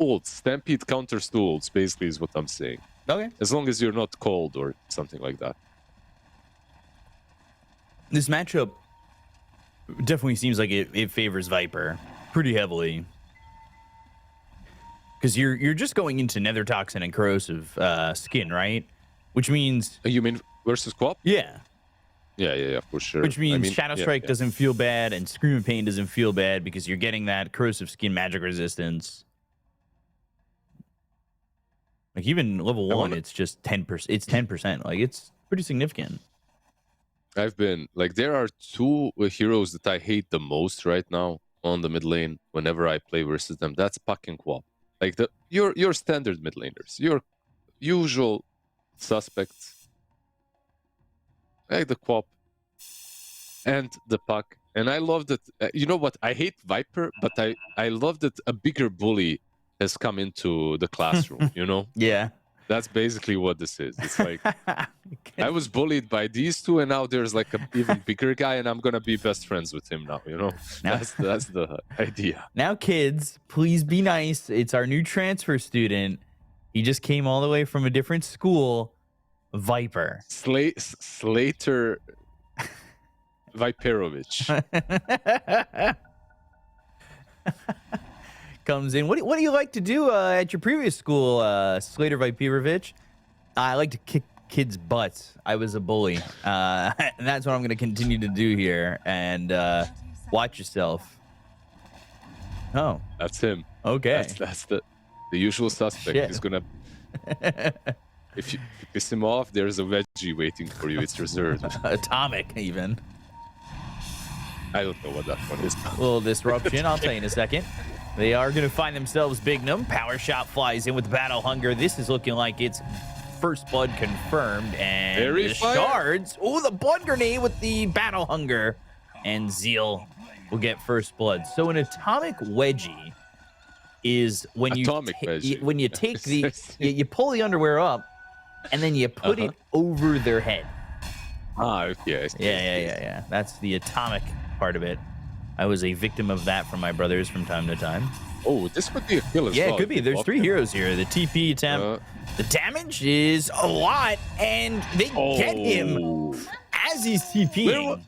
ults. Stampede counters to ults, basically, is what I'm saying. Okay. As long as you're not cold or something like that. This matchup definitely seems like it favors Viper pretty heavily. Because you're just going into Nether Toxin and Corrosive skin, right? Which means... You mean versus co-op? Yeah. Yeah, for sure. Which means Shadow Strike doesn't feel bad and Scream of Pain doesn't feel bad because you're getting that Corrosive skin magic resistance. Like even level 1, it's just 10%. It's 10%. Like it's pretty significant. I've been like, there are two heroes that I hate the most right now on the mid lane whenever I play versus them. That's Puck and Quap. Like your standard mid laners, your usual suspects, like the Quap and the Puck. And I love that. You know what? I hate Viper, but I love that a bigger bully has come into the classroom. You know? Yeah. That's basically what this is. It's like I was bullied by these two, and now there's like an even bigger guy, and I'm gonna be best friends with him now. You know, that's the idea. Now, kids, please be nice. It's our new transfer student. He just came all the way from a different school. Viper. Slater Viperovich. Comes in. What do you like to do at your previous school, Slater Viperovich? I like to kick kids' butts. I was a bully. And that's what I'm going to continue to do here. And watch yourself. Oh. That's him. Okay. That's the usual suspect. Shit. He's going to... If you piss him off, there's a veggie waiting for you. It's reserved. Atomic, even. I don't know what that one is. A little disruption. I'll tell you in a second. They are going to find themselves Bignum. Power Shot flies in with Battle Hunger. This is looking like it's first blood confirmed. And the shards. Oh, the blood grenade with the Battle Hunger. And Zeal will get first blood. So an atomic wedgie is when you take the you pull the underwear up and then you put it over their head. Okay. Yeah. That's the atomic part of it. I was a victim of that from my brothers from time to time. Oh, this could be a kill as well. Yeah, it could be. There's 3 heroes here. The TP attempt. The damage is a lot, and they get him as he's TPing.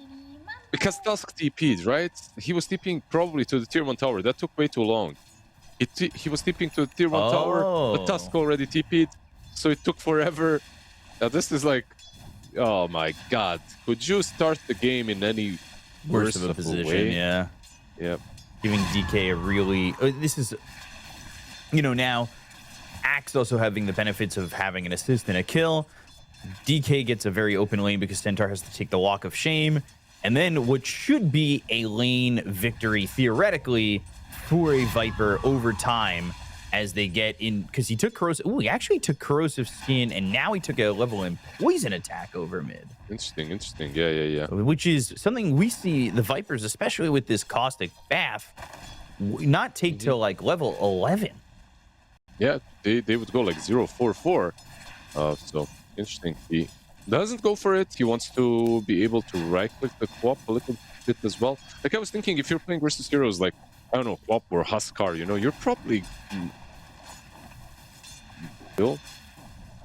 Because Tusk TP'd, right? He was TPing probably to the tier 1 tower. That took way too long. He was TPing to the tier 1 tower, but Tusk already TP'd, so it took forever. Now this is like, oh my god. Could you start the game in any worse of a position way? Yeah. Giving DK a really this is, you know, now Axe also having the benefits of having an assist and a kill. DK gets a very open lane because Centaur has to take the walk of shame, and then what should be a lane victory theoretically for a Viper over time as they get in, because he took corrosive. He actually took corrosive skin, and now he took a level in poison attack over mid. Interesting. Yeah. Which is something we see the Vipers, especially with this caustic bath, not take till like level 11. Yeah, they would go like 0-4-4. So interesting. He doesn't go for it. He wants to be able to right click the co-op a little bit as well. Like I was thinking, if you're playing versus heroes like, I don't know, co-op or Huskar, you know, you're probably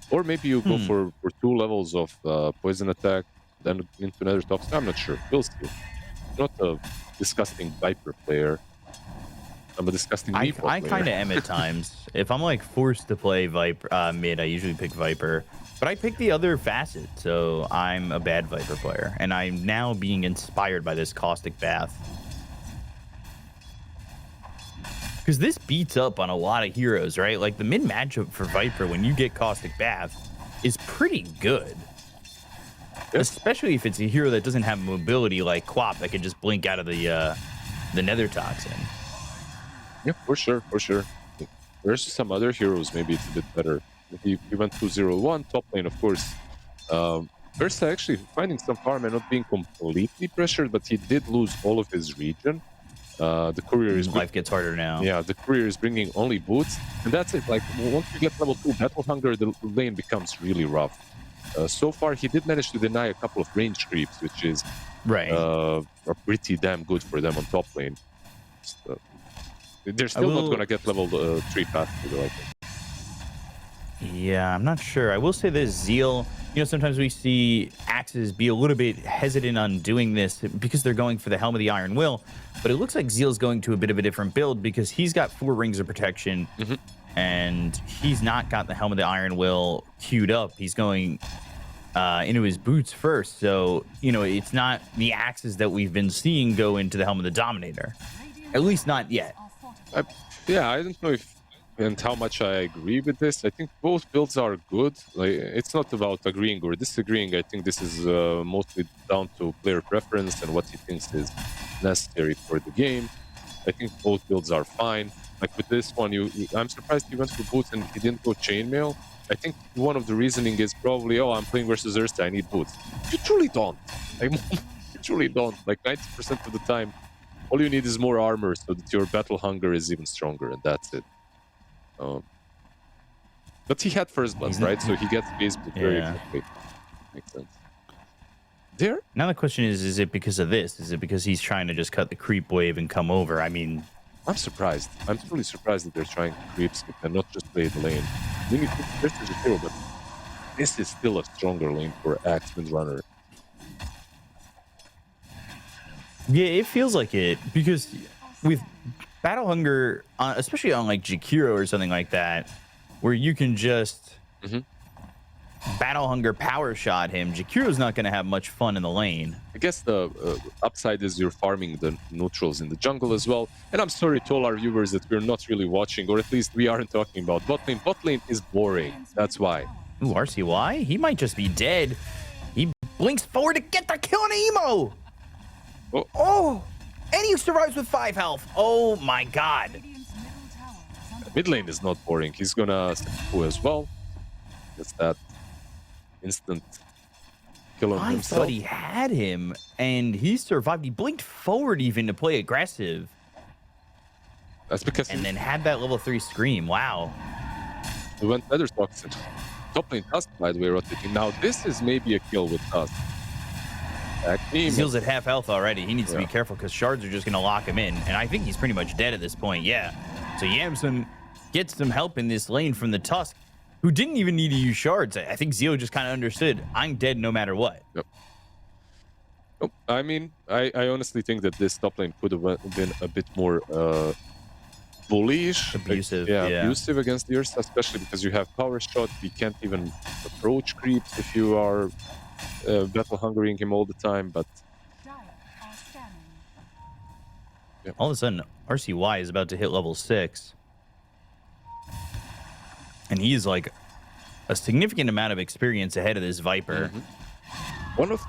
or maybe you go for 2 levels of poison attack, then into another top. I'm not sure. We'll see. Not a disgusting Viper player. I'm a disgusting I player. kind of am at times. If I'm like forced to play Viper mid, I usually pick Viper. But I pick the other facet, so I'm a bad Viper player. And I'm now being inspired by this caustic bath. Because this beats up on a lot of heroes, right? Like the mid matchup for Viper, when you get Caustic Bath, is pretty good. Yep. Especially if it's a hero that doesn't have mobility like Quap that can just blink out of the Nether Toxin. Yeah, for sure. There's some other heroes, maybe it's a bit better. He went 2-0-1, top lane, of course. Versa actually finding some farm and not being completely pressured, but he did lose all of his region. The courier is life gets harder now. Yeah, the courier is bringing only boots, and that's it. Like once you get level 2 battle hunger, the lane becomes really rough. So far, he did manage to deny a couple of range creeps, which is right. Are pretty damn good for them on top lane. They're still not going to get level 3 path. I think. Yeah, I'm not sure. I will say this, Zeal, sometimes we see Axes be a little bit hesitant on doing this because they're going for the Helm of the Iron Will, but it looks like Zeal's going to a bit of a different build because he's got 4 rings of protection, and he's not got the Helm of the Iron Will queued up. He's going into his boots first, so, it's not the Axes that we've been seeing go into the Helm of the Dominator. At least not yet. I don't know if and how much I agree with this. I think both builds are good. Like, it's not about agreeing or disagreeing. I think this is mostly down to player preference and what he thinks is necessary for the game. I think both builds are fine. Like with this one, I'm surprised he went for boots and he didn't go chainmail. I think one of the reasoning is probably, I'm playing versus Ursa, I need boots. You truly don't. You truly don't. Like 90% of the time, all you need is more armor so that your battle hunger is even stronger, and that's it. But he had first blood, right? So he gets base very quickly. Makes sense. There. Now the question is it because of this? Is it because he's trying to just cut the creep wave and come over? I mean, I'm surprised. I'm truly surprised that they're trying to creep skip and not just play the lane. This is a hero, but this is still a stronger lane for Axe Windrunner. Yeah, it feels like it because with Battle Hunger, especially on like Jakiro or something like that, where you can just Battle Hunger power shot him, Jakiro's not going to have much fun in the lane. I guess the upside is you're farming the neutrals in the jungle as well. And I'm sorry to all our viewers that we're not really watching, or at least we aren't talking about bot lane. Bot lane is boring. That's why. Ooh, RCY? He might just be dead. He blinks forward to get the kill on Emo. Oh, and he survives with 5 health. Oh my god. Mid lane is not boring. He's gonna Seppuku as well. That's that instant kill on himself. I thought he had him, and he survived. He blinked forward even to play aggressive. That's because and then had that level 3 scream. Wow. He went Nether Toxin. Top lane Tusk, by the way, rotating. Now this is maybe a kill with Tusk. Zeal's at half health already. He needs to be careful because shards are just going to lock him in. And I think he's pretty much dead at this point. Yeah. So Yamson gets some help in this lane from the Tusk, who didn't even need to use shards. I think Zeo just kind of understood, I'm dead no matter what. Yep. Oh, I mean, I honestly think that this top lane could have been a bit more bullish. Abusive. Abusive against the Ursa, especially because you have power shot. You can't even approach creeps if you are battle hungering him all the time, but all of a sudden RCY is about to hit level 6, and he's like a significant amount of experience ahead of this Viper. One of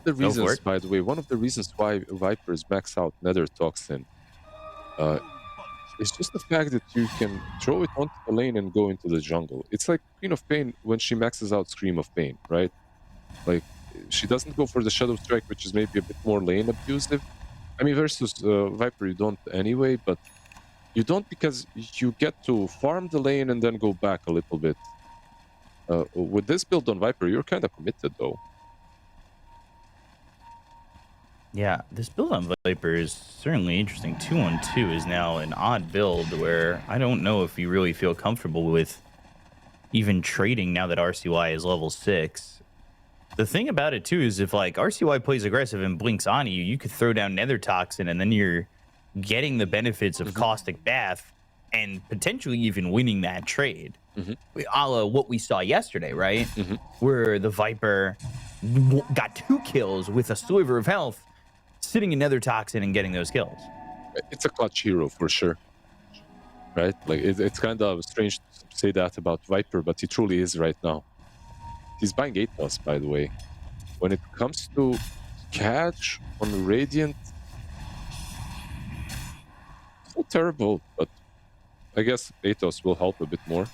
the reasons, by the way, one of the reasons why Vipers max out Nether Toxin it's just the fact that you can throw it onto the lane and go into the jungle. It's like Queen of Pain when she maxes out Scream of Pain, right? Like, she doesn't go for the Shadow Strike, which is maybe a bit more lane abusive. I mean, versus Viper, you don't anyway, but you don't because you get to farm the lane and then go back a little bit. With this build on Viper, you're kind of committed, though. Yeah, this build on Viper is certainly interesting. 2-on-2 is now an odd build where I don't know if you really feel comfortable with even trading now that RCY is level 6. The thing about it, too, is if like RCY plays aggressive and blinks on you, you could throw down Nether Toxin and then you're getting the benefits of Caustic Bath and potentially even winning that trade. A la what we saw yesterday, right? Where the Viper got 2 kills with a sliver of health, sitting in Nether Toxin and getting those kills. It's a clutch hero for sure, right? Like it's kind of strange to say that about Viper, but he truly is right now. He's buying Atos, by the way. When it comes to catch on Radiant, so terrible, but I guess Atos will help a bit more.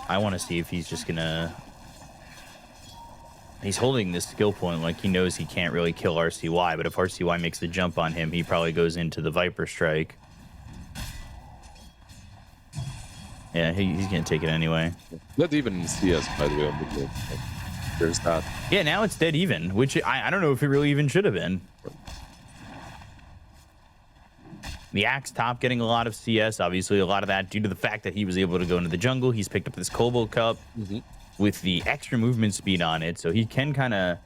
I want to see if he's just gonna... He's holding this skill point like he knows he can't really kill RCY, but if RCY makes the jump on him, he probably goes into the Viper Strike. Yeah, he's going to take it anyway. Not even in CS, by the way, on the game. There's that. Yeah, now it's dead even, which I don't know if it really even should have been. The Axe top getting a lot of CS, obviously a lot of that due to the fact that he was able to go into the jungle. He's picked up this Cobalt Cup with the extra movement speed on it, so he can kind of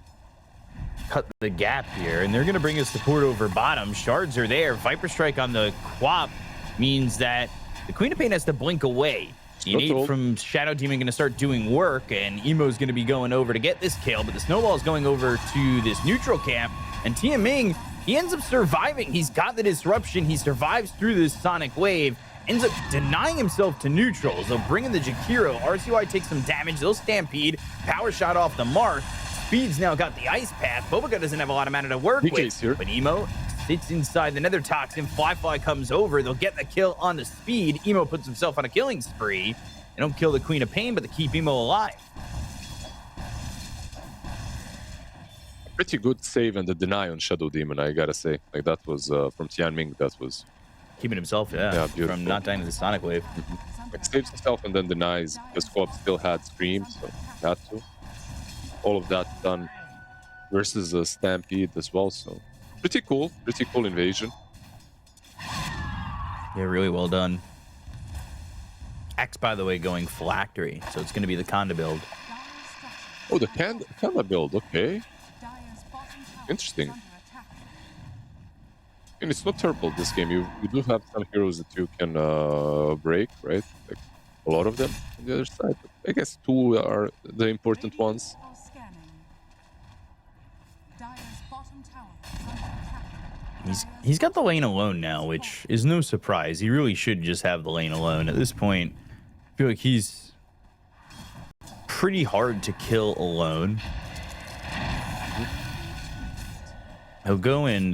cut the gap here. And they're going to bring his support over bottom. Shards are there. Viper Strike on the Quap means that the Queen of Pain has to blink away. The innate from Shadow Demon going to start doing work, and Emo's going to be going over to get this kill, but the Snowball is going over to this neutral camp, and Tiaming, he ends up surviving. He's got the disruption. He survives through this sonic wave, ends up denying himself to neutrals. They'll bring in the Jakiro. RCY takes some damage. They'll stampede. Power shot off the mark. Speed's now got the ice path. Bobaga doesn't have a lot of mana to work with, but Emo sits inside the Nether Toxin. Fly comes over. They'll get the kill on the Speed. Emo puts himself on a killing spree. They don't kill the Queen of Pain, but they keep Emo alive. Pretty good save and the deny on Shadow Demon, I gotta say. Like, that was from Tianming, that was keeping himself, from not dying to the Sonic Wave. Like, saves himself and then denies. The squad still had Scream, so had to. All of that done versus a Stampede as well, so pretty cool invasion. Yeah, really well done. X, by the way, going Phylactery, so it's going to be the Conda build. Oh, the Conda build, okay. Interesting. And it's not terrible, this game. You do have some heroes that you can break, right? Like, a lot of them on the other side. But I guess 2 are the important ones. He's got the lane alone now, which is no surprise. He really should just have the lane alone. At this point, I feel like he's pretty hard to kill alone. He'll go and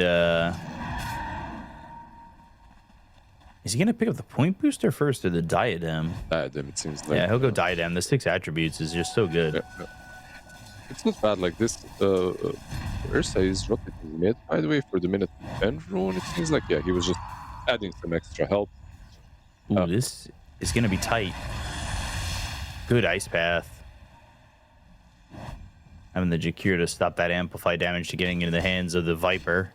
is he gonna pick up the point booster first or the diadem? Diadem, it seems like. Yeah, he'll go diadem. The 6 attributes is just so good. Yeah. It's not bad. Like this, Ursa is rotating mid, by the way, for the minute 10 rune. It seems like, yeah, he was just adding some extra help. Ooh, this is gonna be tight. Good ice path. Having the Jakir to stop that amplify damage to getting into the hands of the Viper.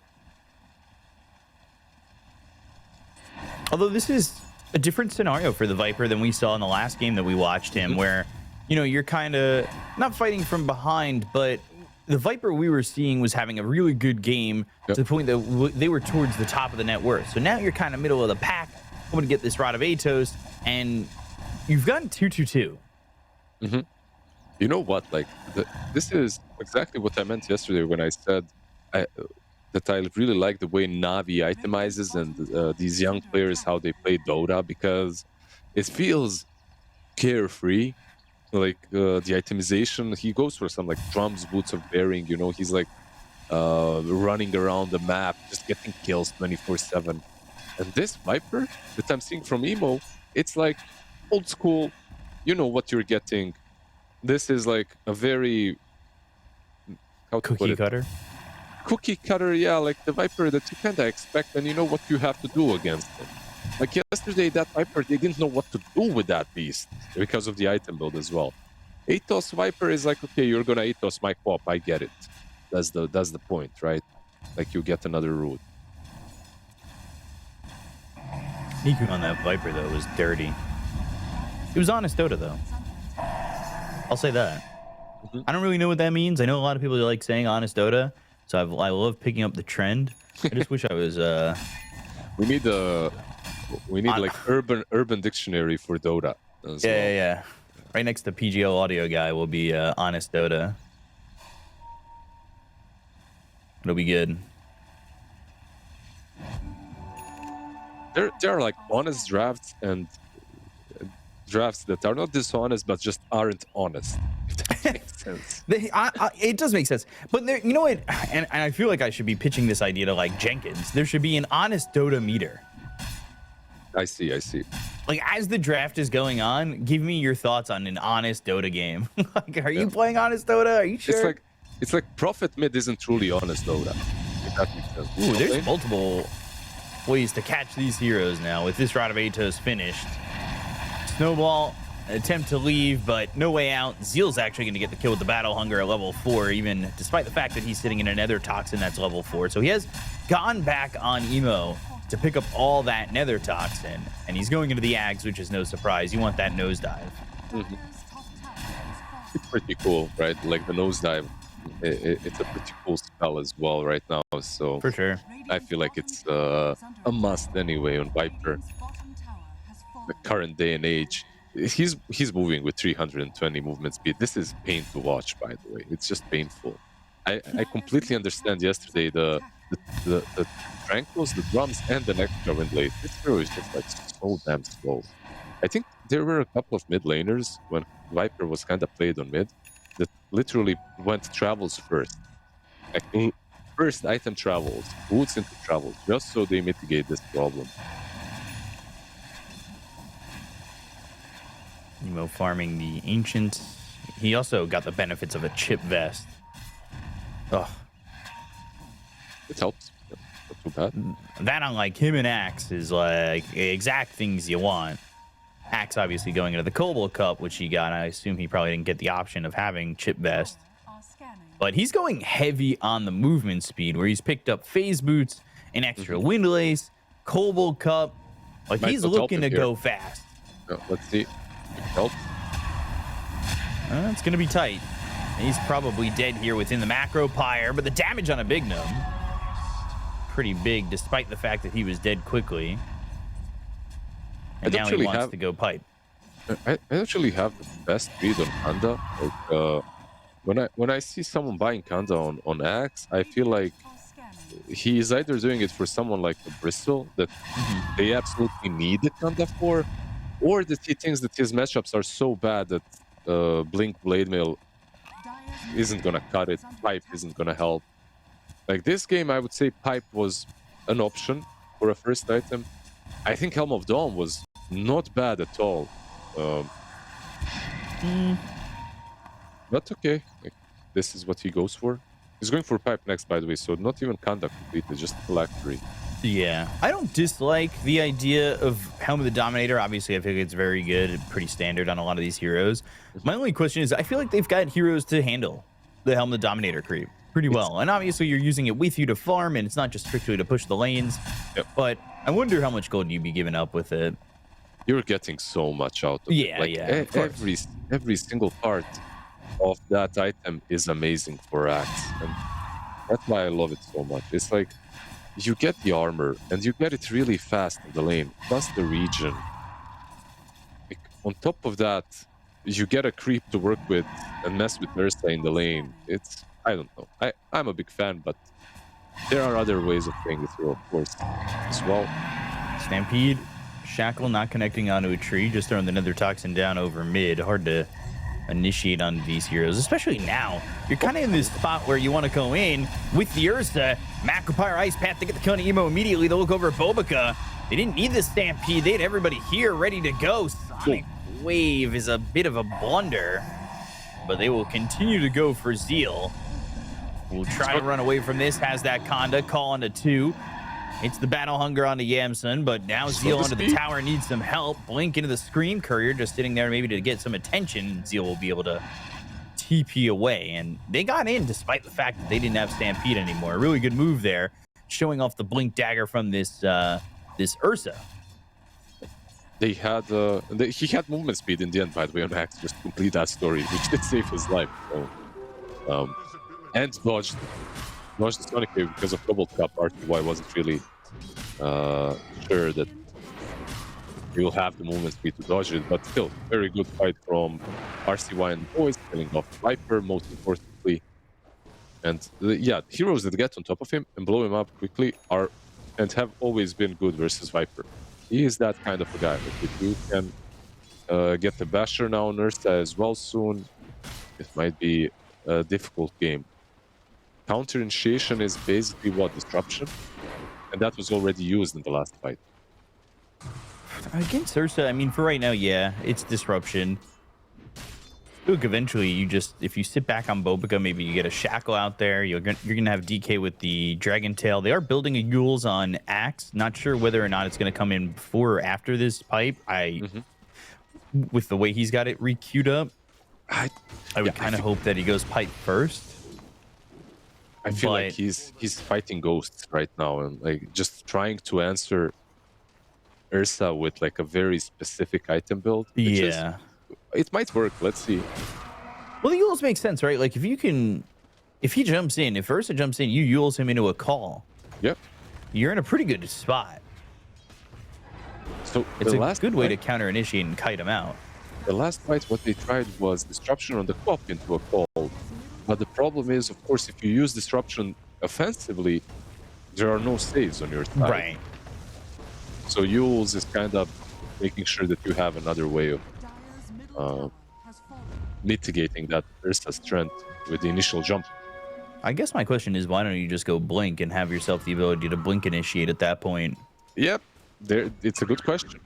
Although this is a different scenario for the Viper than we saw in the last game that we watched him, where, you know, you're kind of not fighting from behind, but the Viper we were seeing was having a really good game to the point that they were towards the top of the net worth. So now you're kind of middle of the pack, hoping to get this Rod of Atos, and you've gotten 2-2-2. You know what? Like, this is exactly what I meant yesterday when I said that I really like the way Navi itemizes and these young players, how they play Dota, because it feels carefree. Like, the itemization, he goes for some, like, drums, boots of bearing, you know, he's, like, running around the map, just getting kills 24/7. And this Viper that I'm seeing from Emo, it's, like, old school, you know what you're getting. This is like a very cookie cutter. Cookie cutter, yeah, like the Viper that you kind of expect, and you know what you have to do against him. Like yesterday, that Viper, they didn't know what to do with that beast because of the item build as well. Atos Viper is like, okay, you're gonna Atos my co-op, I get it. That's the point, right? Like, you get another route. Sneaking on that Viper though was dirty. It was honest Dota though. I'll say that. I don't really know what that means. I know a lot of people like saying honest Dota, so I love picking up the trend. I just wish I was. We need like urban dictionary for Dota. Yeah. Right next to PGL Audio guy will be honest Dota. It'll be good. There are like honest drafts and drafts that are not dishonest but just aren't honest. If that makes sense. It does make sense, but there, you know what, and I feel like I should be pitching this idea to like Jenkins. There should be an honest Dota meter. I see. Like, as the draft is going on, give me your thoughts on an honest Dota game. Like, are you playing honest Dota? Are you sure? It's like Prophet Mid isn't truly honest Dota. If that makes sense. Ooh, there's multiple ways to catch these heroes now with this Rod of Atos finished. Snowball attempt to leave, but no way out. Zeal's actually going to get the kill with the Battle Hunger at level 4, even despite the fact that he's sitting in another Toxin that's level 4. So he has gone back on Emo to pick up all that Nether Toxin, and he's going into the Ags, which is no surprise. You want that nosedive. Mm-hmm. It's pretty cool, right? Like the nosedive, it's a pretty cool spell as well right now. So for sure, I feel like it's a must anyway on Viper. The current day and age, he's moving with 320 movement speed. This is pain to watch, by the way. It's just painful. I completely understand yesterday the Tranquils, the drums, and the extra wind blade. This hero is just like so damn slow. I think there were a couple of mid laners when Viper was kind of played on mid that literally went travels first. Like, first item travels, boots into travels, just so they mitigate this problem. Emo farming the Ancient. He also got the benefits of a chip vest. Oh, it helps. Not too bad. That, unlike him and Axe, is like exact things you want. Axe obviously going into the Cobra Cup, which he got. I assume he probably didn't get the option of having chip vest. But he's going heavy on the movement speed, where he's picked up phase boots, an extra wind lace, Cobra Cup. Like, he's looking to go fast. Let's see. Help. It's going to be tight. He's probably dead here within the macro pyre, but the damage on a Big Gnome, pretty big, despite the fact that he was dead quickly. And now he wants to go pipe. I actually have the best read on Kanda. Like, when I see someone buying Kanda on Axe, I feel like he is either doing it for someone like the Bristol that they absolutely need the Kanda for, or that he thinks that his matchups are so bad that Blink Blade Mail isn't gonna cut it, Pipe isn't gonna help. Like, this game, I would say Pipe was an option for a first item. I think Helm of Dawn was not bad at all. But okay, like, this is what he goes for. He's going for Pipe next, by the way, so not even Kanda completely, just Phylactery. Yeah, I don't dislike the idea of Helm of the Dominator. Obviously, I think it's very good, pretty standard on a lot of these heroes. My only question is, I feel like they've got heroes to handle the Helm of the Dominator creep pretty well. And obviously, you're using it with you to farm, and it's not just strictly to push the lanes. Yep. But I wonder how much gold you'd be giving up with it. You're getting so much out of it. Like, every single part of that item is amazing for Axe. And that's why I love it so much. It's like, you get the armor, and you get it really fast in the lane, plus the region. Like, on top of that, you get a creep to work with and mess with Ursa in the lane. It's, I don't know. I'm a big fan, but there are other ways of playing this hero, of course, as well. Stampede, Shackle not connecting onto a tree, just throwing the Nether Toxin down over mid. Hard to initiate on these heroes, especially now. You're kind of in this spot where you want to go in with the Ursa. Macropyre Ice Path to get the kill on Emo immediately. They'll look over at Bobica. They didn't need the Stampede. They had everybody here ready to go. Sonic Wave is a bit of a blunder, but they will continue to go for Zeal. Will try to run away from this. Has that Conda. Call onto 2. It's the Battle Hunger onto Yamson, but now Zeal onto the tower needs some help. Blink into the Scream Courier, just sitting there maybe to get some attention. Zeal will be able to TP away, and they got in despite the fact that they didn't have Stampede anymore. A really good move there, showing off the Blink Dagger from this this Ursa. They had he had movement speed in the end, by the way, on Axe, just to complete that story, which did save his life. So, and dodged the Sonic Wave because of Double Cup. RTY wasn't really sure that he will have the movement speed to dodge it, but still, very good fight from RCY and the boys, killing off Viper, most importantly. And heroes that get on top of him and blow him up quickly are and have always been good versus Viper. He is that kind of a guy. Like, if you can get the Basher now on Ursa as well soon, it might be a difficult game. Counter initiation is basically what? Disruption? And that was already used in the last fight. Against Ursa, I mean, for right now, yeah, it's disruption. Look, eventually, you just, if you sit back on Bobica, maybe you get a Shackle out there. You're gonna have DK with the Dragon Tail. They are building a Yules on Axe. Not sure whether or not it's gonna come in before or after this pipe. with the way he's got it re-queued up. I would kind of hope that he goes pipe first. I feel like he's fighting ghosts right now and like just trying to answer Ursa with like a very specific item build. Yeah. It might work. Let's see. Well, the Yules makes sense, right? Like if he jumps in, if Ursa jumps in, you Yules him into a call. Yep. You're in a pretty good spot. So it's a good way to counter initiate and kite him out. The last fight, what they tried was disruption on the cop into a call. But the problem is, of course, if you use disruption offensively, there are no saves on your side. Right. So Yules is kind of making sure that you have another way of mitigating that Ursa strength with the initial jump. I guess my question is, why don't you just go blink and have yourself the ability to blink initiate at that point? Yep. It's a good question.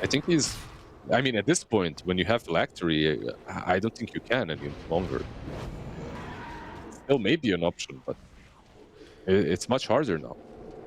I think I mean, at this point, when you have phylactery, I don't think you can any longer. Still may be an option, but it's much harder now.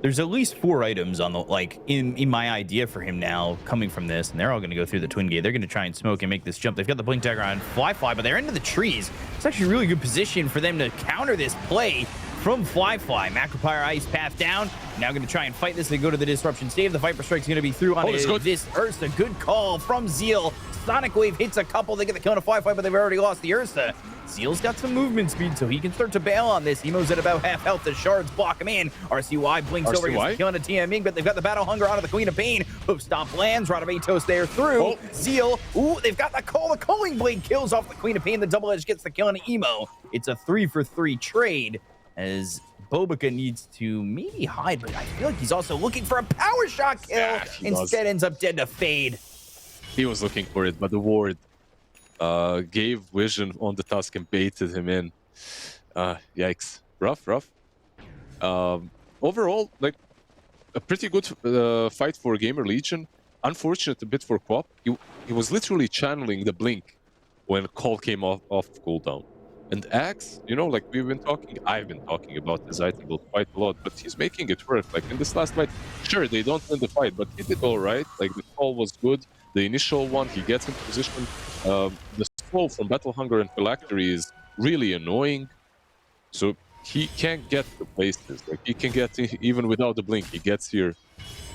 There's at least 4 items on the, like, in my idea for him now, coming from this, and they're all going to go through the twin gate. They're going to try and smoke and make this jump. They've got the blink dagger on Fly, but they're into the trees. It's actually a really good position for them to counter this play from Fly. Macropyre Ice Path down. Now going to try and fight this. They go to the disruption save. The Viper Strike's going to be through on this Ursa. Good call from Zeal. Sonic Wave hits a couple. They get the kill on a Fly, but they've already lost the Ursa. Zeal's got some movement speed, so he can start to bail on this. Emo's at about half health. The shards block him in. RCY blinks over, gets the kill on a TMing, but they've got the Battle Hunger onto the Queen of Pain. Hoof Stomp lands. Radabatos there through. Zeal. Ooh, they've got the call. The Culling Blade kills off the Queen of Pain. The Double Edge gets the kill on Emo. It's a 3-for-3 trade as Bobica needs to maybe hide, but I feel like he's also looking for a power shot kill. Yeah, instead ends up dead to Fade. He was looking for it, but the ward gave vision on the tusk and baited him in. Yikes. Rough. Overall, like, a pretty good fight for GamerLegion. Unfortunate a bit for Quap. He was literally channeling the blink when call came off cooldown. And Axe, you know, like I've been talking about his item build quite a lot, but he's making it work. Like in this last fight, sure, they don't win the fight, but he did all right. Like the call was good. The initial one, he gets in position. The slow from Battle Hunger and Phylactery is really annoying. So he can't get the places. Like he can get, even without the blink, he gets here,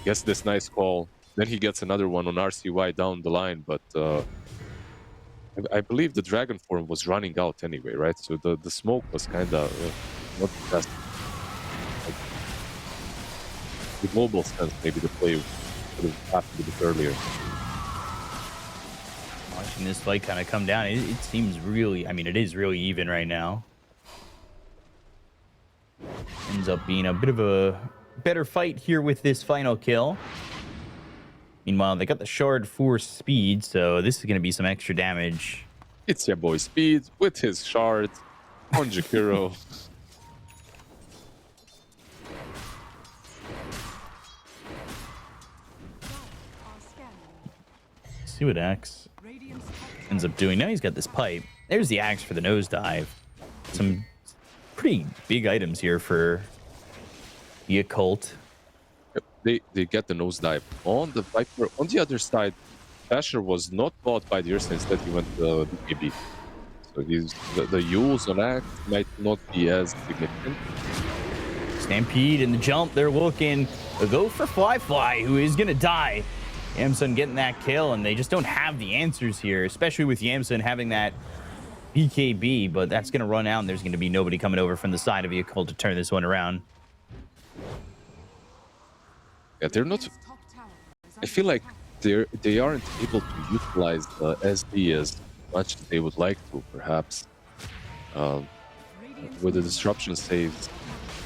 gets this nice call. Then he gets another one on RCY down the line, but I believe the Dragon form was running out anyway, right? So the smoke was kind of not the best. Like, the global sense, maybe the play would have happened a bit earlier. Watching this fight kind of come down, it seems really, I mean, it is really even right now. Ends up being a bit of a better fight here with this final kill. Meanwhile, they got the shard for speed, so this is going to be some extra damage. It's your boy Speed with his shard on Jakiro. See what Axe ends up doing. Now he's got this pipe. There's the Axe for the nosedive. Some pretty big items here for Yakult. They get the nosedive on the Viper. On the other side, Basher was not bought by the Ursa, instead he went the BKB. So the Yules on Axe might not be as significant. Stampede in the jump, they're looking. They'll go for Fly, who is going to die. Yamsun getting that kill, and they just don't have the answers here, especially with Yamsun having that BKB, but that's going to run out, and there's going to be nobody coming over from the side of Yakult to turn this one around. Yeah, they're not. I feel like they aren't able to utilize the SD as much as they would like to, perhaps. With the disruption saves,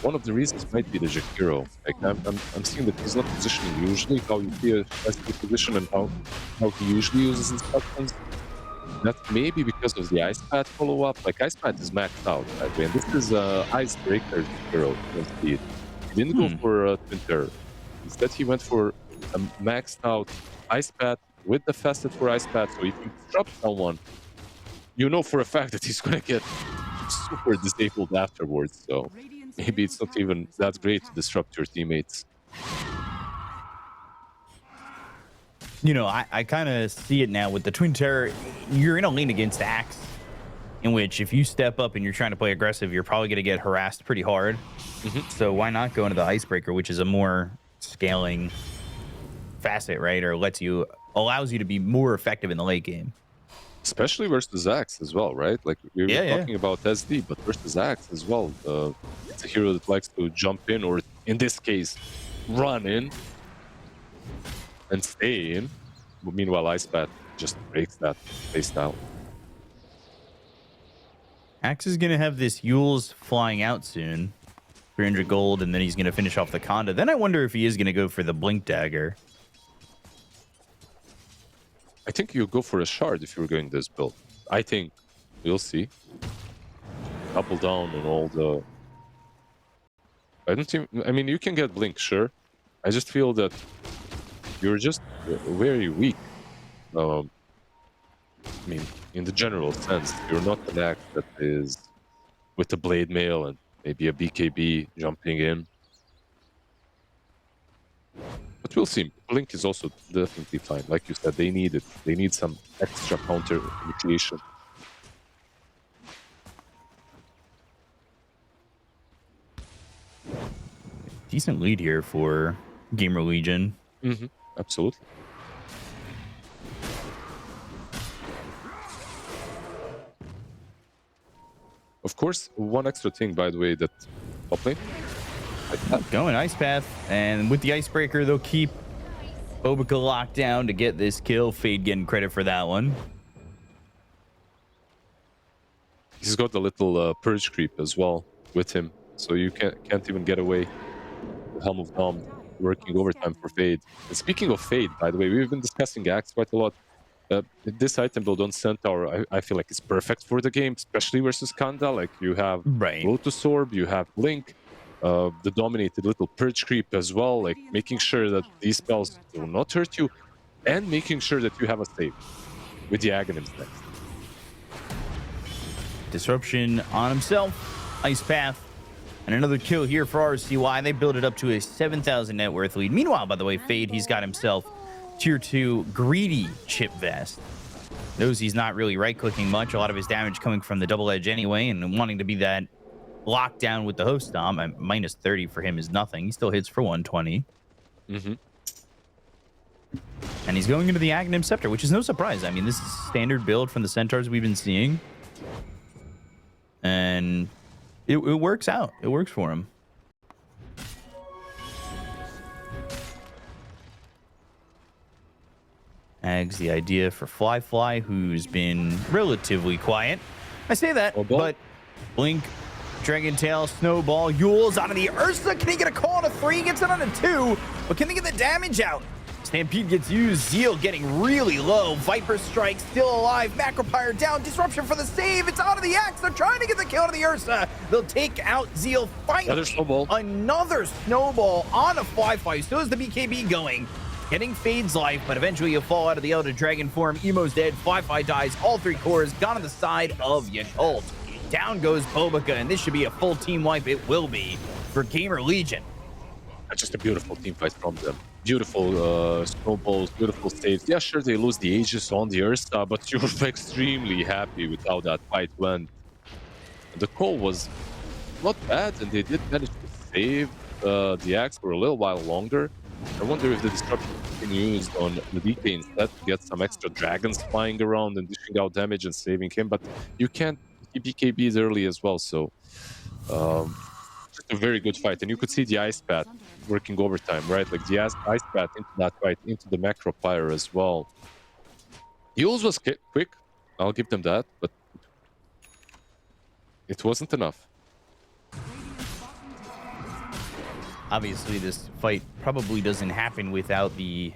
one of the reasons might be the Jakiro. Like I'm seeing that he's not positioning usually how you see a SD position and how he usually uses instructions. That's maybe because of the Ice Pad follow-up. Like Ice Pad is maxed out, by the way, and this is Icebreaker Jakiro. He didn't go for Twin Terror. Instead, he went for a maxed out Ice Pad with the facet for Ice Pad. So if you disrupt someone, you know for a fact that he's going to get super disabled afterwards. So maybe it's not even that great to disrupt your teammates. you know, I kind of see it now with the Twin Terror. You're in a lane against Axe, in which if you step up and you're trying to play aggressive, you're probably going to get harassed pretty hard. So why not go into the Icebreaker, which is a more scaling facet, right? Or allows you to be more effective in the late game. Especially versus Axe as well, right? Like we were talking about SD, but versus Axe as well. It's a hero that likes to jump in, or in this case, run in and stay in. Meanwhile, Icepath just breaks that playstyle. Axe is going to have this Yule's flying out soon. 300 gold, and then he's going to finish off the Conda. Then I wonder if he is going to go for the Blink Dagger. I think you go for a shard if you're going this build. I think we'll see. Double down on all the. I mean, you can get Blink, sure. I just feel that you're just very weak. I mean, in the general sense, you're not an act that is with a blade mail and maybe a BKB jumping in. But we'll see. Blink is also definitely fine. Like you said, they need it. They need some extra counter initiation. Decent lead here for GamerLegion. Absolutely. Of course, one extra thing, by the way, that top lane. Going Icepath, and with the Icebreaker, they'll keep Obica locked down to get this kill. Fade getting credit for that one. He's got a little purge creep as well with him, so you can't even get away. The Helm of Dom working overtime for Fade. And speaking of Fade, by the way, we've been discussing Axe quite a lot. This item build on Centaur, I feel like it's perfect for the game, especially versus Kanda. Like you have Lotus Orb, you have Blink, the dominated little Purge Creep as well, like making sure that these spells will not hurt you, and making sure that you have a save with the Aghanims next. Disruption on himself, Icepath, and another kill here for RCY. They build it up to a 7,000 net worth lead. Meanwhile, by the way, Fade, he's got himself Tier 2 Greedy Chip Vest. Knows he's not really right-clicking much. A lot of his damage coming from the double edge anyway, and wanting to be that lockdown with the host stomp. Minus 30 for him is nothing. He still hits for 120. And he's going into the Aghanim Scepter, which is no surprise. I mean, this is standard build from the Centaurs we've been seeing. And it works out. It works for him. Ags the idea for Fly, who's been relatively quiet. I say that, but Blink, Dragon Tail, Snowball, Yule's onto the Ursa. Can he get a call on a 3? Gets it on a 2, but can they get the damage out? Stampede gets used. Zeal getting really low. Viper Strike still alive. Macropyre down. Disruption for the save. It's out of the Axe. They're trying to get the kill on the Ursa. They'll take out Zeal. Finally, another snowball. Another snowball on a Fly. Still has the BKB going. Getting Fade's life, but eventually you'll fall out of the Elder Dragon form. Emo's dead. Fly dies. All 3 cores gone on the side of Yakult. Down goes Obica, and this should be a full team wipe. It will be for GamerLegion. That's just a beautiful team fight from them. Beautiful snowballs, beautiful saves. Yeah, sure, they lose the Aegis on the Ursa, but you're extremely happy with how that fight went. The call was not bad, and they did manage to save the Axe for a little while longer. I wonder if the disruption can be used on the DK instead to get some extra dragons flying around and dishing out damage and saving him, but you can't keep BKBs early as well, so just a very good fight. And you could see the Icepath working overtime, right? Like the Icepath into that fight, into the Macropyre as well. Heals was quick, I'll give them that, but it wasn't enough. Obviously, this fight probably doesn't happen without the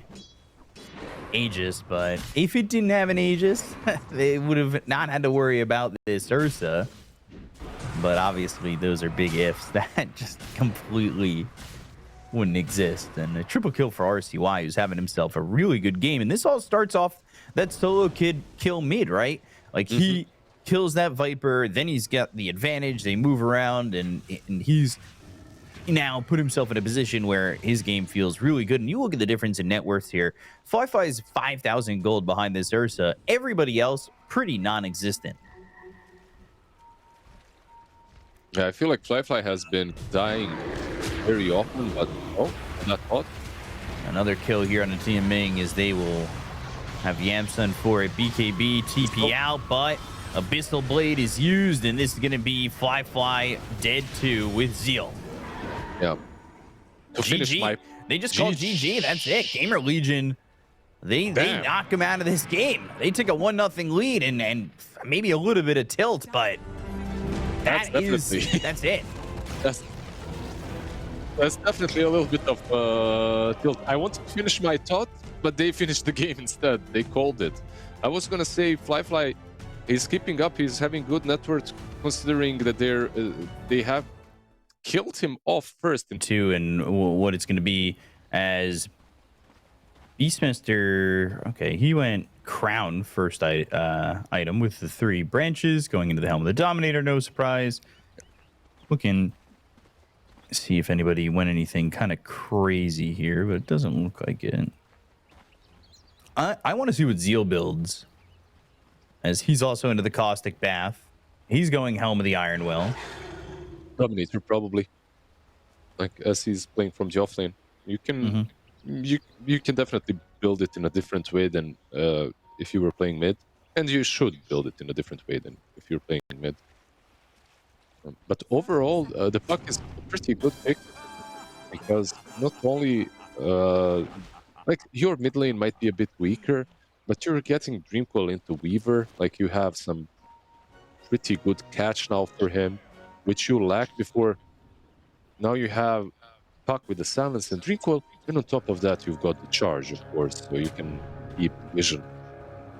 Aegis, but if it didn't have an Aegis, they would have not had to worry about this Ursa. But obviously, those are big ifs that just completely wouldn't exist. And a triple kill for RCY, who's having himself a really good game. And this all starts off that solo kid kill mid, right? Like, he kills that Viper, then he's got the advantage. They move around, and he's now put himself in a position where his game feels really good. And you look at the difference in net worth here. Fly is 5,000 gold behind this Ursa. Everybody else, pretty non-existent. Yeah, I feel like Fly has been dying very often, but oh, not hot. Another kill here on the team Ming as they will have Yamsun for a BKB TP out, but Abyssal Blade is used, and this is going to be Fly dead too with Zeal. Yeah. To finish my... They just called GG. That's it. GamerLegion, they knock him out of this game. They took a 1-0 lead and maybe a little bit of tilt, but that's it. That's definitely a little bit of tilt. I wanted to finish my thought, but they finished the game instead. They called it. I was gonna say Fly is keeping up. He's having good network, considering that they have killed him off first in two, and what it's going to be as Beastmaster. Okay, he went crown first item with the 3 branches going into the helm of the Dominator. No surprise. Looking see if anybody went anything kind of crazy here, but it doesn't look like it. I want to see what Zeal builds, as he's also into the Caustic Bath. He's going helm of the Iron Will. Dominator, probably. Like, as he's playing from the offlane, you can you can definitely build it in a different way than if you were playing mid, and you should build it in a different way than if you're playing mid. But overall, the Puck is a pretty good pick, because not only like your mid lane might be a bit weaker, but you're getting Dreamcoil into Weaver. Like, you have some pretty good catch now for him, which you lacked before. Now you have Puck with the Silence and Dreamcoil, and on top of that you've got the charge, of course, so you can keep vision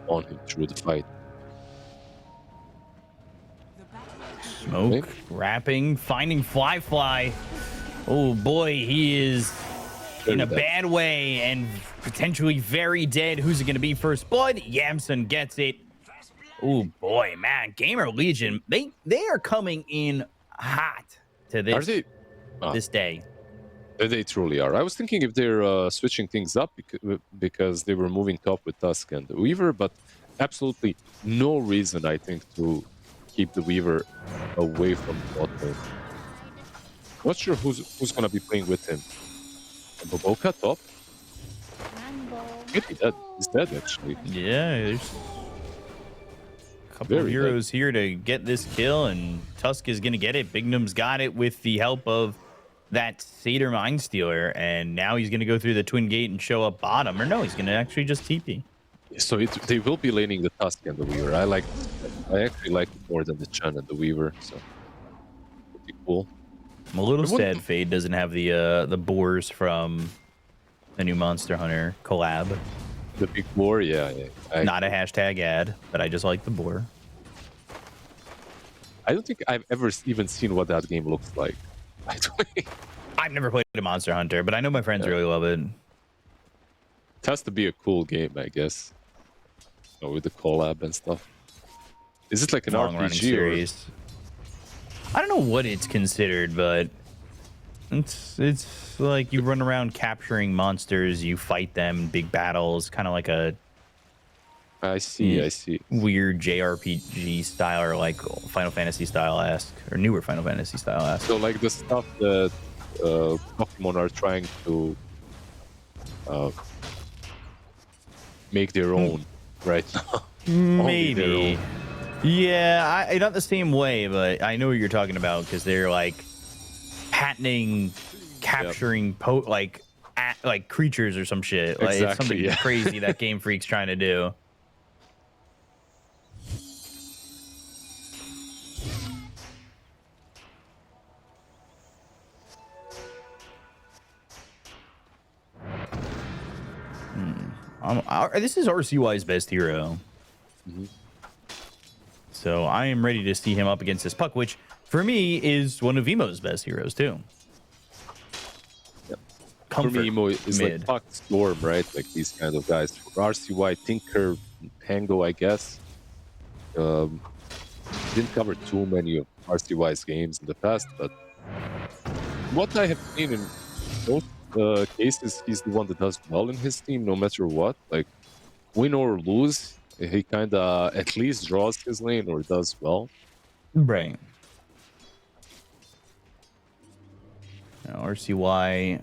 on him through the fight. Smoke, wrapping, finding Fly. Oh boy, he is in a bad way and potentially very dead. Who's it going to be first blood? Yamsun gets it. Oh boy, man, GamerLegion, they are coming in hot to this day. They truly are. I was thinking if they're switching things up because they were moving top with Tusk and the Weaver, but absolutely no reason, I think, to keep the Weaver away from the bot lane. Not sure who's gonna be playing with him. Boboka top? Maybe he's dead, actually. Yeah, there's a couple of heroes here to get this kill, and Tusk is gonna get it. Bignum's got it with the help of that Satyr Mindstealer, and now he's gonna go through the Twin Gate and show up bottom. Or no, he's gonna actually just TP. So they will be laning the Tusk and the Weaver. I actually like it more than the Chun and the Weaver, so pretty cool. I'm a little sad Fade doesn't have the boars from the new Monster Hunter collab. The big boar, yeah. Not a hashtag ad, but I just like the boar. I don't think I've ever even seen what that game looks like. I've never played a Monster Hunter, but I know my friends really love it. It has to be a cool game, I guess. You know, with the collab and stuff. Is it like an RPG series? I don't know what it's considered, but it's like you run around capturing monsters, you fight them in big battles, kind of like a I see. weird JRPG style, or like Final Fantasy style-esque, or newer Final Fantasy style-esque. So like the stuff that Pokemon are trying to make their own right now. Maybe. Yeah, not the same way, but I know what you're talking about, because they're like patenting capturing like creatures or some shit. Like, exactly, it's something crazy that Game Freak's trying to do. This is RCY's best hero. So I am ready to see him up against this Puck, which for me is one of Emo's best heroes too. For me, Emo is mid. like Puck, Storm, right? Like these kind of guys. For RCY, Tinker, Tango, I guess. Didn't cover too many of RCY's games in the past, but what I have seen in most cases, he's the one that does well in his team, no matter what. Like, win or lose, he kind of at least draws his lane or does well. Right. Now, RCY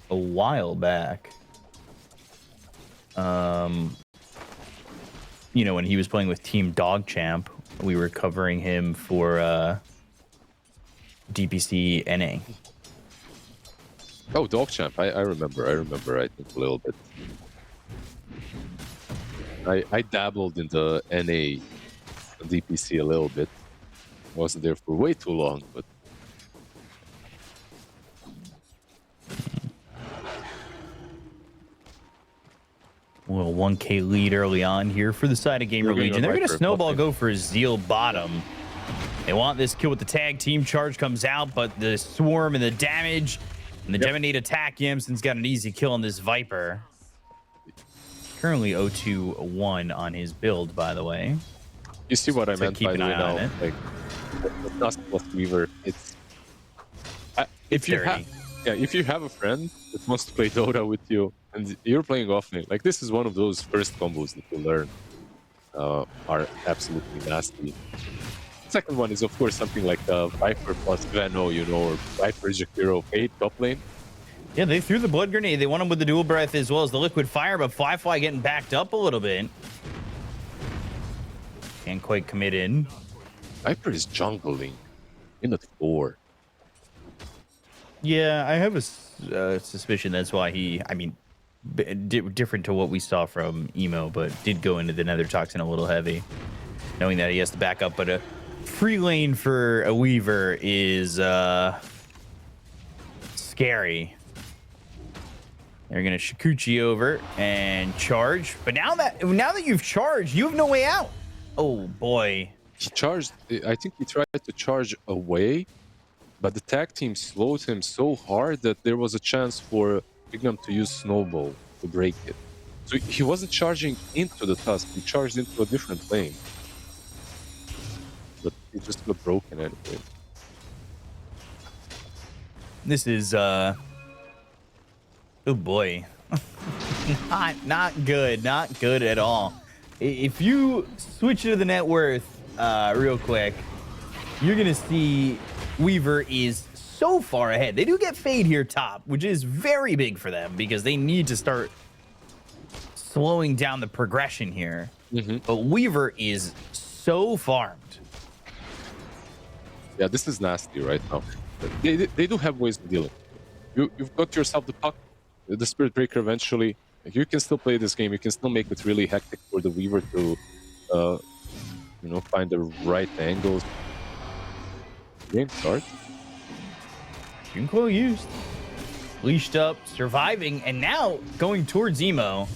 a while back, you know, when he was playing with Team Dogchamp, we were covering him for DPC NA. Oh, Dogchamp, I remember. I think a little bit. I dabbled in the NA DPC a little bit. Wasn't there for way too long, but A little 1K lead early on here for the side of GamerLegion. They're going to snowball go for Zeal bottom. They want this kill with the tag team. Charge comes out, but the swarm and the damage and the Geminate attack. Yamson's got an easy kill on this Viper. Currently 0-2-1 on his build, by the way. You see what I meant by the way now? Like, it's not plus Weaver. It's if you have, if you have a friend that wants to play Dota with you and you're playing offlane, like this is one of those first combos that you learn are absolutely nasty. The second one is of course something like Viper plus Veno, you know, or Viper Jakiro Fade top lane. Yeah, they threw the blood grenade. They want him with the dual breath as well as the liquid fire, but Firefly getting backed up a little bit. Can't quite commit in. Viper is jungling in at 4. Yeah, I have a suspicion that's why he, I mean, different to what we saw from Emo, but did go into the Nether Toxin a little heavy, knowing that he has to back up. But a free lane for a Weaver is scary. They're gonna Shikuchi over and charge, but now that you've charged, you have no way out. Oh boy. He charged, I think he tried to charge away, but the tag team slowed him so hard that there was a chance for Bignum to use Snowball to break it. So he wasn't charging into the tusk, he charged into a different lane. But it just got broken anyway. This is, oh boy. not good at all. If you switch to the net worth real quick, you're gonna see Weaver is so far ahead. They do get Fade here top, which is very big for them because they need to start slowing down the progression here. But Weaver is so farmed. Yeah, this is nasty right now. They do have ways of dealing. You've got yourself the puck, the Spirit Breaker eventually. You can still play this game. You can still make it really hectic for the Weaver to, you know, find the right angles. Game start. June Coil used. Leashed up, surviving, and now going towards Emo.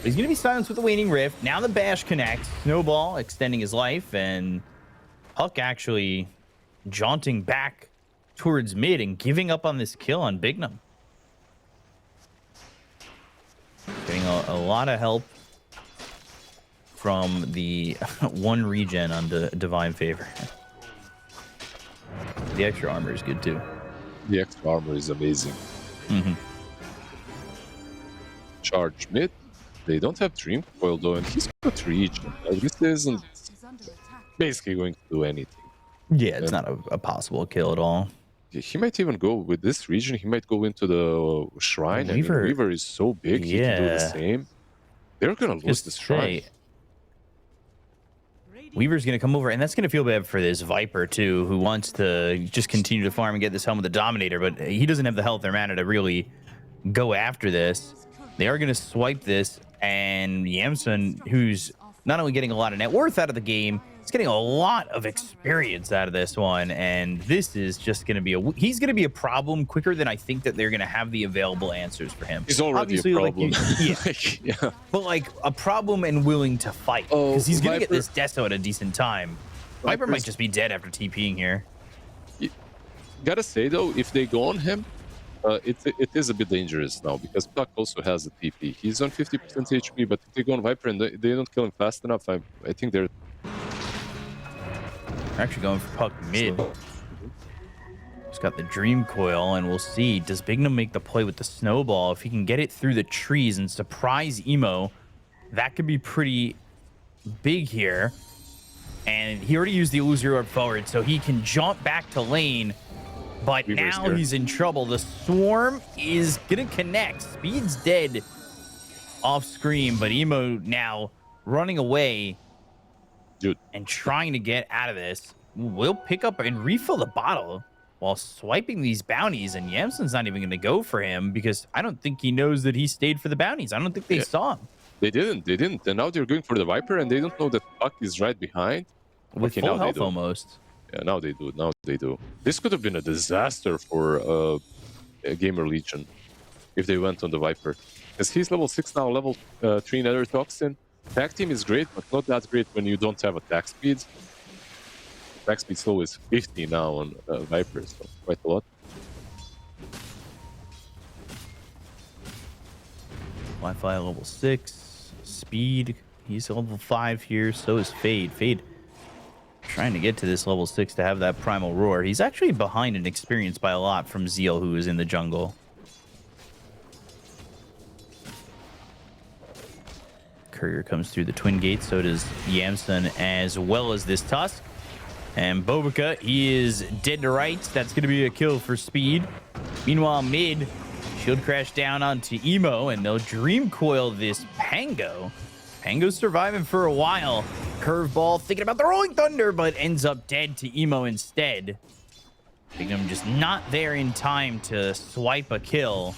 He's going to be silenced with the Waning Rift. Now the Bash connects. Snowball extending his life, and Puck actually jaunting back towards mid and giving up on this kill on Bignum. Getting a lot of help from the one regen on the Divine Favor. The extra armor is good too. The extra armor is amazing. Charge mid. They don't have Dream Coil though, and he's got regen. Like, this isn't basically going to do anything. Yeah, it's not a possible kill at all. He might even go with this region. He might go into the shrine. Weaver, and Weaver is so big, he can do the same. They're gonna lose this shrine. Weaver's gonna come over, and that's gonna feel bad for this Viper too, who wants to just continue to farm and get this helm with the Dominator, but he doesn't have the health or mana to really go after this. They are gonna swipe this, and Yamson, who's not only getting a lot of net worth out of the game, he's getting a lot of experience out of this one, and this is just going to be he's going to be a problem quicker than I think that they're going to have the available answers for him. He's already obviously a problem. Yeah. But like a problem and willing to fight, because he's going to get this Deso at a decent time. Viper might just be dead after TPing here. Gotta say though, if they go on him, it is a bit dangerous now, because Puck also has a TP. He's on 50% HP, but if they go on Viper and they don't kill him fast enough, I think they're actually going for Puck mid. He's got the Dream Coil, and we'll see. Does Bignum make the play with the Snowball? If he can get it through the trees and surprise Emo, that could be pretty big here. And he already used the illusory orb forward, so he can jump back to lane. But Weaver's now here. he's in trouble. The Swarm is going to connect. Speed's dead off screen, but Emo now running away. Dude. And trying to get out of this. Will pick up and refill the bottle while swiping these bounties. And Yamson's not even going to go for him because I don't think he knows that he stayed for the bounties. I don't think they saw him. They didn't. And now they're going for the Viper, and they don't know that Puck is right behind. With full health almost. Yeah, now they do. This could have been a disaster for GamerLegion if they went on the Viper. Because he's level 6 now, level 3 Nether Toxin. Attack team is great, but not that great when you don't have attack speed. Attack speed slow is 50 now on Viper, so quite a lot. Wi-Fi level 6. Speed, he's level 5 here, so is Fade. Fade trying to get to this level 6 to have that Primal Roar. He's actually behind in experience by a lot from Zeal, who is in the jungle. Courier comes through the Twin Gate, so does Yamson as well as this Tusk. And Bobica, he is dead to rights. That's going to be a kill for Speed. Meanwhile, mid, shield crash down onto Emo, and they'll Dream Coil this Pango. Pango's surviving for a while. Curveball thinking about the Rolling Thunder, but ends up dead to Emo instead. Bignum just not there in time to swipe a kill.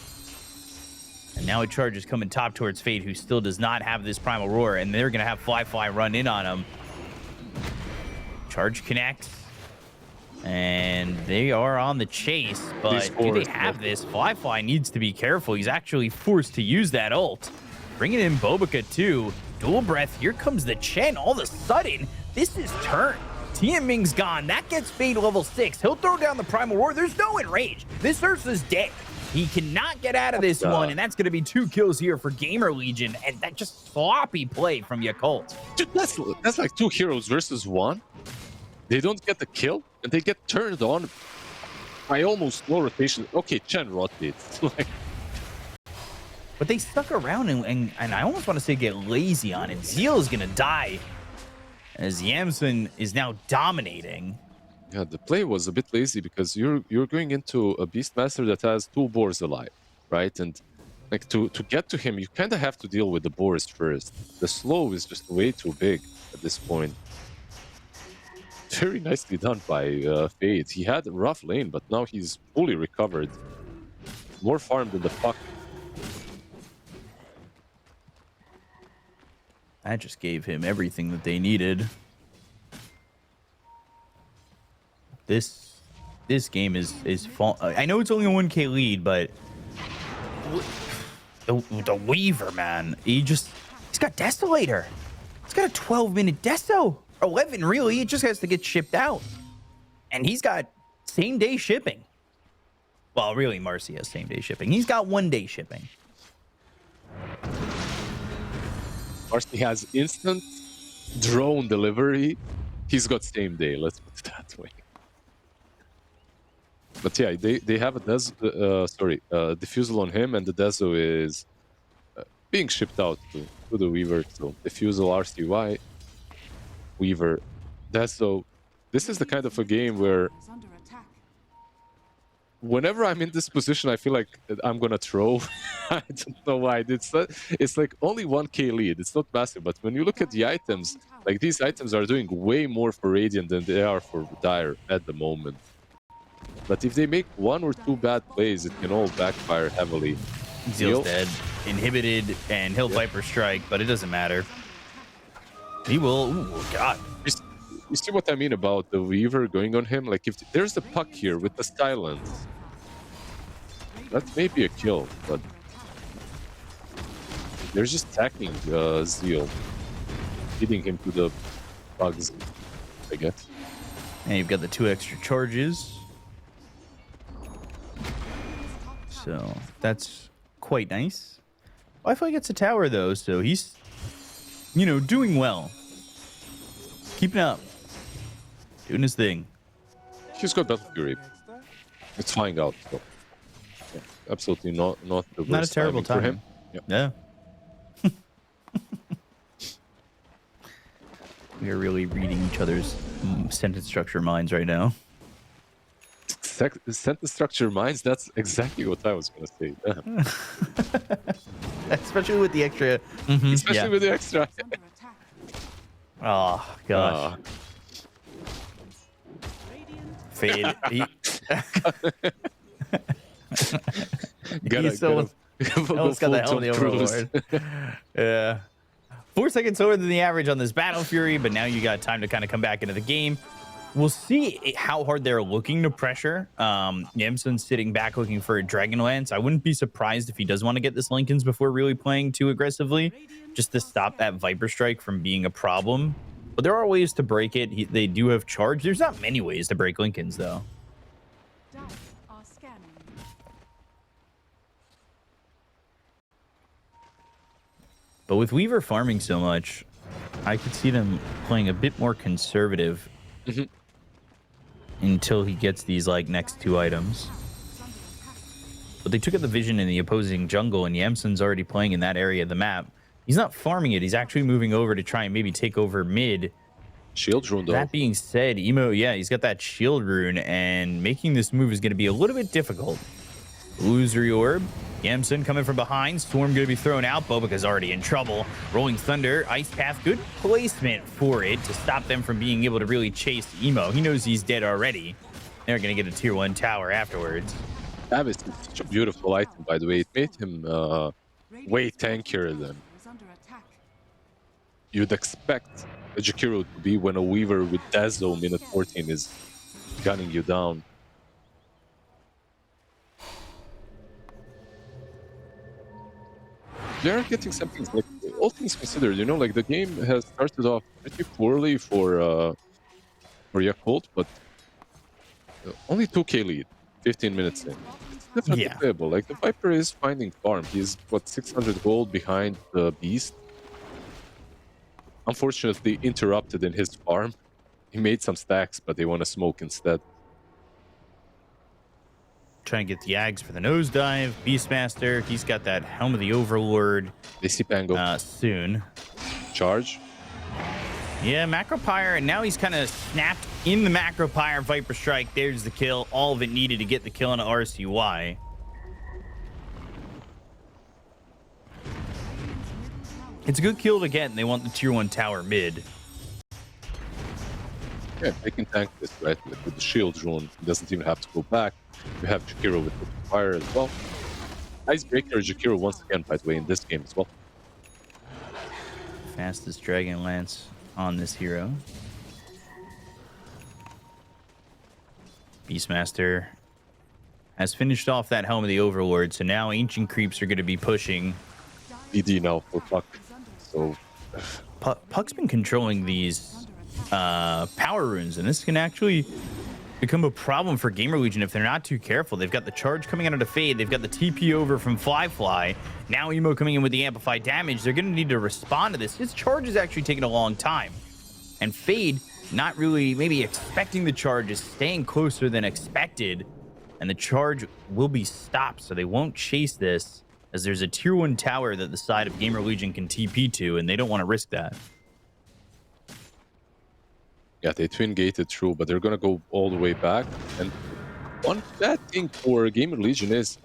And now a charge is coming top towards Fade, who still does not have this Primal Roar, and they're going to have Fly run in on him. Charge connects. And they are on the chase, but do they have this? Fly needs to be careful. He's actually forced to use that ult. Bringing in Bobica too. Dual Breath, here comes the Chen. All of a sudden, this is turn. Tian Ming's gone. That gets Fade level 6. He'll throw down the Primal Roar. There's no enrage. This Ursa's dead. He cannot get out of this one, and that's going to be 2 kills here for GamerLegion, and that just sloppy play from Yakult. Dude, that's like 2 heroes versus 1. They don't get the kill, and they get turned on by almost no rotation. Okay, Chen rotates. But they stuck around, and I almost want to say get lazy on it. Zeal is going to die, as Yamson is now dominating. Yeah, the play was a bit lazy because you're going into a Beastmaster that has 2 boars alive, right? And like to get to him, you kind of have to deal with the boars first. The slow is just way too big at this point. Very nicely done by Fade. He had a rough lane, but now he's fully recovered. More farm than the Puck. That just gave him everything that they needed. This game is I know it's only a 1K lead, but the Weaver, man, he's got Desolator. He's got a 12-minute Deso. 11 really. It just has to get shipped out, and he's got same-day shipping. Well, really, Marcy has same-day shipping. He's got 1-day shipping. Marcy has instant drone delivery. He's got same day. Let's put it that way. But yeah, they have a diffusal on him, and the Deso is being shipped out to the Weaver. So diffusal RCY, Weaver, Deso. This is the kind of a game where whenever I'm in this position, I feel like I'm gonna throw. I don't know why. It's like only 1K lead. It's not massive, but when you look at the items, like these items are doing way more for Radiant than they are for Dire at the moment. But if they make 1 or 2 bad plays, it can all backfire heavily. Zeal's dead, inhibited, and he'll Viper Strike, but it doesn't matter. He will. Ooh, God. You see what I mean about the Weaver going on him? Like, if there's a Puck here with the silence, that may be a kill, but they're just attacking Zeal, hitting him to the bugs, I guess. And you've got the 2 extra charges. So that's quite nice. Wi-Fi gets a tower, though, so he's, doing well. Keeping up. Doing his thing. He's got Battle Fury. It's flying out. So yeah, absolutely not the Not a worst terrible timing time for him. Yeah. We are really reading each other's sentence structure minds right now. Sentence structure minds. That's exactly what I was gonna say. Damn. Especially with the extra. Especially with the extra. Oh gosh. Fade. He's so almost got the hell of the overlord. Yeah. 4 seconds slower than the average on this Battle Fury, but now you got time to kind of come back into the game. We'll see how hard they're looking to pressure. Yamson's sitting back looking for a Dragonlance. I wouldn't be surprised if he does want to get this Lincolns before really playing too aggressively, just to stop that Viper Strike from being a problem. But there are ways to break it. They do have charge. There's not many ways to break Lincolns, though. But with Weaver farming so much, I could see them playing a bit more conservative until he gets these like next 2 items. But they took out the vision in the opposing jungle, and Yamson's already playing in that area of the map. He's not farming it. He's actually moving over to try and maybe take over mid. Shield rune, though. That being said, Emo, yeah, he's got that shield rune, and making this move is going to be a little bit difficult. Illusory Orb. Yamson coming from behind. Storm going to be thrown out. Bobica's already in trouble. Rolling Thunder. Ice Path. Good placement for it to stop them from being able to really chase Emo. He knows he's dead already. They're going to get a tier 1 tower afterwards. That is such a beautiful item, by the way. It made him way tankier than you'd expect a Jakiro to be when a Weaver with Dazzle minute 14 is gunning you down. They're getting something, like, all things considered, you know, like the game has started off pretty poorly for Yakult, but only 2k lead, 15 minutes in. It's definitely playable. Like, the Viper is finding farm. He's, what, 600 gold behind the Beast. Unfortunately, interrupted in his farm. He made some stacks, but they want to smoke instead. Trying to get the Ags for the nosedive. Beastmaster, he's got that Helm of the Overlord. They see Pango. Soon. Charge. Yeah, Macropyre, and now he's kind of snapped in the Macropyre Viper Strike. There's the kill. All of it needed to get the kill on RCY. It's a good kill to get, and they want the tier 1 tower mid. Yeah, they can tank this, right? With the shield rune, he doesn't even have to go back. You have Jakiro with the fire as well. Icebreaker Jakiro once again, by the way, in this game as well. Fastest Dragonlance on this hero. Beastmaster has finished off that Helm of the Overlord, so now Ancient Creeps are going to be pushing. BD now for Puck. So Puck's been controlling these power runes, and this can actually become a problem for GamerLegion if they're not too careful. They've got the charge coming out of the Fade. They've got the TP over from Fly. Now Emo coming in with the amplified damage. They're going to need to respond to this. His charge is actually taking a long time. And Fade, not really maybe expecting the charge, is staying closer than expected. And the charge will be stopped, so they won't chase this, as there's a tier 1 tower that the side of GamerLegion can TP to, and they don't want to risk that. yeah, they twin gated through, but they're gonna go all the way back. And one bad thing for GamerLegion is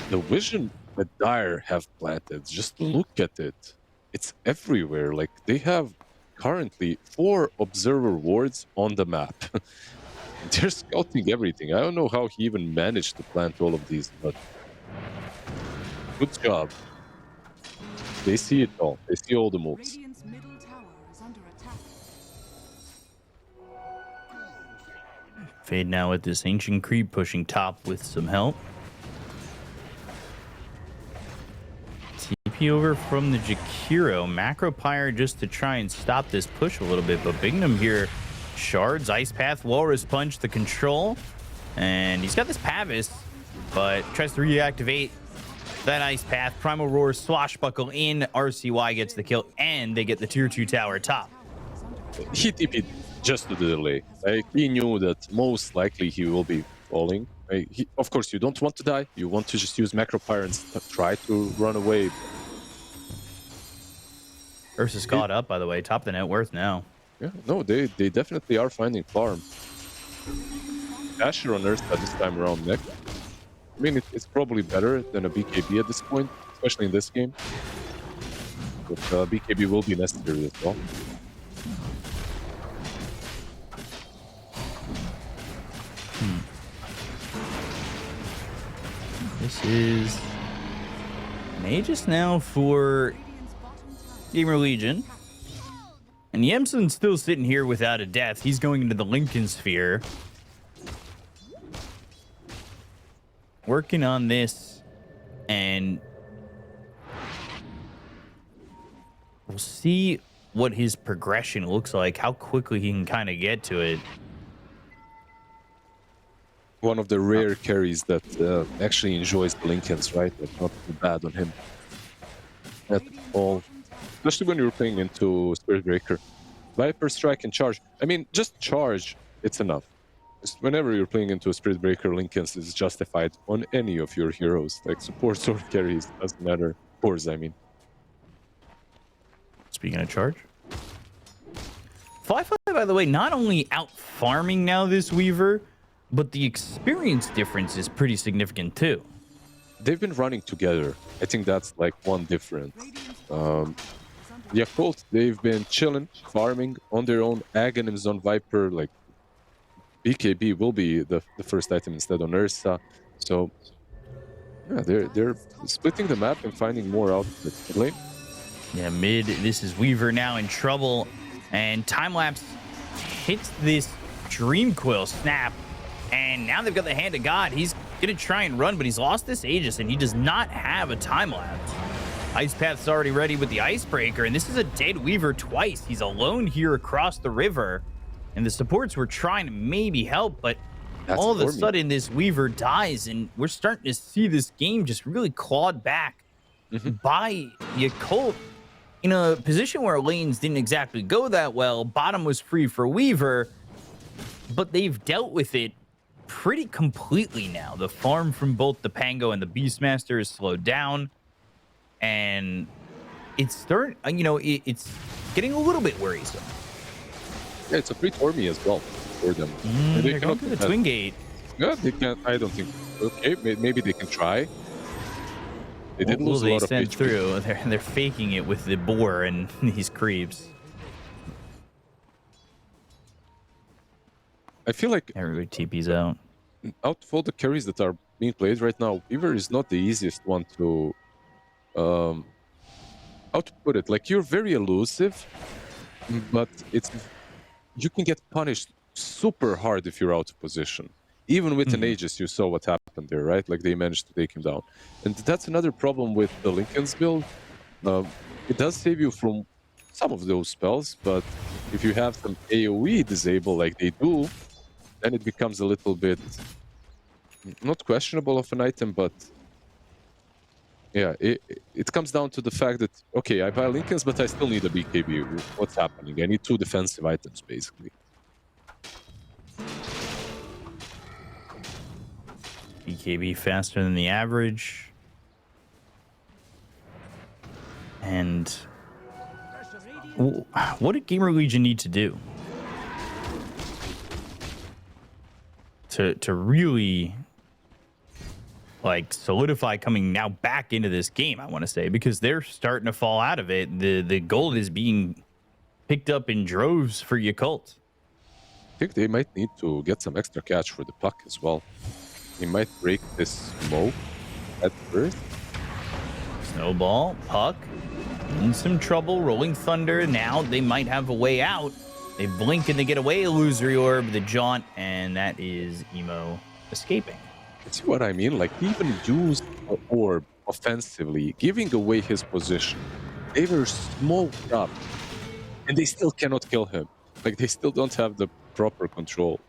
the vision that Dire have planted. Just look at it. It's everywhere. Like, they have currently 4 observer wards on the map. They're scouting everything. I don't know how he even managed to plant all of these, but good job. They see it all. They see all the moves. Fade now with this Ancient Creep pushing top with some help. TP over from the Jakiro. Macropyre just to try and stop this push a little bit, but Bignum here shards, Ice Path, Walrus Punch, the control. And he's got this Pavis, but tries to reactivate that Ice Path. Primal Roar, Swashbuckle in. RCY gets the kill, and they get the tier 2 tower top. He TP'd just to the delay. Like, he knew that most likely he will be falling. Of course, you don't want to die. You want to just use Macro Pyre and try to run away. Ursa's caught up, by the way. Top of the net worth now. Yeah, no, they definitely are finding farm. Asher on Ursa this time around next. I mean, it's probably better than a BKB at this point, especially in this game. But BKB will be necessary as well. This is Magus now for GamerLegion. And Yemsen's still sitting here without a death. He's going into the Lincoln Sphere. Working on this. And we'll see what his progression looks like. How quickly he can kind of get to it. One of the rare carries that actually enjoys the Lincolns, right? Like, not too bad on him at all. Especially when you're playing into Spirit Breaker. Viper, Strike, and Charge. I mean, just Charge, it's enough. Just whenever you're playing into a Spirit Breaker, Lincolns is justified on any of your heroes. Like supports or carries, doesn't matter. Cores, I mean. Speaking of Charge. Fly, by the way, not only out farming now this Weaver, but the experience difference is pretty significant too. They've been running together. I think that's like one difference. Yakult, they've been chilling, farming on their own. Aghanims on Viper, like BKB will be the first item instead on Ursa. So yeah, they're splitting the map and finding more out of the lane. Yeah, mid. This is Weaver now in trouble, and Timelapse hits this Dream Coil snap. And now they've got the Hand of God. He's going to try and run, but he's lost this Aegis, and he does not have a time-lapse. Ice Path's already ready with the Icebreaker, and this is a dead Weaver twice. He's alone here across the river, and the supports were trying to maybe help, but all of a sudden this Weaver dies, and we're starting to see this game just really clawed back by Yakult in a position where lanes didn't exactly go that well. Bottom was free for Weaver, but they've dealt with it pretty completely now. The farm from both the Pango and the Beastmaster is slowed down, and it's it's getting a little bit worrisome. Yeah, it's a free Tormy as well for them. They're going to the Twin Gate. Yeah, they can't. I don't think. Okay, maybe they can try. They did lose a lot of HP. Through. They're faking it with the boar and these creeps. I feel like everybody TP's out. Out of all the carries that are being played right now, Weaver is not the easiest one to how to put it. Like, you're very elusive, but you can get punished super hard if you're out of position. Even with an Aegis, you saw what happened there, right? Like, they managed to take him down. And that's another problem with the Lincoln's build. It does save you from some of those spells, but if you have some AoE disabled like they do, then it becomes a little bit not questionable of an item, but yeah, it comes down to the fact that, okay, I buy Lincolns, but I still need a BKB. What's happening? I need 2 defensive items, basically. BKB faster than the average. And what did GamerLegion need to do to really like solidify coming now back into this game? I want to say, because they're starting to fall out of it. The gold is being picked up in droves for Yakult. I think they might need to get some extra catch for the puck as well. He might break this smoke at first. Snowball, puck, in some trouble. Rolling Thunder, now they might have a way out. They blink and they get away. Illusory Orb, the jaunt, and that is Emo escaping. See what I mean? Like, he even used the orb offensively, giving away his position. They were smoked up, and they still cannot kill him. Like, they still don't have the proper control.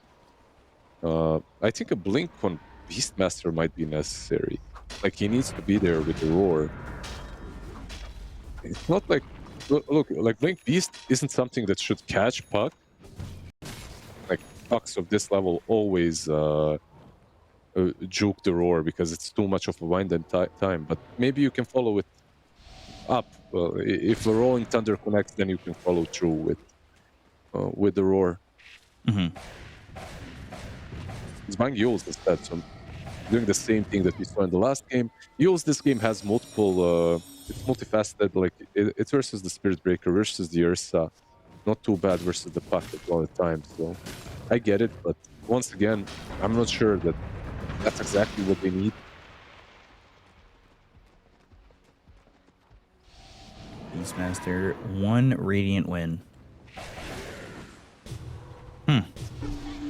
I think a blink on Beastmaster might be necessary. Like, he needs to be there with the roar. It's not like... Look, like, Blink Beast isn't something that should catch puck. Like, pucks of this level always juke the roar because it's too much of a wind and time. But maybe you can follow it up. If the rolling thunder connects, then you can follow through with the roar. He's buying Yules instead, so doing the same thing that we saw in the last game. Yules, this game has multiple, it's multifaceted, like it's versus the Spirit Breaker, versus the Ursa. Not too bad versus the Puck at all the time, so I get it, but once again, I'm not sure that that's exactly what they need. Beastmaster, 1 Radiant win.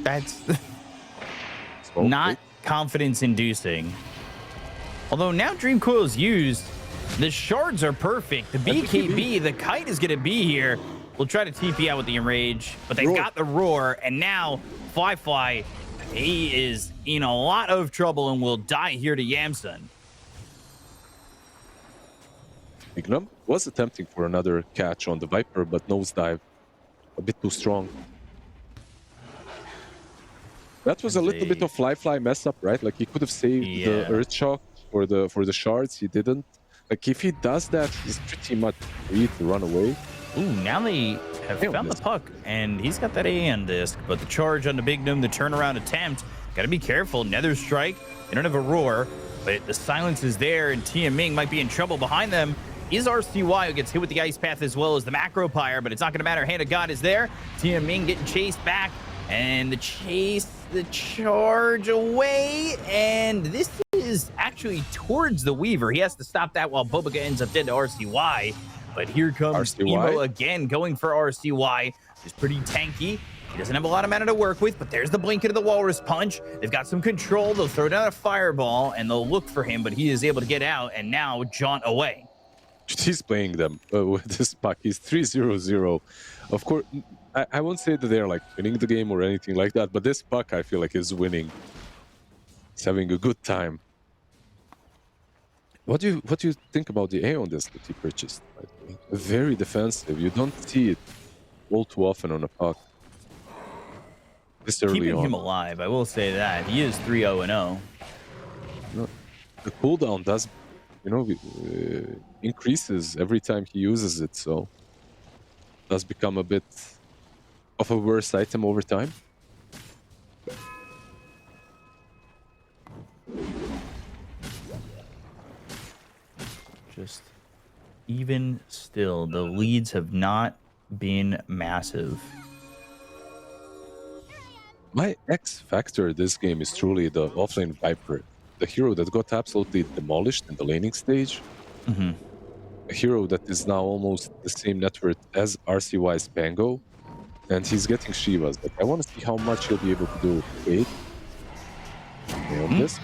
That's not confidence-inducing. Although now Dream Coil's used, the shards are perfect. The BKB, the kite is going to be here. We'll try to TP out with the Enrage, but they've got the Roar, and now Fly, he is in a lot of trouble and will die here to Yamsun. Ignum was attempting for another catch on the Viper, but nosedive a bit too strong. That was a little bit of Fly mess up, right? Like he could have saved the Earth Shock for the shards. He didn't. Like if he does that, he's pretty much free to run away. Ooh, now they have found the Puck, and he's got that AN disc, but the charge on the Big Gnome, the turnaround attempt, got to be careful. Nether Strike, they don't have a roar, but the silence is there, and Tia Ming might be in trouble behind them. Is RCY, who gets hit with the Ice Path as well as the Macro Pyre, but it's not going to matter. Hand of God is there. Tia Ming getting chased back, and the charge away, and this is actually towards the Weaver. He has to stop that while Bobaga ends up dead to RCY. But here comes Emo again, going for RCY. He's pretty tanky. He doesn't have a lot of mana to work with, but there's the Blanket of the Walrus Punch. They've got some control. They'll throw down a Fireball, and they'll look for him, but he is able to get out, and now jaunt away. He's playing them with this Puck. He's 3-0-0. Of course, I won't say that they're like winning the game or anything like that, but this Puck, I feel like, is winning. He's having a good time. What do you think about the Aeon disc that he purchased? Very defensive. You don't see it all too often on a Puck. This early Keeping on. him alive, I will say that. He is 3-0-0. The cooldown does, increases every time he uses it, so it does become a bit of a worse item over time. Just even still, the leads have not been massive. My X factor this game is truly the offlane Viper, the hero that got absolutely demolished in the laning stage. A hero that is now almost the same net worth as RCY's Pango, and he's getting Shivas. But I want to see how much he'll be able to do. Wait. Aeon disc.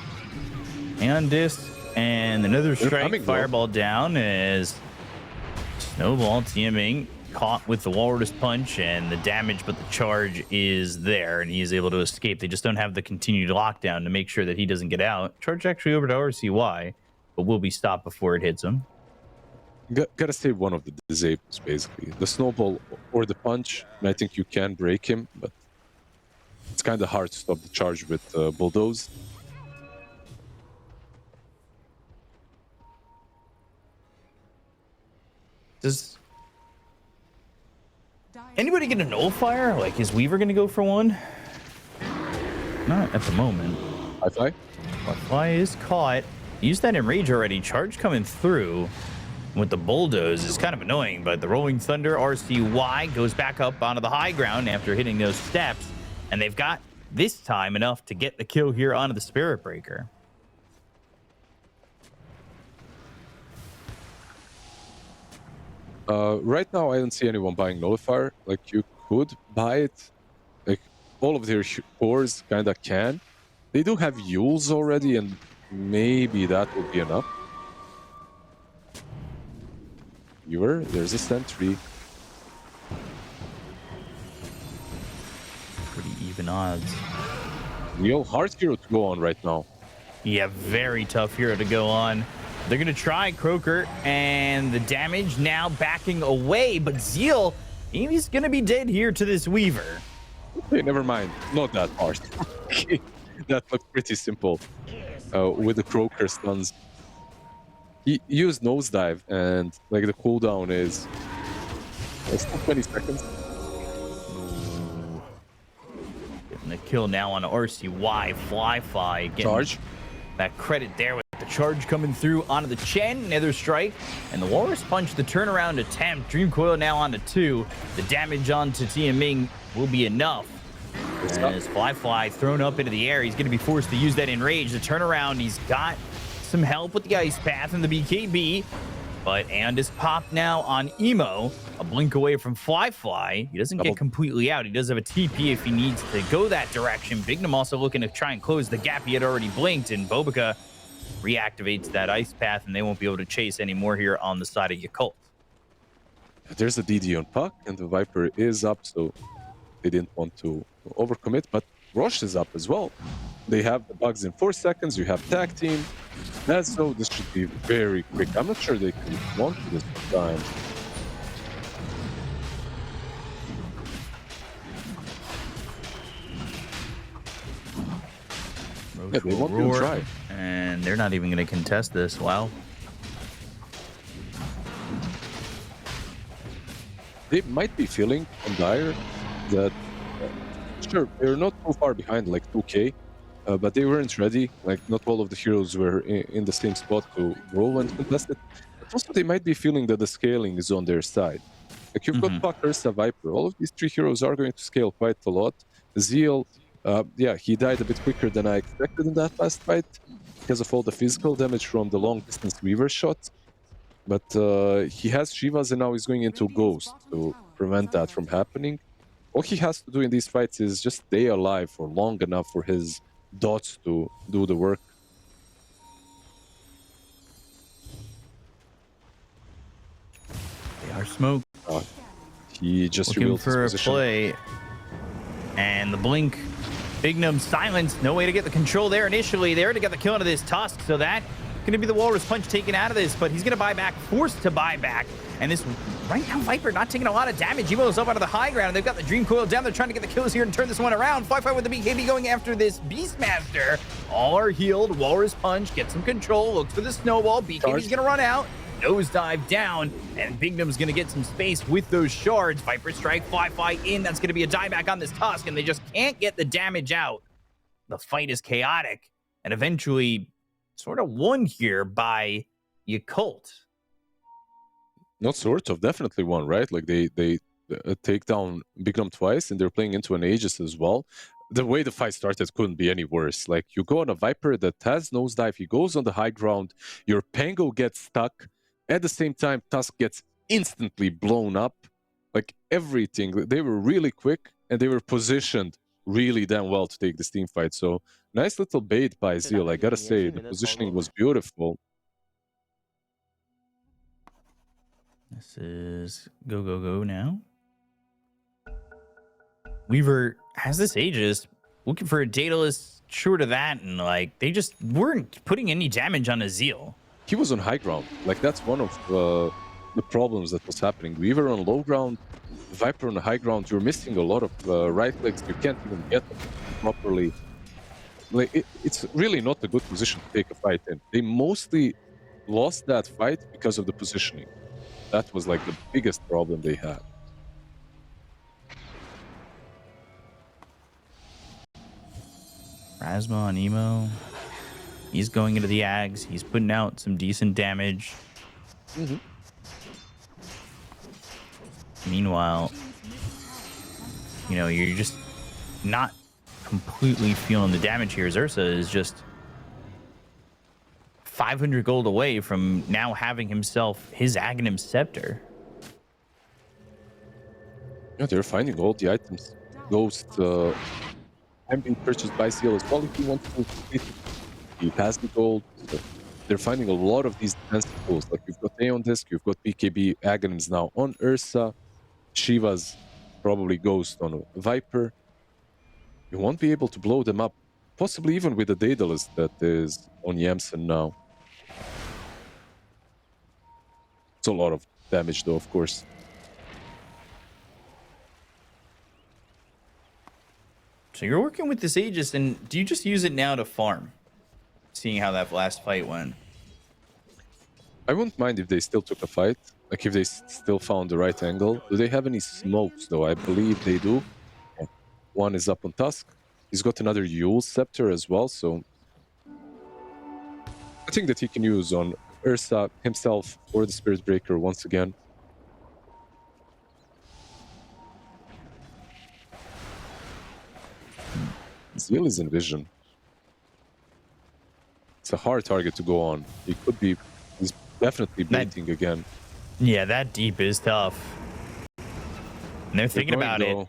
Aeon disc. And another strike, Fireball down as Snowball TMing caught with the Walrus Punch and the damage, but the charge is there and he is able to escape. They just don't have the continued lockdown to make sure that he doesn't get out. Charge actually over to RCY, but will be stopped before it hits him. Gotta save one of the disables, basically. The Snowball or the Punch, and I think you can break him, but it's kind of hard to stop the charge with Bulldoze. Does anybody get a nullifier? Like, is Weaver going to go for one? Not at the moment. Fly is caught. Used that Enrage already. Charge coming through with the Bulldoze is kind of annoying, but the Rolling Thunder RCY goes back up onto the high ground after hitting those steps, and they've got this time enough to get the kill here onto the Spirit Breaker. Right now, I don't see anyone buying Nullifier. Like, you could buy it. Like, all of their cores kind of can. They do have Yules already, and maybe that would be enough. Viewer, there's a sentry. Pretty even odds. Real hard hero to go on right now. Yeah, very tough hero to go on. They're going to try Croaker, and the damage now backing away, but Zeal, he's going to be dead here to this Weaver. Okay, never mind. Not that hard. That looked pretty simple. With the Croaker stuns, he used nosedive, and like the cooldown is still 20 seconds. Ooh. Getting the kill now on RCY. Fly getting Charge. that credit there with the charge coming through onto the Chen. Nether Strike. And the Walrus Punch, the turnaround attempt. Dream Coil now onto 2. The damage onto Tianming will be enough. As Fly thrown up into the air, he's going to be forced to use that Enrage. The turnaround, he's got some help with the Ice Path and the BKB. But and is popped now on Emo, a blink away from Fly. He doesn't get completely out. He does have a TP if he needs to go that direction. Bignum also looking to try and close the gap. He had already blinked, and Bobica reactivates that Ice Path, and they won't be able to chase anymore here on the side of Yakult. There's a DD on Puck, and the Viper is up, so they didn't want to overcommit, but Roche is up as well. They have the bugs in 4 seconds. You have tag team. That's so this should be very quick. I'm not sure they can want this time. Yeah, they won't even try. And they're not even going to contest this. Wow. They might be feeling on Dire that sure, they're not too far behind, like 2K, but they weren't ready. Like, not all of the heroes were in the same spot to roll and contest it. But also, they might be feeling that the scaling is on their side. Like, you've got Puck, Ursa, Viper. All of these 3 heroes are going to scale quite a lot. Zeal, yeah, he died a bit quicker than I expected in that last fight because of all the physical damage from the long-distance Weaver shot. But he has Shivas, and now he's going into Ghost to prevent that from happening. All he has to do in these fights is just stay alive for long enough for his dots to do the work. They are smoked. He just looking for a play. And the blink. Bignum silenced. No way to get the control there initially. There to get the kill into this Tusk. So that going to be the Walrus Punch taken out of this, but he's going to buy back, forced to buy back. And this right now, Viper not taking a lot of damage. Emo's up out of the high ground, and they've got the Dream Coil down. They're trying to get the kills here and turn this one around. Fly with the BKB going after this Beastmaster. All are healed. Walrus Punch gets some control, looks for the snowball. BKB's going to run out. Nosedive down, and Bignum's going to get some space with those shards. Viper Strike, Fly in. That's going to be a dieback on this Tusk, and they just can't get the damage out. The fight is chaotic, and eventually sort of won here by Yakult. Not sort of, definitely won, right? Like they take down Bignum twice, and they're playing into an Aegis as well. The way the fight started couldn't be any worse. Like, you go on a Viper that has nosedive, he goes on the high ground, your Pango gets stuck. At the same time, Tusk gets instantly blown up. Like, everything. They were really quick, and they were positioned really damn well to take this team fight. So, nice little bait by Zeal, I gotta say. The positioning was beautiful. This is go now. Weaver has this Aegis, looking for a Daedalus short of that, and like they just weren't putting any damage on Azil. He was on high ground. Like, that's one of the problems that was happening. Weaver on low ground, Viper on high ground. You're missing a lot of right clicks. You can't even get them properly. Like, it's really not a good position to take a fight in. They mostly lost that fight because of the positioning. That was like the biggest problem they had. Rasma on Emo. He's going into the Ags. He's putting out some decent damage. Meanwhile, you know, you're just not completely feeling the damage here. Ursa is just 500 gold away from now having himself his Aghanim Scepter. Yeah, they're finding all the items. Ghost can be purchased by Seal as well if he wants to complete it. He has the gold. So they're finding a lot of these defensive tools. Like, you've got Aeon Disc, you've got BKB Aghanims now on Ursa. Shiva's probably Ghost on a Viper. You won't be able to blow them up. Possibly even with the Daedalus that is on Yamsen now. It's a lot of damage though, of course. So you're working with this Aegis, and do you just use it now to farm? Seeing how that last fight went. I wouldn't mind if they still took a fight, like if they still found the right angle. Do they have any smokes, though? I believe they do. Yeah. One is up on Tusk. He's got another Yule Scepter as well, so I think that he can use on Ursa himself or the Spirit Breaker once again. Zeal is in vision. It's a hard target to go on. He could be... He's definitely baiting again. Yeah, that deep is tough. And they're thinking about it.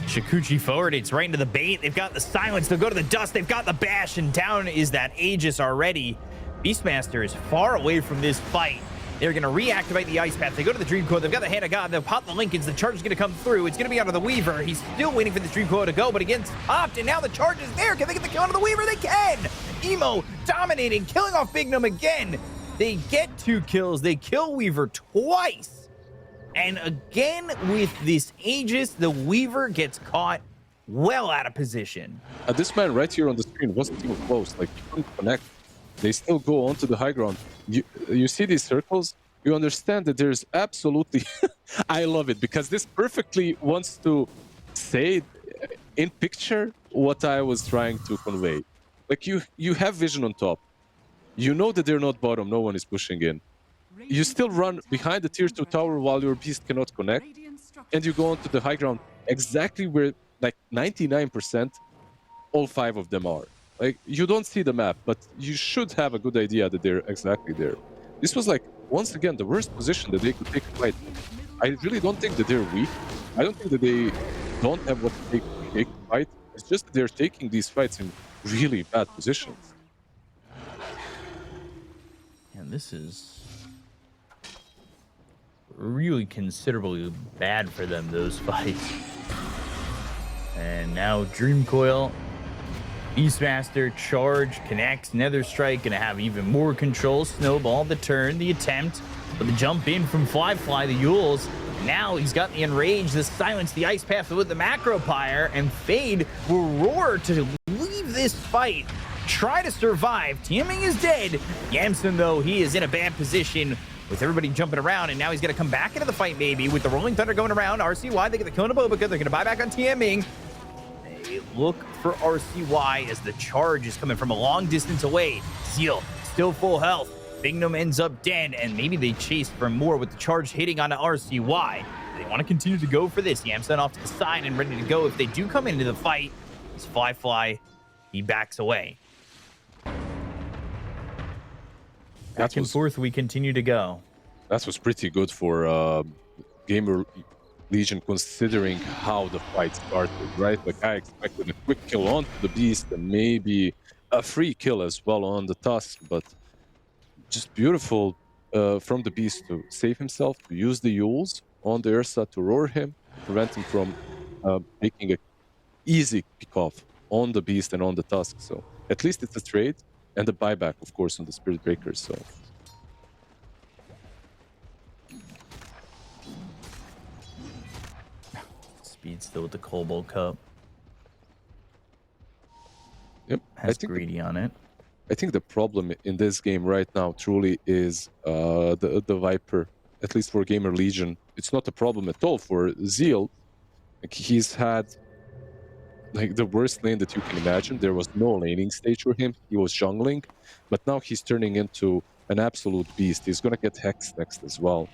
Shikuchi forward, it's right into the bait. They've got the silence. They'll go to the dust. They've got the bash, and down is that Aegis already. Beastmaster is far away from this fight. They're going to reactivate the Ice Path. They go to the Dream Coil. They've got the Hand of God. They'll pop the Lincolns. The charge is going to come through. It's going to be out of the Weaver. He's still waiting for the Dream Coil to go, but again, popped, and now the charge is there. Can they get the kill onto the Weaver? They can! Emo dominating, killing off Bignum again. They get 2 kills. They kill Weaver twice. And again, with this Aegis, the Weaver gets caught well out of position. This man right here on the screen wasn't even close. Like, he couldn't connect. They still go onto the high ground. You see these circles? You understand that there's absolutely... I love it, because this perfectly wants to say in picture what I was trying to convey. Like, you have vision on top. You know that they're not bottom. No one is pushing in. You still run behind the tier 2 tower while your beast cannot connect, and you go onto the high ground exactly where, like, 99% all 5 of them are. Like, you don't see the map, but you should have a good idea that they're exactly there. This was, like, once again, the worst position that they could take a fight. I really don't think that they're weak. I don't think that they don't have what they could take a fight. It's just that they're taking these fights in really bad positions. And this is really considerably bad for them, those fights. And now Dream Coil, Beastmaster, charge, connects, Nether Strike, gonna have even more control. Snowball, the turn, the attempt, but the jump in from Fly, the Yules. Now he's got the Enrage, the Silence, the Ice Path with the Macro Pyre, and Fade will roar to leave this fight. Try to survive. Tiaming is dead. Yamson, though, he is in a bad position with everybody jumping around, and now he's gonna come back into the fight maybe with the Rolling Thunder going around. RCY, they get the kill on Bobica. They're gonna buy back on Tiaming. Look for RCY as the charge is coming from a long distance away. Zeal still full health. Bignum ends up dead, and maybe they chase for more with the charge hitting onto RCY. They want to continue to go for this. Yamson off to the side and ready to go. If they do come into the fight, it's Fly, he backs away. Back and forth we continue to go. That was pretty good for GamerLegion, considering how the fight started, right? Like, I expected a quick kill onto the Beast and maybe a free kill as well on the Tusk, but just beautiful from the Beast to save himself, to use the Yules on the Ursa to roar him, prevent him from making an easy pick-off on the Beast and on the Tusk. So at least it's a trade, and the buyback, of course, on the Spirit Breakers. So Speed still with the Cobalt Cup. yep, Has greedy on it. I think the problem in this game right now truly is the Viper, at least for GamerLegion. It's not a problem at all for Zeal. Like, he's had like the worst lane that you can imagine. There was no laning stage for him. He was jungling, but now he's turning into an absolute beast. He's gonna get hexed next as well.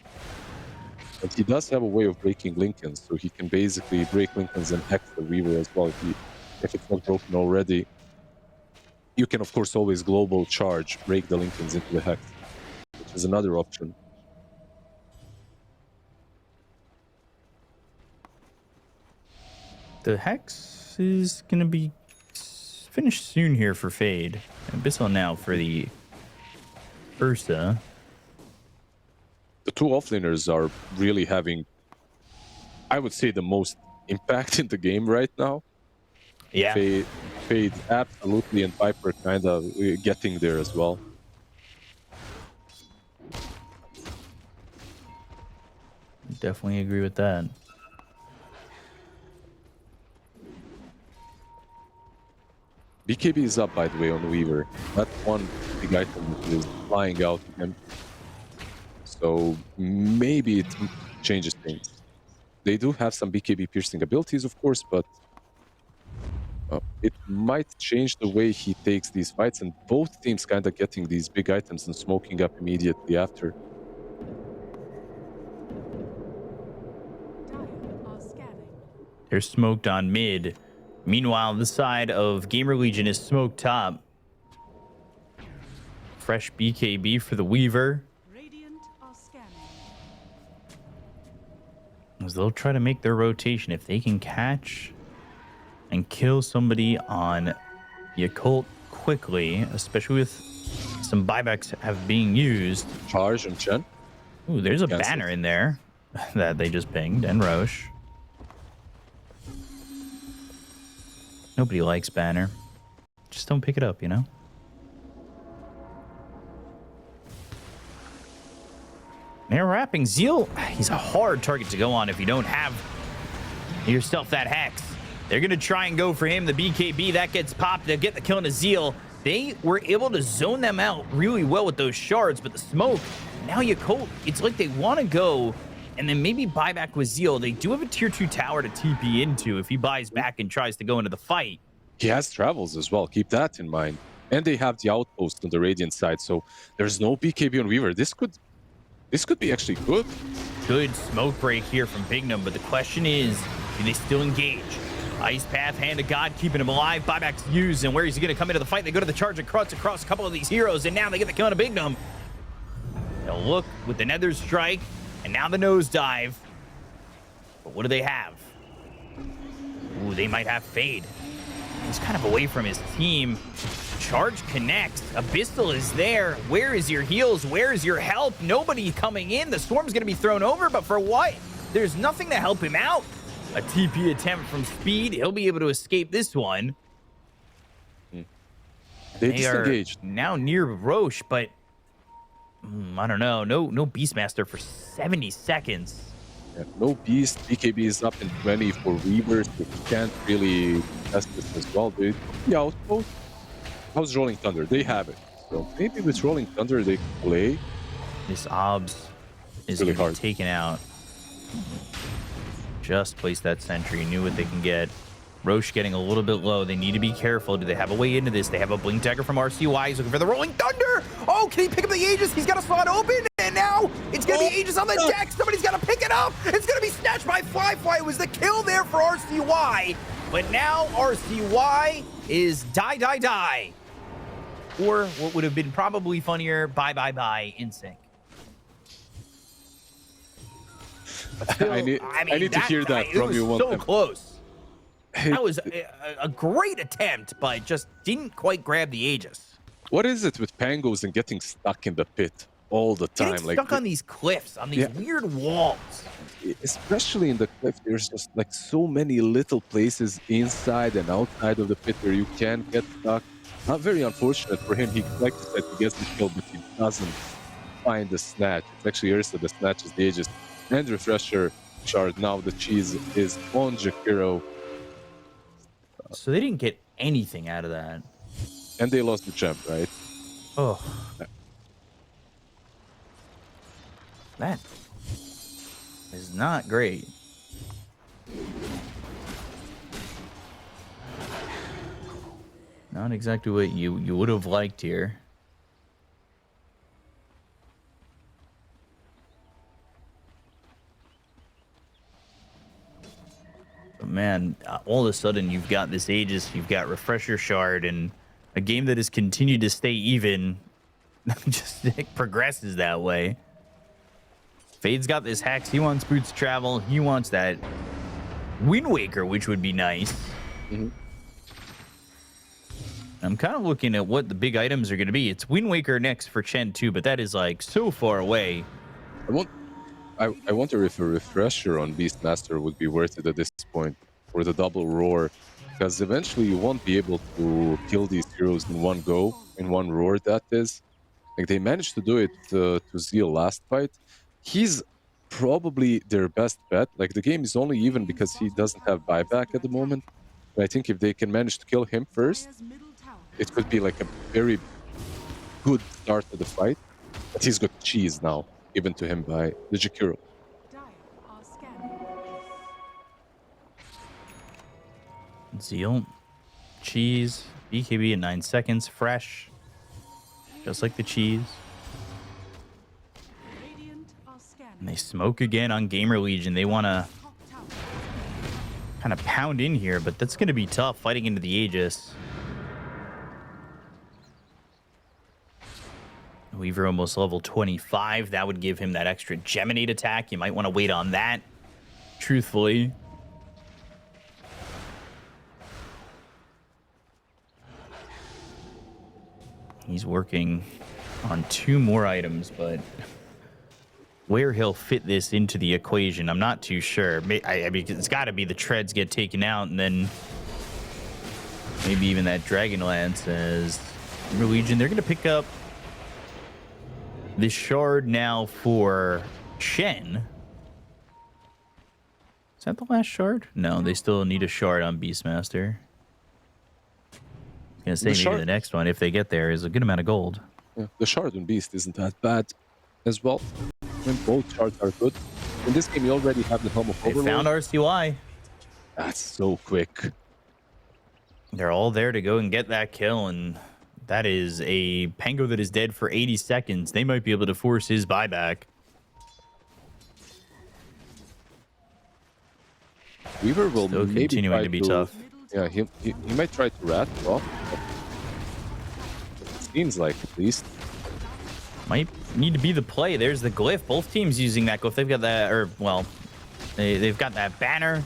And he does have a way of breaking Lincolns, so he can basically break Lincolns and hex the Weaver as well if it's not broken already. You can, of course, always global charge, break the Lincolns into the hex, which is another option. The Hex is going to be finished soon here for Fade. Abyssal now for the Ursa. The two offlaners are really having, I would say, the most impact in the game right now. Yeah. Fade absolutely, and Viper kind of getting there as well. Definitely agree with that. BKB is up, by the way, on Weaver. That's one big item that is flying out to him. So maybe it changes things. They do have some BKB piercing abilities, of course, but it might change the way he takes these fights, and both teams kind of getting these big items and smoking up immediately after. They're smoked on mid. Meanwhile, the side of GamerLegion is smoked top. Fresh BKB for the Weaver. As they'll try to make their rotation. If they can catch and kill somebody on Yakult quickly, especially with some buybacks have being used. Charge and Chen. Ooh, there's a banner in there that they just pinged, and Roche. Nobody likes banner. Just don't pick it up, you know? They're wrapping Zeal. He's a hard target to go on if you don't have yourself that hex. They're going to try and go for him. The BKB, that gets popped. They'll get the kill on a Zeal. They were able to zone them out really well with those shards, but the smoke, now Yakult, it's like they want to go and then maybe buy back with Zeal. They do have a tier 2 tower to TP into if he buys back and tries to go into the fight. He has travels as well. Keep that in mind. And they have the outpost on the Radiant side, so there's no BKB on Weaver. This could be actually good. Good smoke break here from Bignum, but the question is, do they still engage? Ice Path, Hand of God, keeping him alive. Buyback's used, and where is he going to come into the fight? They go to the charge across a couple of these heroes, and now they get the kill on a Bignum. They'll look with the Nether Strike, and now the nosedive. But what do they have? Ooh, they might have Fade. He's kind of away from his team. Charge connects. Abyssal is there. Where is your heals? Where is your help? Nobody coming in. The Storm's going to be thrown over, but for what? There's nothing to help him out. A TP attempt from Speed. He'll be able to escape this one. They disengaged. Are now near Roche, but I don't know. No Beastmaster for 70 seconds. Yeah, no Beast. BKB is up in 20 for Weavers. You can't really test this as well, dude. The outpost. How's Rolling Thunder? They have it. So maybe with Rolling Thunder they can play. This Obs is really going to be taken out. Just placed that sentry. Knew what they can get. Roche getting a little bit low. They need to be careful. Do they have a way into this? They have a Blink Dagger from RCY. He's looking for the Rolling Thunder. Oh, can he pick up the Aegis? He's got a slot open. And now it's going to be Aegis on the deck. Somebody's got to pick it up. It's going to be snatched by Fly. It was the kill there for RCY. But now RCY is die. Or what would have been probably funnier, bye in sync. Still, I need to hear that from you. So close. That was a great attempt, but just didn't quite grab the Aegis. What is it with Pangos and getting stuck in the pit all the time? Getting stuck on these cliffs, on these weird walls. Especially in the cliff, there's just like so many little places inside and outside of the pit where you can get stuck. Not very unfortunate for him. He, like I said, he gets the kill, but he doesn't find the snatch. It's actually Ursa that snatches the Aegis. And Refresher shard. Now the cheese is on Jakiro. So they didn't get anything out of that. And they lost the champ, right? Oh. That is not great. Not exactly what you would have liked here. But man, all of a sudden you've got this Aegis, you've got Refresher Shard, and a game that has continued to stay even just progresses that way. Fade's got this Hex. He wants Boots Travel. He wants that Wind Waker, which would be nice. Mm-hmm. I'm kind of looking at what the big items are going to be. It's Wind Waker next for Chen 2, but that is like so far away. I wonder if a Refresher on Beastmaster would be worth it at this point for the double roar, because eventually you won't be able to kill these heroes in one go, in one roar, that is. Like, they managed to do it to Zeal last fight. He's probably their best bet. Like, the game is only even because he doesn't have buyback at the moment. But I think if they can manage to kill him first, it could be like a very good start to the fight. But he's got cheese now, given to him by the Jakiro. Zeal, cheese, BKB in 9 seconds, fresh, just like the cheese. And they smoke again on GamerLegion. They want to kind of pound in here, but that's going to be tough fighting into the Aegis. Weaver almost level 25. That would give him that extra Geminate attack. You might want to wait on that, truthfully. He's working on 2 more items, but where he'll fit this into the equation, I'm not too sure. I mean, it's got to be the treads get taken out, and then maybe even that Dragonlance as Legion. They're going to pick up this shard now for Shen. Is that the last shard? No, they still need a shard on Beastmaster. I was going to say maybe the next one, if they get there, is a good amount of gold. Yeah, the shard on Beast isn't that bad as well. When both shards are good. In this game, you already have the Helm of Overlord. They found RCY. That's so quick. They're all there to go and get that kill, and that is a Pango that is dead for 80 seconds. They might be able to force his buyback. Weaver will still maybe continuing to be tough. Yeah, he might try to rat it off. It seems like, at least. Might need to be the play. There's the glyph. Both teams using that glyph. They've got that, or, well, they've got that banner.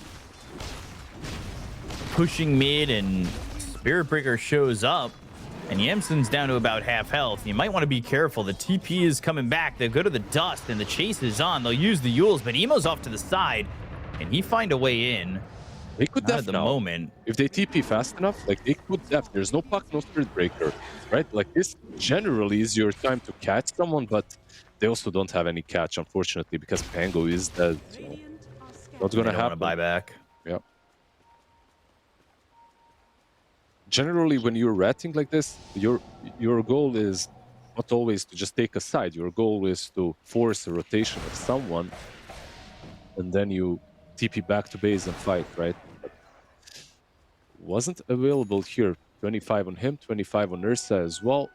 Pushing mid, and Spirit Breaker shows up. And Yamson's down to about half health. You might want to be careful. The TP is coming back. They'll go to the dust, and the chase is on. They'll use the Yules, but Emo's off to the side. Can he find a way in? They could def at the now. Moment. If they TP fast enough, like, they could def. There's no puck, no Spirit Breaker, right? Like, this generally is your time to catch someone, but they also don't have any catch, unfortunately, because Pango is dead. So what's going to happen? Buy back. Yeah. Generally, when you're ratting like this, your goal is not always to just take a side. Your goal is to force a rotation of someone, and then you TP back to base and fight, right? But wasn't available here. 25 on him, 25 on Ursa as well.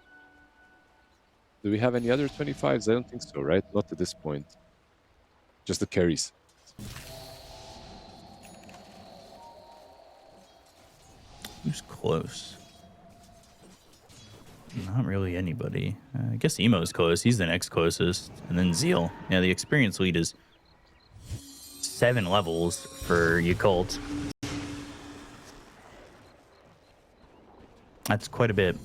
Do we have any other 25s? I don't think so, right? Not at this point. Just the carries. Who's close? Not really anybody. I guess Emo's close. He's the next closest. And then Zeal. Yeah, the experience lead is 7 levels for Yakult. That's quite a bit.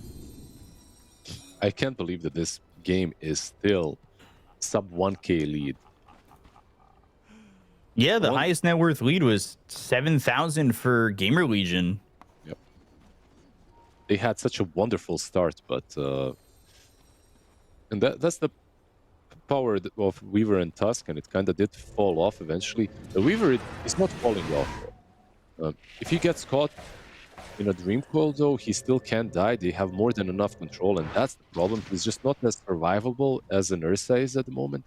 I can't believe that this game is still sub 1K lead. Yeah, the highest net worth lead was 7,000 for GamerLegion. Yep. They had such a wonderful start, but and that's the power of Weaver and Tusk, and it kind of did fall off eventually. The Weaver is not falling off. If he gets caught in a Dream Coil, though, he still can't die. They have more than enough control, and that's the problem. He's just not as survivable as an Ursa is at the moment.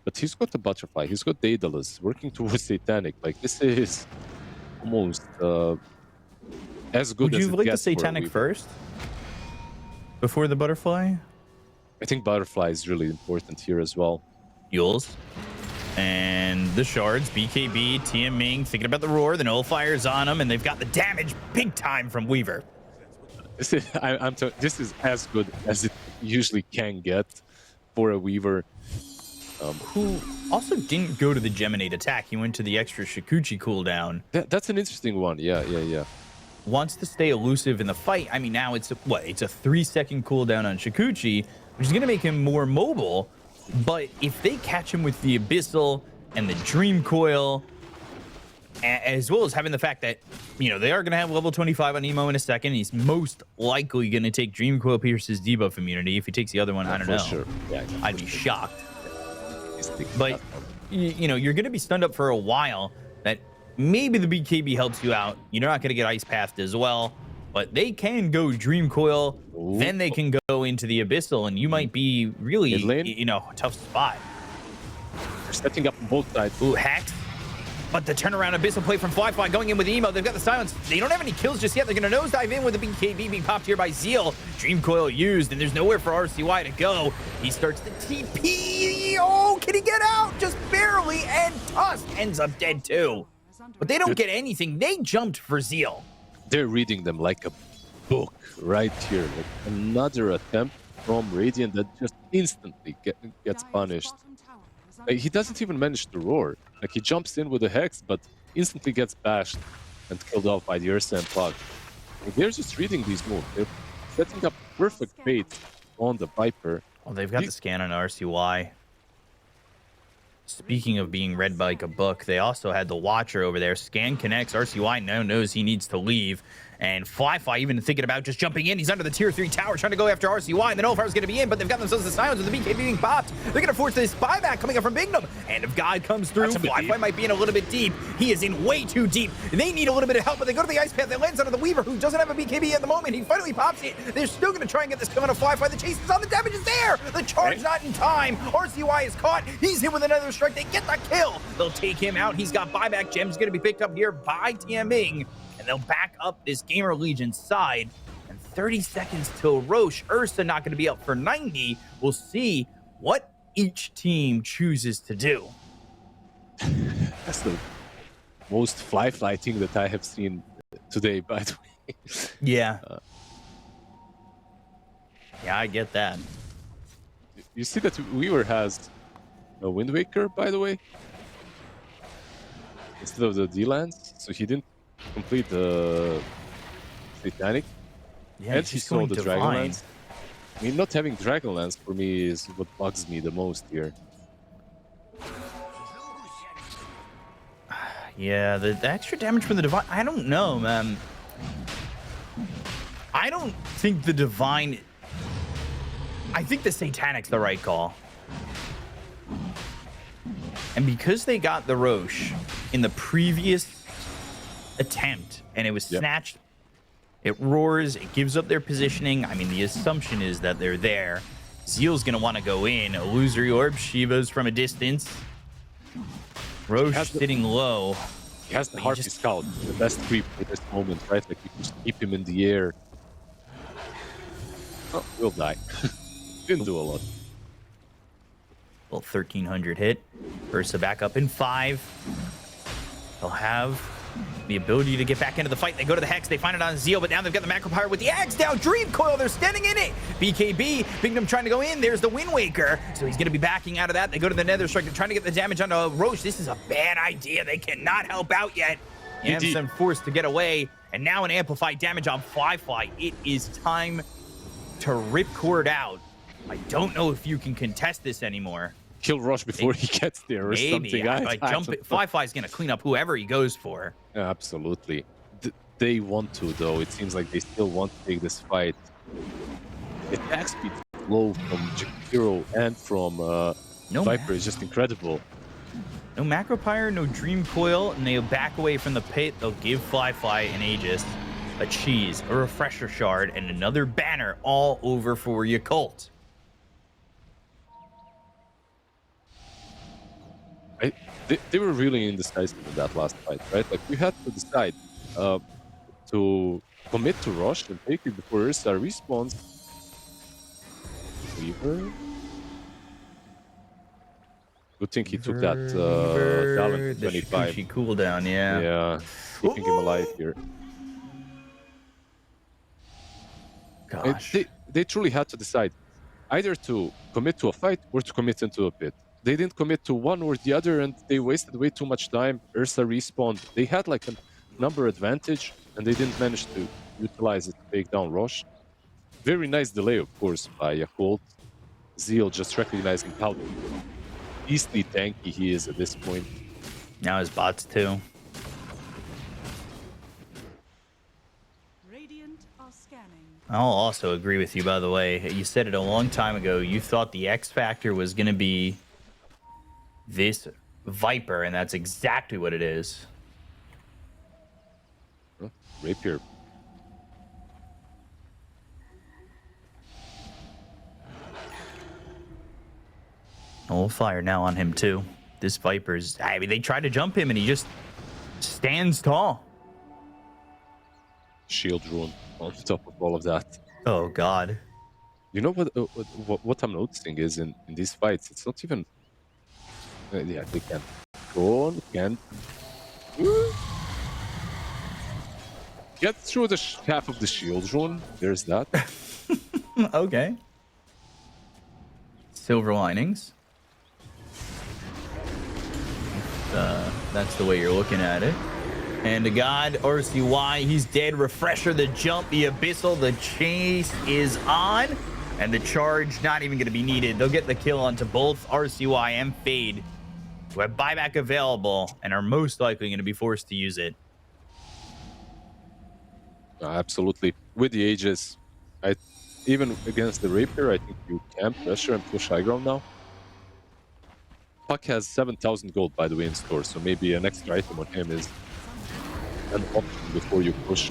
But he's got the Butterfly, he's got Daedalus, working towards Satanic. Like, this is almost as good as it gets. Would you like the Satanic first? Before the Butterfly? I think Butterfly is really important here as well. Yules. And the shards, BKB, TMing, thinking about the roar, the nullifiers on them, and they've got the damage big time from Weaver. This is as good as it usually can get for a Weaver. Who also didn't go to the Geminate attack. He went to the extra Shikuchi cooldown. That's an interesting one. Yeah. Wants to stay elusive in the fight. I mean, now it's a 3-second cooldown on Shikuchi, which is going to make him more mobile. But if they catch him with the Abyssal and the Dream Coil, as well as having the fact that, they are going to have level 25 on Emo in a second, he's most likely going to take Dream Coil Pierce's debuff immunity. If he takes the other one, I don't know. Sure. Yeah, I'd be shocked. But, you're going to be stunned up for a while. That maybe the BKB helps you out. You're not going to get Ice Pathed as well. but they can go Dream Coil, Ooh. then they can go into the Abyssal, and you might be really, Mid lane? you know, a tough spot. They're setting up on both sides. Ooh, Hex. But the turnaround Abyssal play from Fly going in with Emo. They've got the silence. They don't have any kills just yet. They're going to nosedive in with the BKB being popped here by Zeal. Dream Coil used, and there's nowhere for RCY to go. He starts the TP. Oh, can he get out? Just barely, and Tusk ends up dead too. But they don't get anything. They jumped for Zeal. They're reading them like a book right here. Like another attempt from Radiant that just instantly gets punished. Like, he doesn't even manage to roar. Like, he jumps in with a Hex, but instantly gets bashed and killed off by the Ursa and Pug. Like, they're just reading these moves. They're setting up perfect bait on the Viper. Well, they've got the scan on RCY. Speaking of being read like a book, they also had the Watcher over there. Scan connects. RCY now knows he needs to leave. And Fly even thinking about just jumping in. He's under the tier 3 tower trying to go after RCY. And the Nullifier is going to be in, but they've got themselves the silence with the BK being popped. They're going to force this buyback coming up from Bignum. And if God comes through, Fly might be in a little bit deep. He is in way too deep. They need a little bit of help, but they go to the Ice Path. They lands under the Weaver, who doesn't have a BKB at the moment. He finally pops it. They're still going to try and get this kill on a Fly. The chase is on. The damage is there. The charge not in time. RCY is caught. He's hit with another strike. They get the kill. They'll take him out. He's got buyback. Gem's going to be picked up here by TMing. And they'll back up this GamerLegion side. And 30 seconds till Roche. Ursa not going to be up for 90. We'll see what each team chooses to do. That's the most fly thing that I have seen today, by the way. Yeah. Yeah, I get that. You see that Weaver has a Wind Waker, by the way, instead of the D-Lance, so he didn't complete the Satanic. Yeah, and he saw the Dragonlance. I mean, not having Dragonlance for me is what bugs me the most here. Yeah, the extra damage from the Divine, I don't know, man. I don't think the Divine... I think the Satanic's the right call. And because they got the Roche in the previous attempt and it was snatched, it roars, it gives up their positioning. I mean, the assumption is that they're there. Zeal's going to want to go in. Illusory Orb, Shiva's from a distance. Roche sitting low. He has the Harpy Scout, the best creep for this moment, right? Like, you can just keep him in the air. Oh, we'll die. Didn't do a lot. Well, 1300 hit. Ursa back up in 5. They'll have the ability to get back into the fight. They go to the Hex. They find it on Zeal, but now they've got the Macro Power with the Axe down. Dream Coil, they're standing in it. BKB, Bignum trying to go in. There's the Wind Waker. So he's going to be backing out of that. They go to the Nether Strike. They're trying to get the damage onto Roche. This is a bad idea. They cannot help out yet. Yamson forced to get away. And now an amplified damage on Fly. It is time to ripcord out. I don't know if you can contest this anymore. Kill Roche before he gets there or something. I jump it. Fly's going to clean up whoever he goes for. Yeah, absolutely. They want to, though. It seems like they still want to take this fight. The attack speed low from Jakiro and from Viper is just incredible. No Macro Pyre, no Dream Coil, and they'll back away from the pit. They'll give Fly an Aegis, a Cheese, a Refresher Shard, and another banner all over for Yakult. They were really indecisive in that last fight, right? Like, we had to decide to commit to Roche and take it before Ursa respawns. Weaver? Good thing he took that talent 25. Cooldown, yeah. Yeah, keeping him alive here. Gosh. They truly had to decide either to commit to a fight or to commit into a pit. They didn't commit to one or the other, and they wasted way too much time. Ursa respawned. They had like a number advantage, and they didn't manage to utilize it to take down Roche. Very nice delay, of course, by Yakult. Zeal just recognizing how easily tanky he is at this point. Now his bots too. I'll also agree with you, by the way. You said it a long time ago. You thought the X Factor was going to be this Viper, and that's exactly what it is. Rapier Oh, fire now on him too. This Viper's, I mean, they tried to jump him and he just stands tall. Shield rune on top of all of that. Oh God. You know what I'm noticing is in these fights, it's not even. Yeah, they can go on, can get through the half of the shield rune. There's that. Okay. Silver linings. That's the way you're looking at it. And the God, RCY, he's dead. Refresher, the jump, the Abyssal, the chase is on. And the charge not even going to be needed. They'll get the kill onto both RCY and Fade, who have buyback available and are most likely going to be forced to use it. Absolutely. With the Aegis, even against the Rapier, I think you can pressure and push high ground now. Puck has 7,000 gold, by the way, in store, so maybe an extra item on him is an option before you push.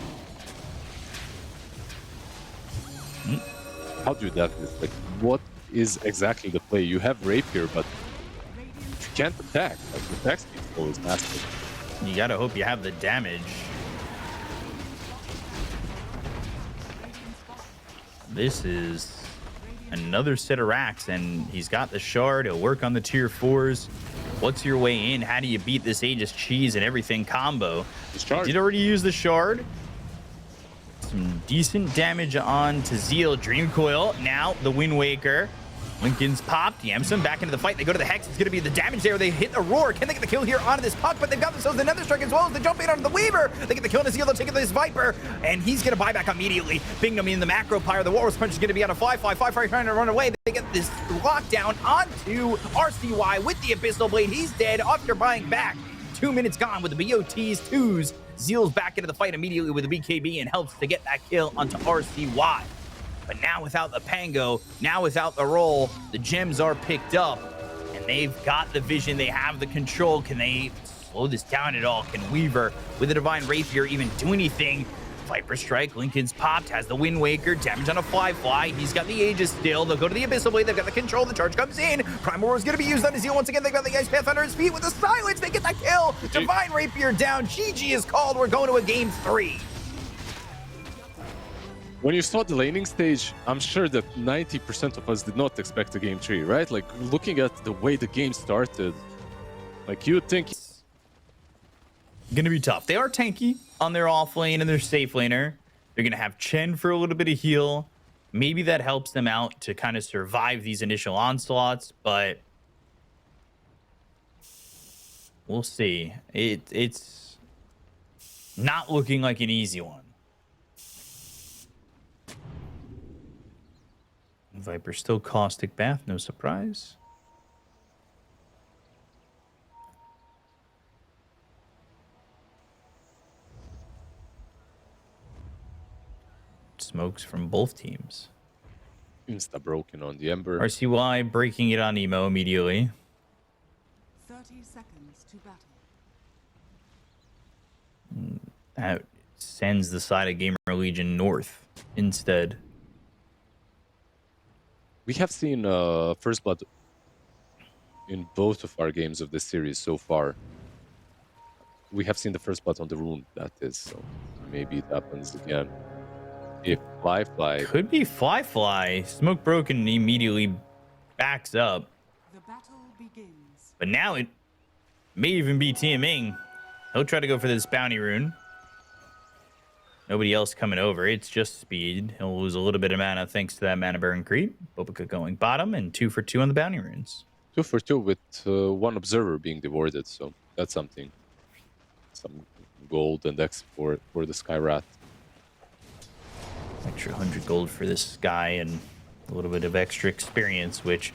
How do you do this? Like, what is exactly the play? You have Rapier, but you can't attack. Like, the attack speed is always massive. You gotta hope you have the damage. This is another set of racks, and he's got the shard. He'll work on the tier 4s. What's your way in? How do you beat this Aegis cheese and everything combo? He did already use the shard. Some decent damage on to Zeal. Dream Coil. Now the Wind Waker. Lincoln's popped. Yamson back into the fight. They go to the Hex. It's going to be the damage there. They hit the Roar. Can they get the kill here onto this Puck? But they've got themselves another strike as well as the jump in onto the Weaver. They get the kill on Zeal. They'll take it to this Viper. And he's going to buy back immediately. Bing them in the macro pyre. The Walrus Punch is going to be on a Fly trying to run away. They get this lockdown onto RCY with the Abyssal Blade. He's dead after buying back. 2 minutes gone with the BOTs, 2s. Zeal's back into the fight immediately with the BKB and helps to get that kill onto RCY. But now without the Pango, now without the roll, the gems are picked up, and they've got the vision, they have the control. Can they slow this down at all? Can Weaver, with the Divine Rapier, even do anything? Viper Strike, Lincoln's popped, has the Wind Waker, damage on a Fly. He's got the Aegis still. They'll go to the Abyssal Blade. They've got the control. The charge comes in. Primal Roar is going to be used on Zeal once again. They've got the Ice Path under his feet with the silence. They get that kill. Divine Rapier down. GG is called. We're going to a game 3. When you saw the laning stage, I'm sure that 90% of us did not expect a game 3, right? Like, looking at the way the game started, like, you'd think... Gonna be tough. They are tanky on their off lane and their safe laner. They're gonna have Chen for a little bit of heal. Maybe that helps them out to kind of survive these initial onslaughts, but we'll see. It's not looking like an easy one. Viper still Caustic Bath, no surprise. Smokes from both teams. Insta broken on the Ember. RCY breaking it on Emo immediately. 30 seconds to battle. That sends the side of GamerLegion north instead. We have seen First Blood in both of our games of this series so far. We have seen the First Blood on the rune, that is, so maybe it happens again. If Fly could be Fly. Smoke broken immediately backs up. The battle begins. But now it may even be TMing. He'll try to go for this bounty rune. Nobody else coming over. It's just speed. He'll lose a little bit of mana thanks to that mana burn creep. Bobica going bottom and 2 for 2 on the bounty runes. 2 for 2 with one observer being devoted, so that's something. Some gold and X for the Skyrath. Extra 100 gold for this guy and a little bit of extra experience, which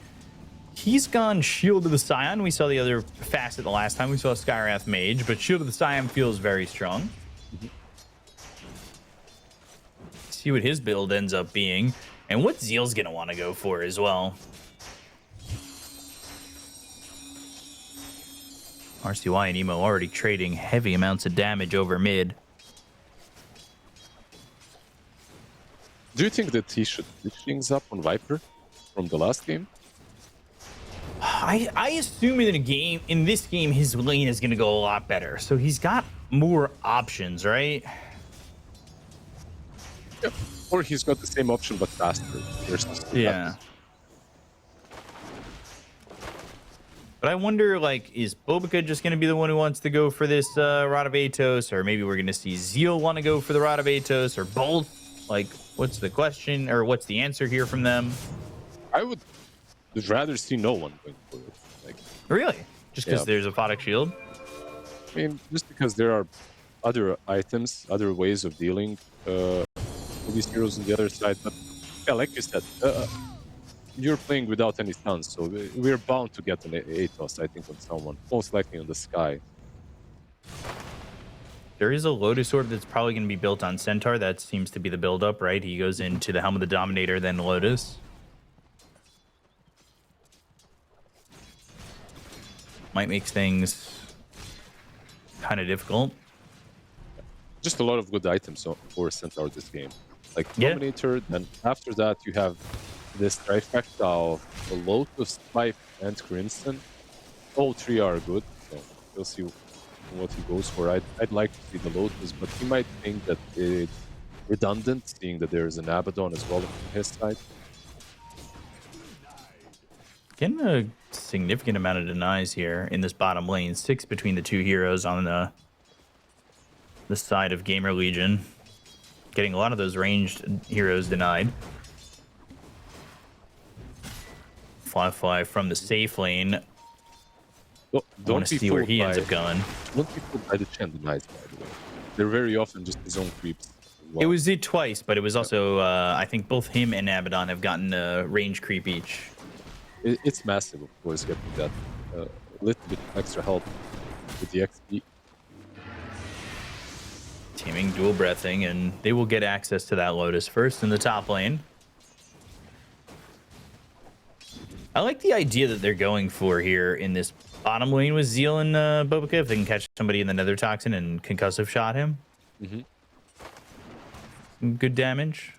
he's gone Shield of the Scion. We saw the other facet the last time. We saw Skyrath Mage, but Shield of the Scion feels very strong. See what his build ends up being and what Zeal's going to want to go for as well. RCY and Emo already trading heavy amounts of damage over mid. Do you think that he should switch things up on Viper from the last game? I assume in this game, his lane is going to go a lot better. So he's got more options, right? Yep. Or he's got the same option but faster. Versus Yeah. But I wonder, like, is Bobica just going to be the one who wants to go for this Rod of Atos? Or maybe we're going to see Zeal want to go for the Rod of Atos, or both? Like, what's the question, or what's the answer here from them? I would rather see no one going for it. Like, Really? Just because there's a Photic Shield? I mean, just because there are other items, other ways of dealing with these heroes on the other side. But yeah, like you said, you're playing without any stuns, so we're bound to get an Atos, I think, on someone. Most likely on the Sky. There is a Lotus Orb that's probably going to be built on Centaur. That seems to be the build-up, right? He goes into the Helm of the Dominator, then Lotus. Might make things kind of difficult. Just a lot of good items for Centaur this game. Like Dominator, then after that you have this trifecta of the Lotus, Pipe, and Crimson. All three are good, so we'll see what he goes for. I'd like to see the Lotus, but he might think that it's redundant, seeing that there is an Abaddon as well on his side. Getting a significant amount of denies here in this bottom lane. 6 between the two heroes on the side of GamerLegion. Getting a lot of those ranged heroes denied. Fly from the safe lane. Don't want to see where he ends up going. Don't be fooled by the Chen denies, by the way. They're very often just his own creeps. It was it twice, but it was also, I think both him and Abaddon have gotten a range creep each. It's massive, of course, getting that little bit extra help with the XP. Teaming, dual breathing, and they will get access to that Lotus first in the top lane. I like the idea that they're going for here in this bottom lane with Zeal and Bobica. If they can catch somebody in the Nether Toxin and concussive shot him. Good damage.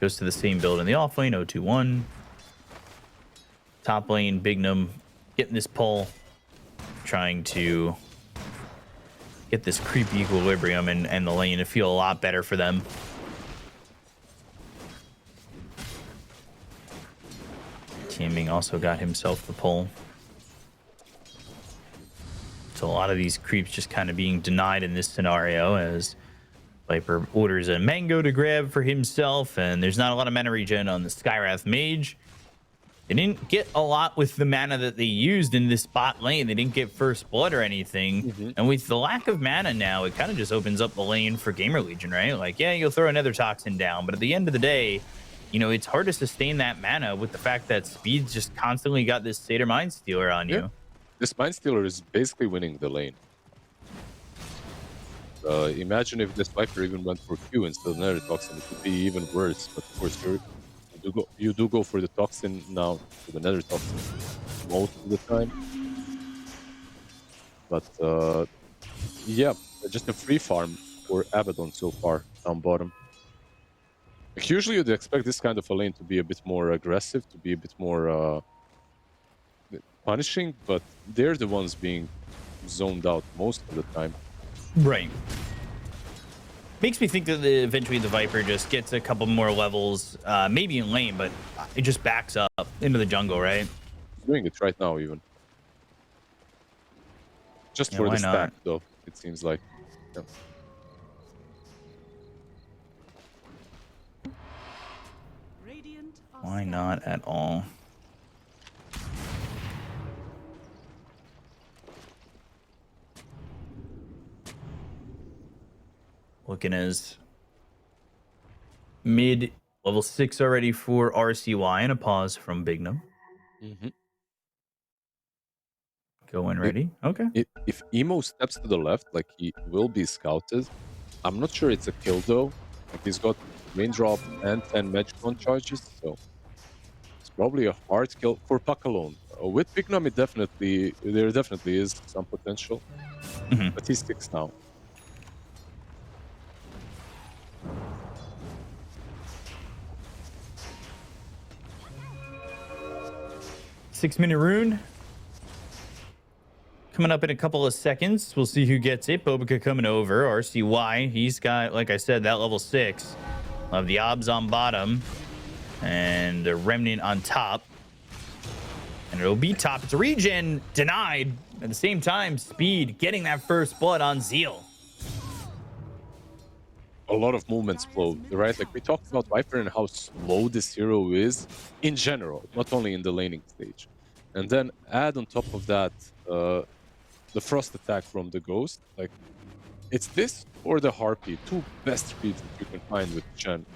Goes to the same build in the off lane, 0-2-1. Top lane, Bignum getting this pull, trying to get this creepy equilibrium and the lane to feel a lot better for them. Teaming also got himself the pull. So a lot of these creeps just kind of being denied in this scenario as Viper orders a mango to grab for himself, and there's not a lot of mana regen on the Skywrath Mage. They didn't get a lot with the mana that they used in this bot lane. They didn't get first blood or anything. And with the lack of mana now, it kind of just opens up the lane for GamerLegion, right? Like, yeah, you'll throw another Toxin down, but at the end of the day, you know, it's hard to sustain that mana with the fact that Speed's just constantly got this Satyr Mindstealer on you. This Mindstealer is basically winning the lane. Imagine if this Viper even went for Q instead of another Toxin, it would be even worse. But of course, you do go for the Toxin now, for the Nether Toxin most of the time. But yeah, just a free farm for Abaddon so far down bottom. Like, usually you'd expect this kind of a lane to be a bit more aggressive, to be a bit more punishing, but they're the ones being zoned out most of the time. Right. Makes me think that eventually the Viper just gets a couple more levels, maybe in lane, but it just backs up into the jungle, right? He's doing it right now, even. Just for the stack, though, it seems like. Yeah. Why not at all? Looking as mid level 6 already for RCY, and a pause from Bignum. Going ready. Okay. If Emo steps to the left, like, he will be scouted. I'm not sure it's a kill, though. Like, he's got raindrop and 10 Magicon charges, so it's probably a hard kill for Puck alone. With Bignum, there definitely is some potential, but he's 6 now. 6-minute rune. Coming up in a couple of seconds. We'll see who gets it. Bobica coming over. RCY. He's got, like I said, that level 6 of the obs on bottom and the remnant on top. And it'll be top. It's a regen denied. At the same time, Speed getting that first blood on Zeal. A lot of movement flow, right? Like we talked about Viper and how slow this hero is in general, not only in the laning stage. And then add on top of that the frost attack from the Ghost. Like it's this or the Harpy, two best reads that you can find with Chen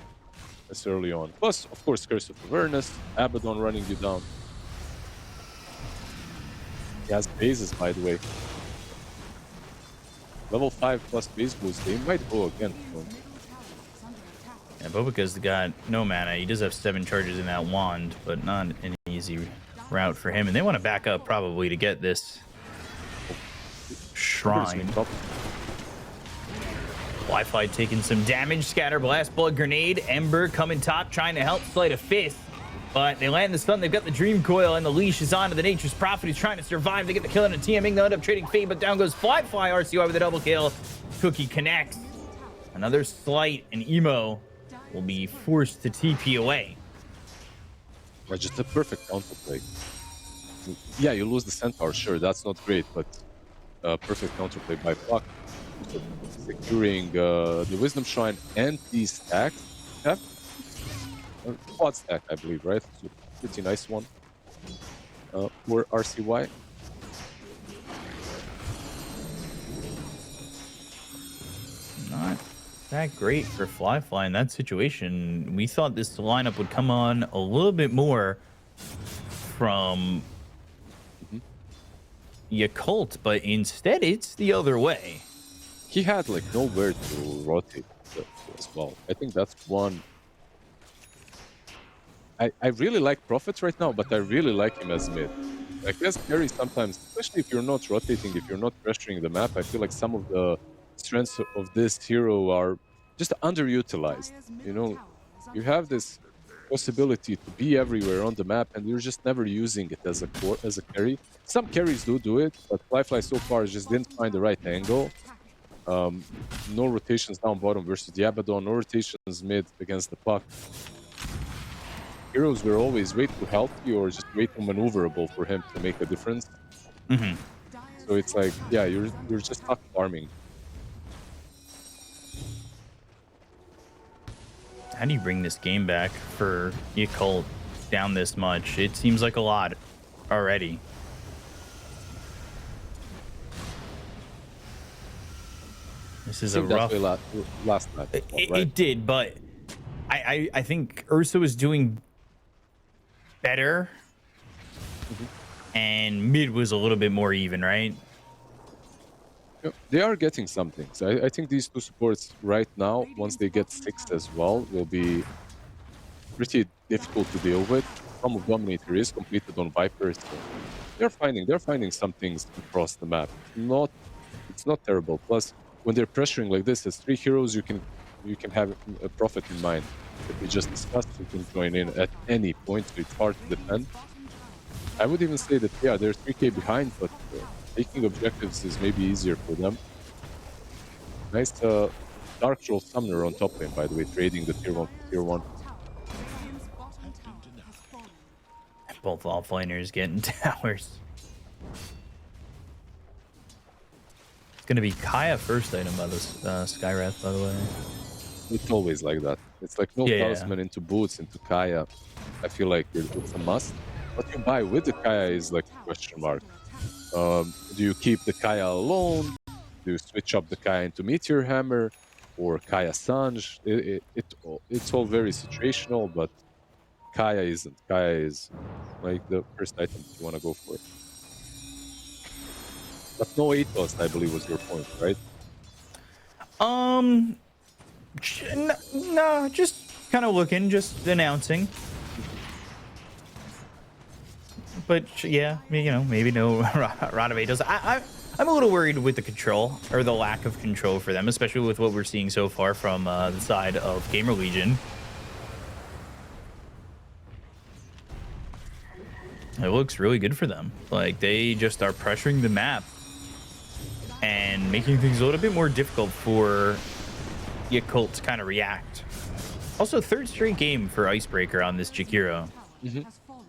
this early on. Plus, of course, Curse of Awareness, Abaddon running you down. He has bases, by the way. Level 5 plus base boost, they might go again. Yeah, Bobica's got no mana. He does have 7 charges in that wand, but not an easy route for him. And they want to back up probably to get this shrine. Wi-Fi taking some damage. Scatter Blast, Blood Grenade. Ember coming top, trying to help Sleight of Fist. But they land the stun. They've got the Dream Coil, and the leash is on to the Nature's Prophet. He's trying to survive. They get the kill on a TMing. They'll end up trading Fade, but down goes Fly. RCY with a double kill. Cookie connects. Another Slight, and Emo will be forced to TP away. Yeah, just a perfect counterplay. Yeah, you lose the Centaur, sure, that's not great, but perfect counterplay by Puck. Securing the Wisdom Shrine and these stacks. Yeah. Quad stack, I believe, right? So pretty nice one for RCY. Not that great for Fly in that situation. We thought this lineup would come on a little bit more from Yakult, but instead it's the other way. He had like nowhere to rotate as well. I think that's one. I really like Prophets right now, but I really like him as mid. Like as carry sometimes, especially if you're not rotating, if you're not pressuring the map, I feel like some of the strengths of this hero are just underutilized. You know, you have this possibility to be everywhere on the map, and you're just never using it as a carry. Some carries do it, but Fly so far just didn't find the right angle. No rotations down bottom versus the Abaddon, no rotations mid against the Puck. Heroes were always way too healthy or just way too maneuverable for him to make a difference. So it's like, yeah, you're just stuck farming. How do you bring this game back for Yakult down this much? It seems like a lot already. This is a rough... last match. Right? It did, but I think Ursa was doing better, and mid was a little bit more even, right? Yeah, they are getting something. So I think these two supports right now, once they get 6 as well, will be pretty difficult to deal with. Some of Dominator is completed on Viper, so they're finding some things across the map. It's not terrible. Plus, when they're pressuring like this, as 3 heroes, you can have a Prophet in mind. If we just discussed, you can join in at any point, so it's hard to defend. I would even say that, yeah, they're 3k behind, but taking objectives is maybe easier for them. Nice Dark Troll Summoner on top lane, by the way, trading the tier 1 for tier 1. Both offlaners getting towers. It's going to be Kaya first item by the Skywrath, by the way. It's always like that. It's like no talisman into boots, into Kaya. I feel like it's a must. What you buy with the Kaya is like a question mark. Do you keep the Kaya alone? Do you switch up the Kaya into Meteor Hammer or Kaya Sanj? It's all very situational, but Kaya isn't. Kaya is like the first item you want to go for. But no Atos, I believe, was your point, right? No, just kind of looking, just announcing. But yeah, you know, maybe no Rod of Atos. I'm a little worried with the control, or the lack of control for them, especially with what we're seeing so far from the side of GamerLegion. It looks really good for them. Like, they just are pressuring the map and making things a little bit more difficult for Yakult to kind of react. Also, third straight game for Icebreaker on this Jakiro. Has fallen.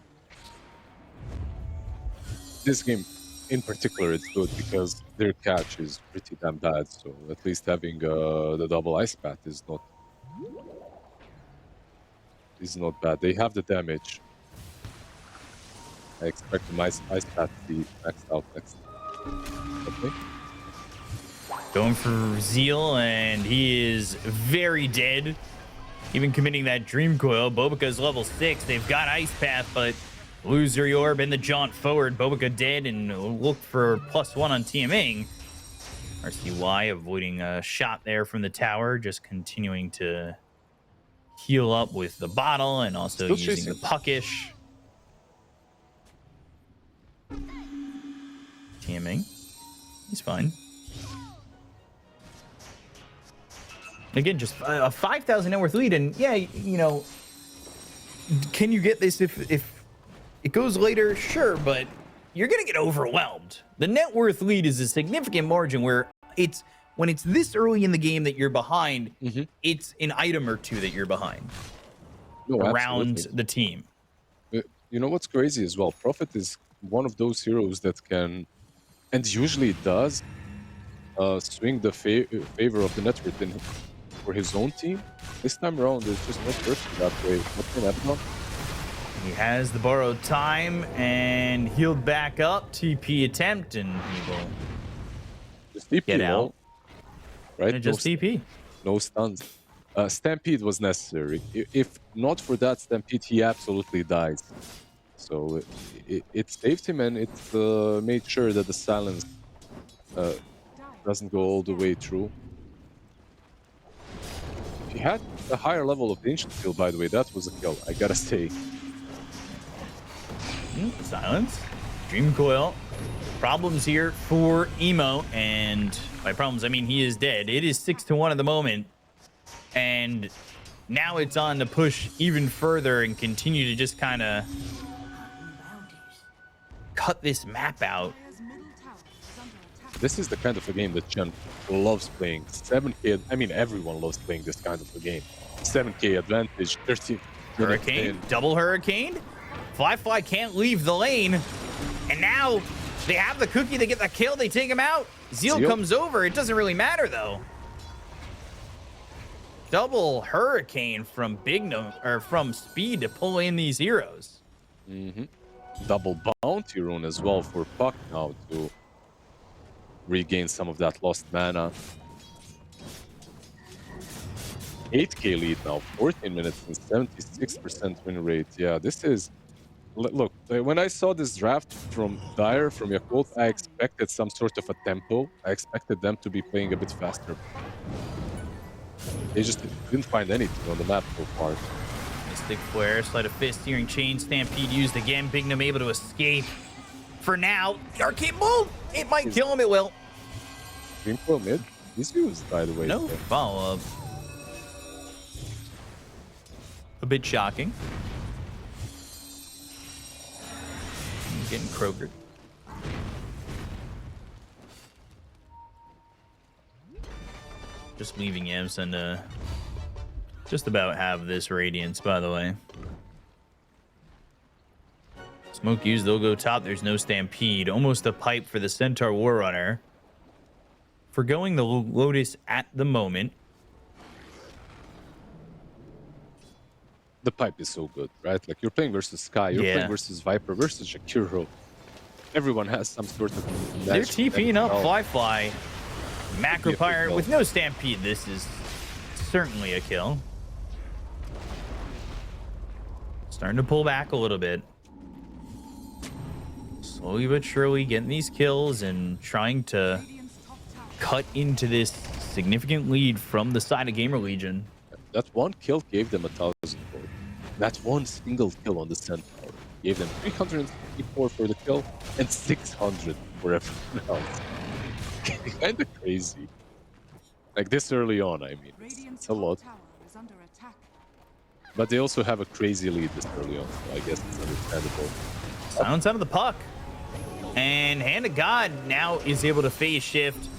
This game in particular is good because their catch is pretty damn bad. So at least having the double ice path is not bad. They have the damage. I expect the ice path to be maxed out next. Okay. Going for Zeal, and he is very dead. Even committing that Dream Coil. Bobica's level 6. They've got Ice Path, but Loser Orb and the jaunt forward. Bobica dead, and look for +1 on TMing. RCY avoiding a shot there from the tower, just continuing to heal up with the bottle and also Still using chasing. the puckish. TMing. He's fine. Again, just a 5,000 net worth lead, and yeah, you know, can you get this if it goes later? Sure, but you're gonna get overwhelmed. The net worth lead is a significant margin where when it's this early in the game that you're behind, it's an item or two that you're behind around Absolutely. the team. You know what's crazy as well? Prophet is one of those heroes that can, and usually does, swing the favor of the network for his own team. This time around, it's just not working that way. What's going to happen? He has the borrowed time and healed back up. TP attempt, and he will Just TP, get out. Right? And just TP. No stuns. Stampede was necessary. If not for that Stampede, he absolutely dies. So it saved him, and it made sure that the silence doesn't go all the way through. He had a higher level of ancient kill, by the way. That was a kill, I gotta say. Silence. Dream Coil. Problems here for Emo, and by problems I mean he is dead. It is 6-1 at the moment, and now it's on to push even further and continue to just kind of cut this map out. Player's middle tower is under attack. This is the kind of a game that Chen loves playing. 7K, I mean, everyone loves playing this kind of a game. 7K advantage, 13 Hurricane, double hurricane. Fly can't leave the lane, and now they have the cookie. They get the kill. They take him out. Zeal comes over. It doesn't really matter though. Double hurricane from from Speed to pull in these heroes. Double bounty rune as well for Puck now to regain some of that lost mana. 8K lead now, 14 minutes and 76% win rate. Yeah, this is... Look, when I saw this draft from Dire, from Yakult, I expected some sort of a tempo. I expected them to be playing a bit faster. They just didn't find anything on the map so far. Mystic Flare, Sleight of Fist, Searing Chain, Stampede used again. Bignum able to escape. For now, the arcade move! It might kill him, it will. Dream Coil mid? He's used, by the way. No follow-up. A bit shocking. He's getting croakered. Just leaving Yamson to just about have this Radiance, by the way. Smoke used, they'll go top. There's no Stampede. Almost a pipe for the Centaur Warrunner. Forgoing the Lotus at the moment. The pipe is so good, right? Like, you're playing versus Sky, you're playing versus Viper, versus Jakiro. Everyone has some sort of... They're TPing up Fly. Macro Pirate with no Stampede. This is certainly a kill. Starting to pull back a little bit. Slowly but surely getting these kills and trying to cut into this significant lead from the side of GamerLegion. That one kill gave them 1,000 gold. That one single kill on the Centaur gave them 364 for the kill and 600 for everyone else. Kind of crazy. Like, this early on, I mean. It's a lot. Tower is under attack. But they also have a crazy lead this early on, so I guess it's understandable. Silence out of the puck. And Hand of God now is able to phase shift.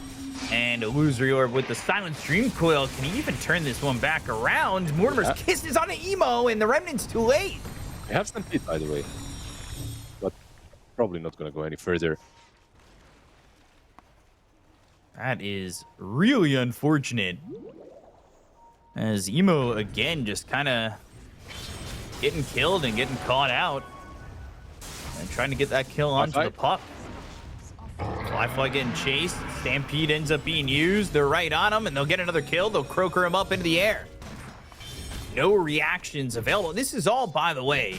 And Illusory Orb with the Silence Dream Coil. Can he even turn this one back around? Mortimer's kisses on an emo, and the Remnant's too late. I have some hit, by the way. But probably not going to go any further. That is really unfortunate. As Emo, again, just kind of getting killed and getting caught out. And trying to get that kill onto the puck. Fly getting chased. Stampede ends up being used. They're right on him, and they'll get another kill. They'll croaker him up into the air. No reactions available. This is all, by the way,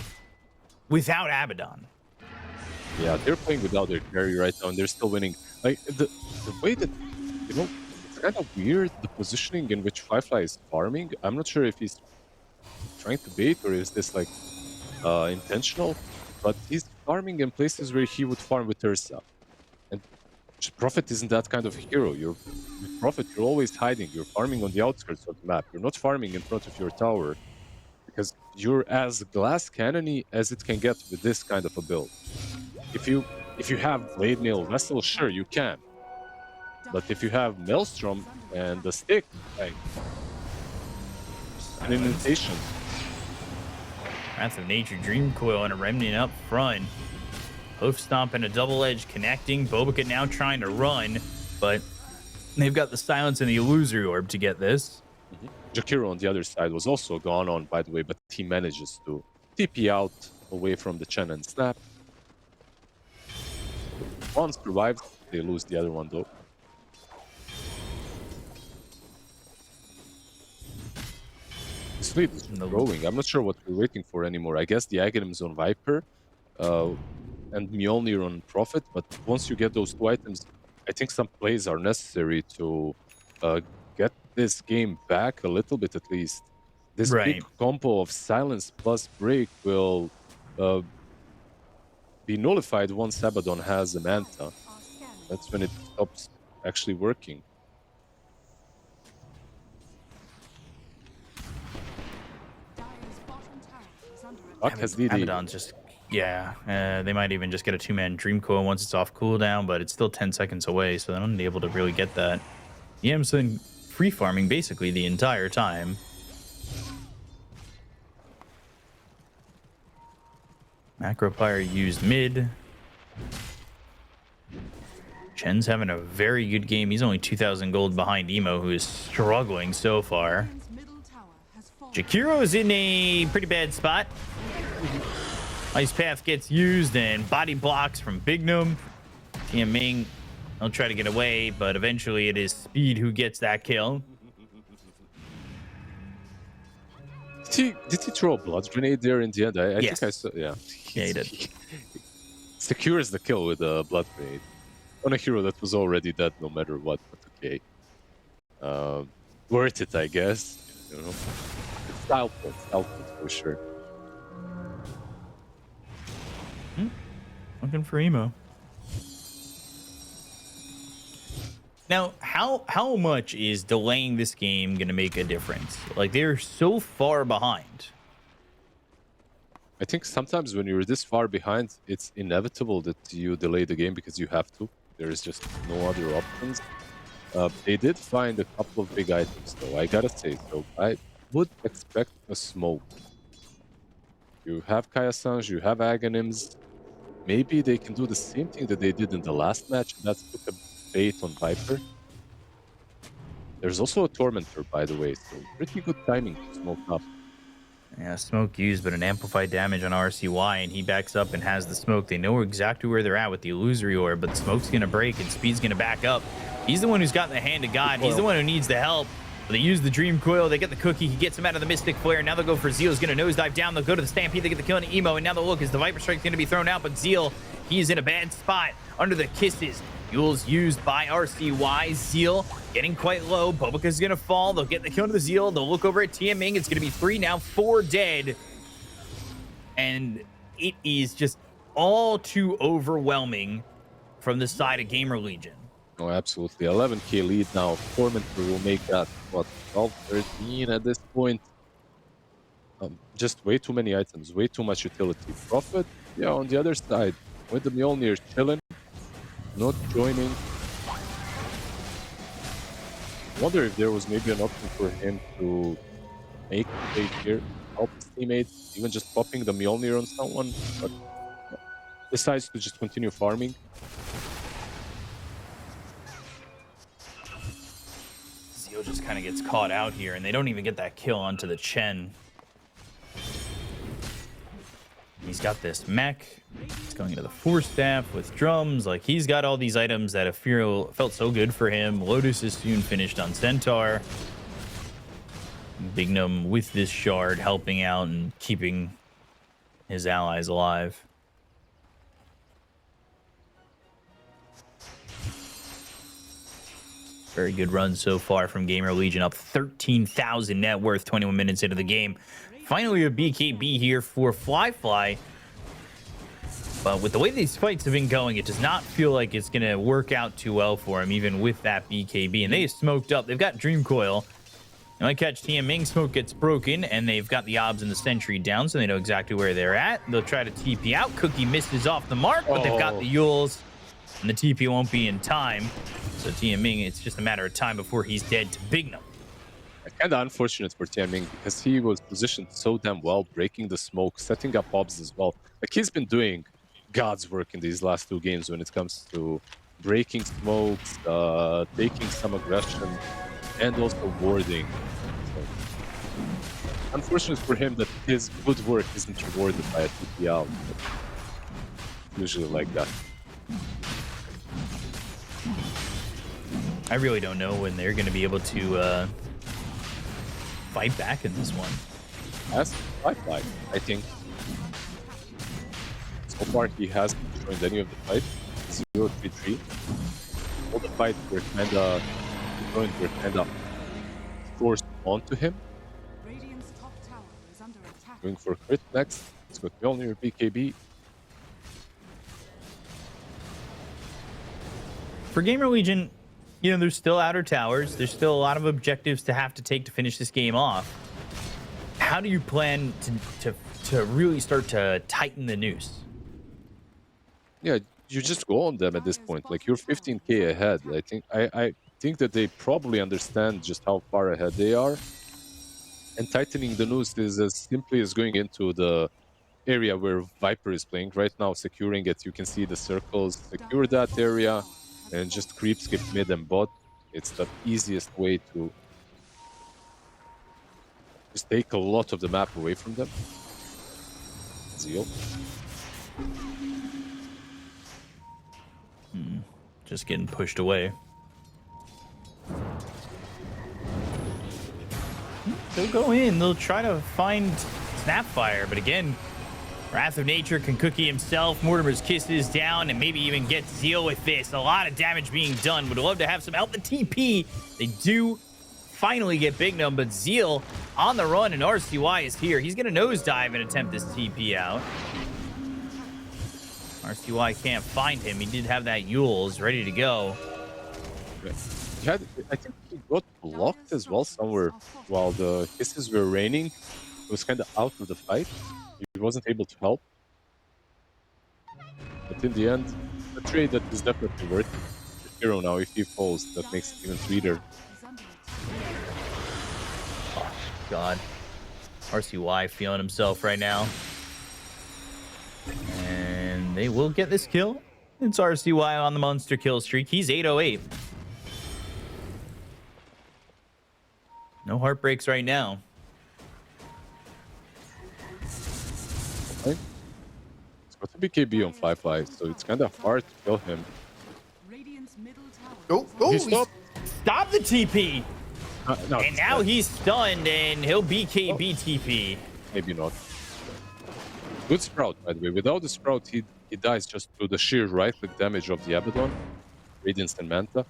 without Abaddon. Yeah, they're playing without their carry right now, and they're still winning. Like, the way that, you know, it's kind of weird, the positioning in which Firefly is farming. I'm not sure if he's trying to bait or is this, like, intentional, but he's farming in places where he would farm with Ursa. And Prophet isn't that kind of hero. With Prophet, you're always hiding. You're farming on the outskirts of the map. You're not farming in front of your tower because you're as glass cannony as it can get with this kind of a build. If you have Blade Mail Vessel, sure, you can. But if you have Maelstrom and the stick, like, an indentation. Wrath of Nature, Dream Coil, and a Remnant up front. Hoof Stomp and a Double Edge connecting. Bobica now trying to run, but they've got the Silence and the Illusory Orb to get this. Jakiro on the other side was also gone on, by the way, but he manages to TP out away from the Chen and Snap. One survived. They lose the other one, though. This lead is growing. I'm not sure what we're waiting for anymore. I guess the Aghanims on Viper and Mjolnir on Prophet, but once you get those two items, I think some plays are necessary to get this game back a little bit at least. This big combo of Silence plus Break will be nullified once Abaddon has a Manta. That's when it stops actually working. Buck has DD. Abaddon's just, they might even just get a two-man Dream Coil once it's off cooldown, but it's still 10 seconds away, so they're not able to really get that. EM's been free farming basically the entire time. Macropyre used mid. Chen's having a very good game. He's only 2,000 gold behind Emo, who is struggling so far. Jakiro is in a pretty bad spot. Ice Path gets used and body blocks from Bignum. Tianming, he'll try to get away, but eventually it is Speed who gets that kill. Did he throw a blood grenade there in the end? I think I saw. Yeah, he did. He secures the kill with a blood grenade on a hero that was already dead, no matter what. But okay, worth it, I guess. You know, style points for sure. Looking for Emo. Now, how much is delaying this game going to make a difference? Like, they're so far behind. I think sometimes when you're this far behind, it's inevitable that you delay the game because you have to. There is just no other options. They did find a couple of big items, though, I gotta say. So I would expect a smoke. You have Kaya-Sange, you have Aghanims. Maybe they can do the same thing that they did in the last match, and that's put a bait on Viper. There's also a Tormentor, by the way, so pretty good timing to smoke up. Yeah, smoke used, but an amplified damage on RCY, and he backs up and has the smoke. They know exactly where they're at with the Illusory Orb, but the smoke's going to break and Speed's going to back up. He's the one who's got the Hand of God. He's the one who needs the help. But they use the Dream Coil. They get the cookie. He gets him out of the Mystic Flare. Now they'll go for Zeal's going to nosedive down. They'll go to the Stampede. They get the kill on Emo. And now they'll look as the Viper Strike's going to be thrown out. But Zeal, he's in a bad spot under the kisses. Yule's used by RCY. Zeal getting quite low. Bobica's going to fall. They'll get the kill to the Zeal. They'll look over at Tianming. It's going to be 3 now, 4 dead. And it is just all too overwhelming from the side of GamerLegion. Oh, absolutely. 11k lead now. Tormentor will make that, what, 12, 13 at this point. Just way too many items, way too much utility. Prophet Yeah, on the other side, with the Mjolnir chilling, not joining. I wonder if there was maybe an option for him to make a play here, help his teammates, even just popping the Mjolnir on someone, but decides to just continue farming. Zeal just kind of gets caught out here, and they don't even get that kill onto the Chen. He's got this mech. He's going into the Force Staff with drums. Like, he's got all these items that felt so good for him. Lotus is soon finished on Centaur. Bignum with this shard helping out and keeping his allies alive. Very good run so far from GamerLegion, up 13,000 net worth 21 minutes into the game. Finally a BKB here for Fly. But with the way these fights have been going, it does not feel like it's going to work out too well for him, even with that BKB. And they smoked up. They've got Dream Coil. They might catch Tianming. Smoke gets broken, and they've got the obs and the sentry down, so they know exactly where they're at. They'll try to TP out. Cookie misses off the mark, but they've got the Yules, and the TP won't be in time. So Tianming, it's just a matter of time before he's dead to Bignum. Kind of unfortunate for Tianming because he was positioned so damn well, breaking the smoke, setting up obs as well. Like, he's been doing God's work in these last two games when it comes to breaking smokes, taking some aggression, and also warding. So, unfortunate for him that his good work isn't rewarded by a TP out. Usually like that. I really don't know when they're going to be able to fight back in this one. That's fight, I think. So far, he hasn't joined any of the fight. 0-3-3. All the fights were kinda forced onto him. Radiant's top tower is under attack. Going for crit next. It's got Mjolnir BKB. For GamerLegion, you know, there's still outer towers. There's still a lot of objectives to have to take to finish this game off. How do you plan to really start to tighten the noose? Yeah, you just go on them at this point. Like, you're 15k ahead. I think that they probably understand just how far ahead they are. And tightening the noose is as simply as going into the area where Viper is playing right now, securing it. You can see the circles. Secure that area and just creep skip mid and bot. It's the easiest way to just take a lot of the map away from them. Zeal. Just getting pushed away. They'll go in. They'll try to find Snapfire, but again, Wrath of Nature can cookie himself. Mortimer's Kisses down, and maybe even get Zeal with this. A lot of damage being done. Would love to have some help. The TP, they do finally get Bignum, but Zeal on the run, and RCY is here. He's going to nosedive and attempt this TP out. RCY can't find him. He did have that Yules ready to go. I think he got blocked as well somewhere while the kisses were raining. He was kind of out of the fight. He wasn't able to help. But in the end, a trade that is definitely worth it. The hero now, if he falls, that makes it even sweeter. Oh, God. RCY feeling himself right now. And they will get this kill. It's RCY on the monster kill streak. He's 808. No heartbreaks right now. Okay. It's got a BKB on 5-5, so it's kind of hard to kill him. Radiant's middle tower. He stopped. Stop the TP. No, And now he's stunned, and he'll BKB TP. Maybe not. Good Sprout, by the way. Without the Sprout, he dies just through the sheer right-click damage of the Abaddon, Radiance and Manta.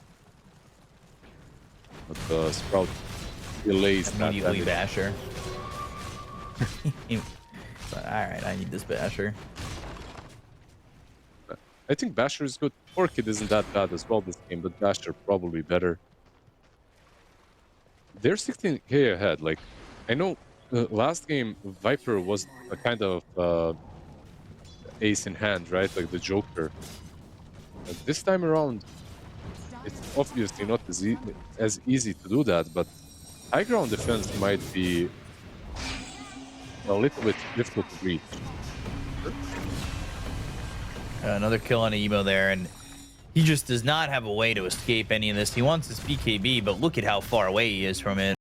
But the Sprout delays that Immediately damage. Basher. But, all right, I need this Basher. I think Basher is good. Orchid isn't that bad as well this game, but Basher probably better. They're 16k ahead. Like, I know last game Viper was a kind of ace in hand, right? Like the Joker. And this time around, it's obviously not as easy to do that, but high ground defense might be a little bit difficult to reach. Another kill on Emo there, and he just does not have a way to escape any of this. He wants his BKB, but look at how far away he is from it.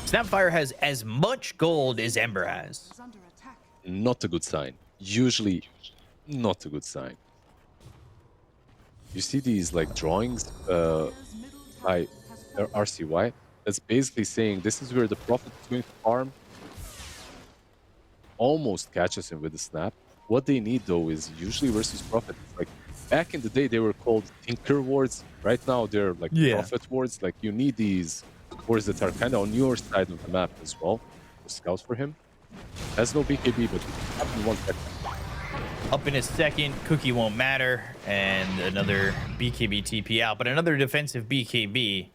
Snapfire has as much gold as Ember has. Not a good sign. Usually, not a good sign. You see these like drawings by RCY? That's basically saying this is where the Prophet is going to farm. Almost catches him with a snap. What they need though is usually versus Prophet. Like back in the day, they were called Tinker wards. Right now, they're like Prophet wards. Like you need these wards that are kind of on your side of the map as well. To scout for him. Has no BKB, but up in 1 second. Up in a second, Cookie won't matter, and another BKB TP out, but another defensive BKB.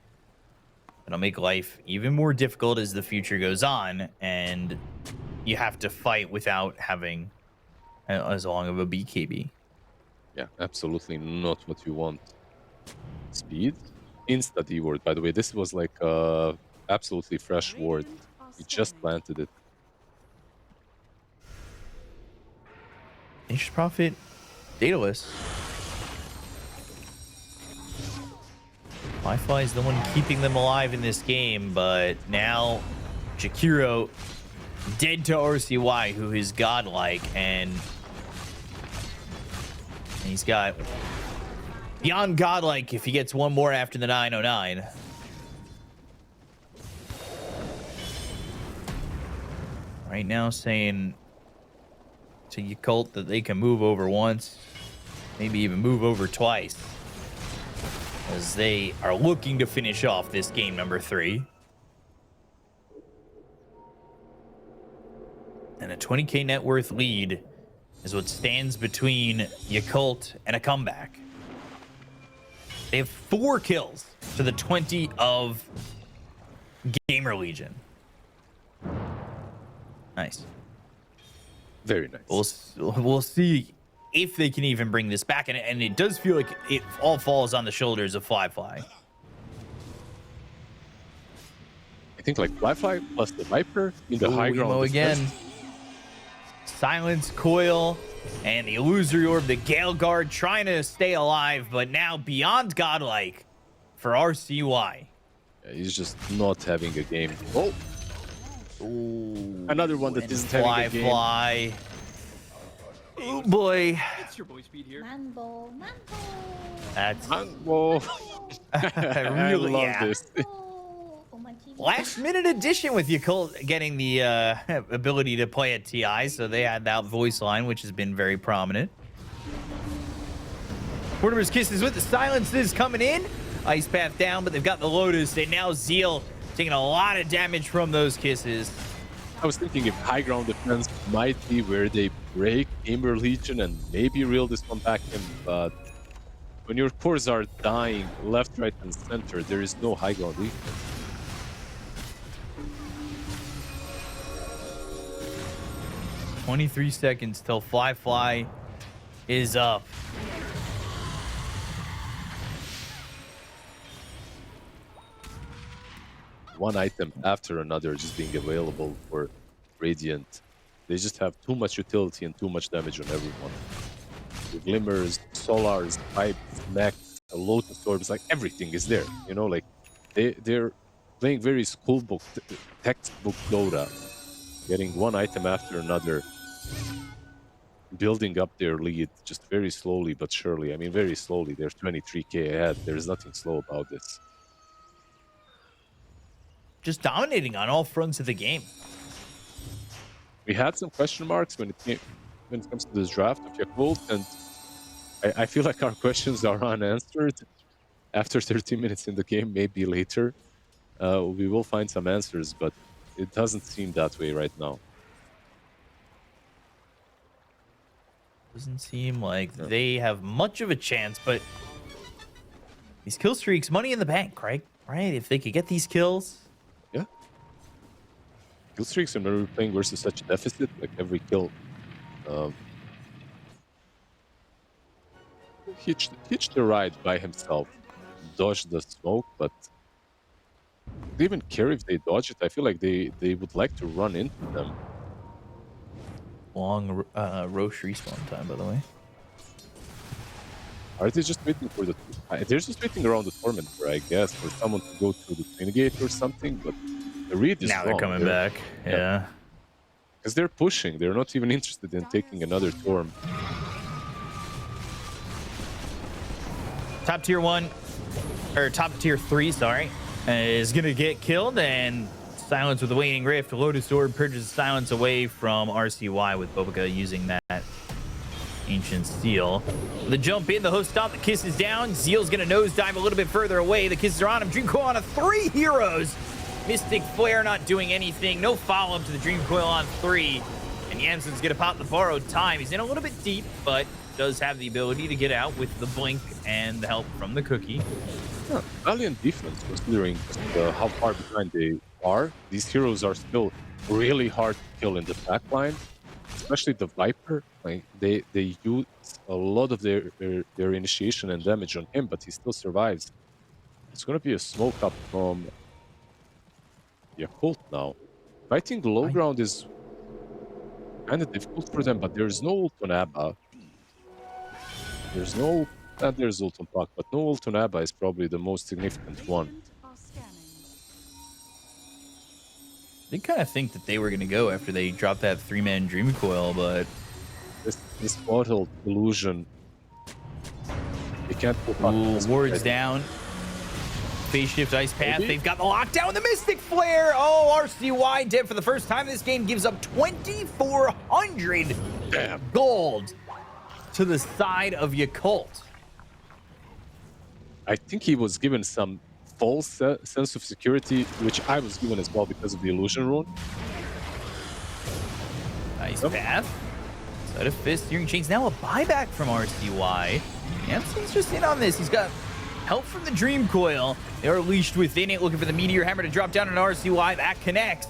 It'll make life even more difficult as the future goes on, and you have to fight without having as long of a BKB. Yeah, absolutely not what you want. Speed, insta D ward. By the way, this was like absolutely fresh ward. He just planted it. Nature's Prophet, dataless. Wi-Fi is the one keeping them alive in this game, but now Jakiro dead to RCY, who is godlike, and he's got beyond godlike if he gets one more after the 909. Right now saying to Yakult that they can move over once, maybe even move over twice, as they are looking to finish off this game number 3. And a 20k net worth lead is what stands between Yakult and a comeback. They have 4 kills to the 20 of GamerLegion. Nice. Very nice. We'll see if they can even bring this back, and it does feel like it all falls on the shoulders of Fly. I think like Fly plus the Viper in the high ground again. Silence Coil and the Illusory Orb, the Gale Guard trying to stay alive, but now beyond godlike for RCY. Yeah, he's just not having a game. Oh, another one that isn't having a game. Fly. Oh boy. It's your boy Speed here. Mambo, mambo. That's Whoa. I really love this. last minute addition with Yakult getting the ability to play at TI, so they had that voice line, which has been very prominent. Mortimer's Kisses with the silences coming in. Ice Path down, but they've got the Lotus, and now Zeal taking a lot of damage from those kisses. I was thinking if high ground defense might be where they break GamerLegion and maybe reel this one back in, but when your cores are dying left, right, and center, there is no high ground defense. $23 seconds till Fly is up. One item after another just being available for Radiant. They just have too much utility and too much damage on everyone. The Glimmers, Solars, Pipes, Mechs, Lotus Orbs, like everything is there. You know, like they're playing very schoolbook, textbook Dota, getting one item after another, building up their lead just very slowly but surely. I mean, very slowly. They're 23k ahead. There's nothing slow about this. Just dominating on all fronts of the game. We had some question marks when it comes to this draft of Yakult, and I feel like our questions are unanswered. After 30 minutes in the game, maybe later, we will find some answers, but it doesn't seem that way right now. Doesn't seem like they have much of a chance, but these kill streaks, money in the bank, right? Right? If they could get these kills. Yeah. Kill streaks, and when we're playing versus such a deficit, like every kill hitched the ride by himself, dodged the smoke, but they even care if they dodge it. I feel like they would like to run into them. Long Roche respawn time, by the way. Are they just waiting for the? They're just waiting around the tormentor, I guess, for someone to go through the twin gate or something. But the read is Now wrong. they're coming back. Yeah. Because they're pushing. They're not even interested in taking another Torm. Top tier 1, or top tier 3, sorry, is going to get killed, and Silence with the Waning Rift. Lotus Orb purges Silence away from RCY with Bobica using that Ancient Steel. The jump in, the host stop, the kiss is down. Zeal's going to nosedive a little bit further away. The kisses are on him. Dream Coil on 3 heroes. Mystic Flare not doing anything. No follow-up to the Dream Coil on 3. And Jansen's going to pop the borrowed time. He's in a little bit deep, but does have the ability to get out with the blink and the help from the cookie. Yeah, valiant defense, considering how far behind they are. These heroes are still really hard to kill in the back line, especially the Viper. Like they use a lot of their initiation and damage on him, but he still survives. It's going to be a smoke up from Yakult now. Fighting the low ground is kind of difficult for them, but there's no ult on Abba. There's no... there's ult on Puck, but no ult on Abba is probably the most significant one. They kind of think that they were going to go after they dropped that 3-man Dream Coil, but... This portal illusion... They can't pull Puck. Ooh, wards down. Phase shift ice path. Maybe? They've got the lockdown. The Mystic Flare. Oh, RCY dead for the first time. This game gives up 2,400 gold to the side of Yakult. I think he was given some false sense of security, which I was given as well because of the illusion rune. Nice path. Side of fist, steering chains. Now a buyback from RCY. Jansen's just in on this. He's got help from the Dream Coil. They are leashed within it, looking for the Meteor Hammer to drop down on RCY. That connects.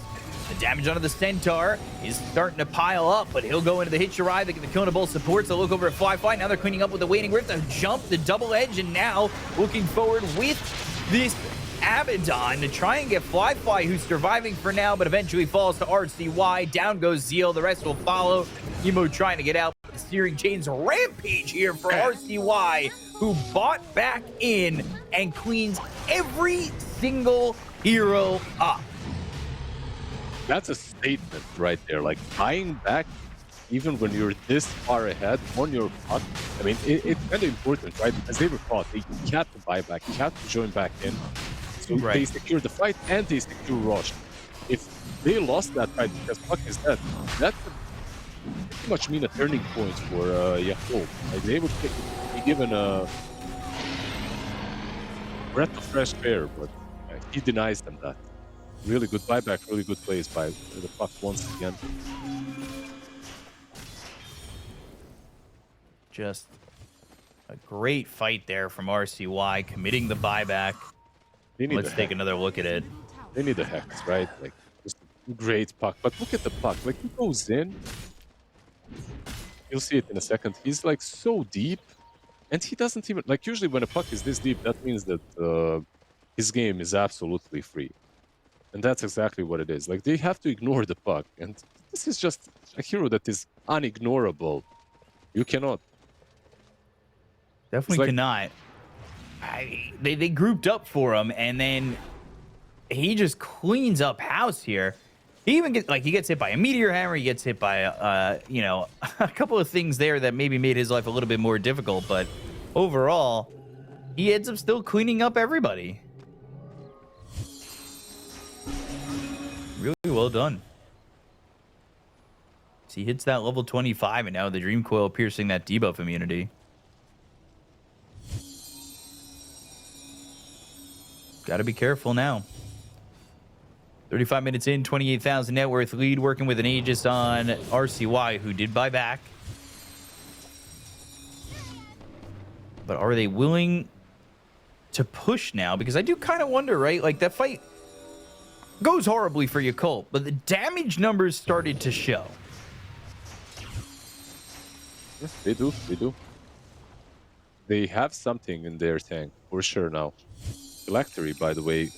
The damage onto the Centaur is starting to pile up, but he'll go into the Hitch Ride. They get the kill into both supports. They'll look over at Fly. Now they're cleaning up with the Waning Rift. The jump, the double edge, and now looking forward with this Abaddon to try and get Fly, who's surviving for now, but eventually falls to RCY. Down goes Zeal. The rest will follow. Emo trying to get out. The steering chains rampage here for RCY, who bought back in and cleans every single hero up. That's a statement right there. Like, buying back even when you're this far ahead on your puck. I mean, it's kind of important, right? Because they were caught. They had to buy back. You had to join back in. So they secure the fight and they secure Roche. If they lost that fight because puck is dead, that could pretty much mean a turning point for Yakult. Like, they would be given a breath of fresh air, but he denies them that. Really good buyback, really good plays by the puck once again. Just a great fight there from RCY, committing the buyback. Let's take another look at it. They need a hex, right? Like, just a great puck. But look at the puck. Like, he goes in. You'll see it in a second. He's like so deep, and he doesn't even like. Usually, when a puck is this deep, that means that his game is absolutely free. And that's exactly what it is. Like, they have to ignore the puck. And this is just a hero that is unignorable. You cannot. Definitely cannot. They grouped up for him, and then he just cleans up house here. He even gets, he gets hit by a Meteor Hammer. He gets hit by, a couple of things there that maybe made his life a little bit more difficult. But overall, he ends up still cleaning up everybody. Really well done. So he hits that level 25, and now the Dream Coil piercing that debuff immunity. Got to be careful now. 35 minutes in, 28,000 net worth lead, working with an Aegis on RCY, who did buy back. But are they willing to push now? Because I do kind of wonder, right? Like, that fight goes horribly for Yakult, but the damage numbers started to show. Yes, they do. They do. they have something in their tank for sure now. Phylactery, by the way,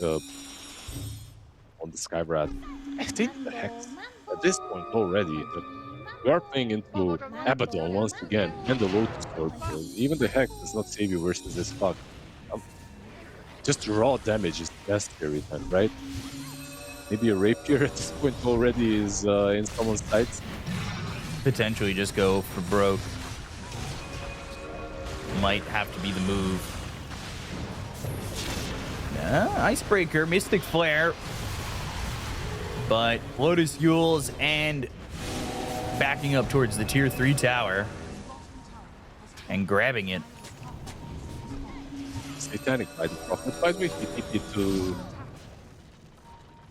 on the Skybrat. I think the Hex at this point already. We are playing into Abaddon once again and the Lotus Orb. So even the Hex does not save you versus this fuck. Just raw damage is best every time, right? Maybe a Rapier at this point already is in someone's sights. Potentially just go for broke. Might have to be the move. Yeah, Icebreaker, Mystic Flare. But Lotus Yules and backing up towards the tier 3 tower and grabbing it. Satanic by the Prophet, by the way, he took it to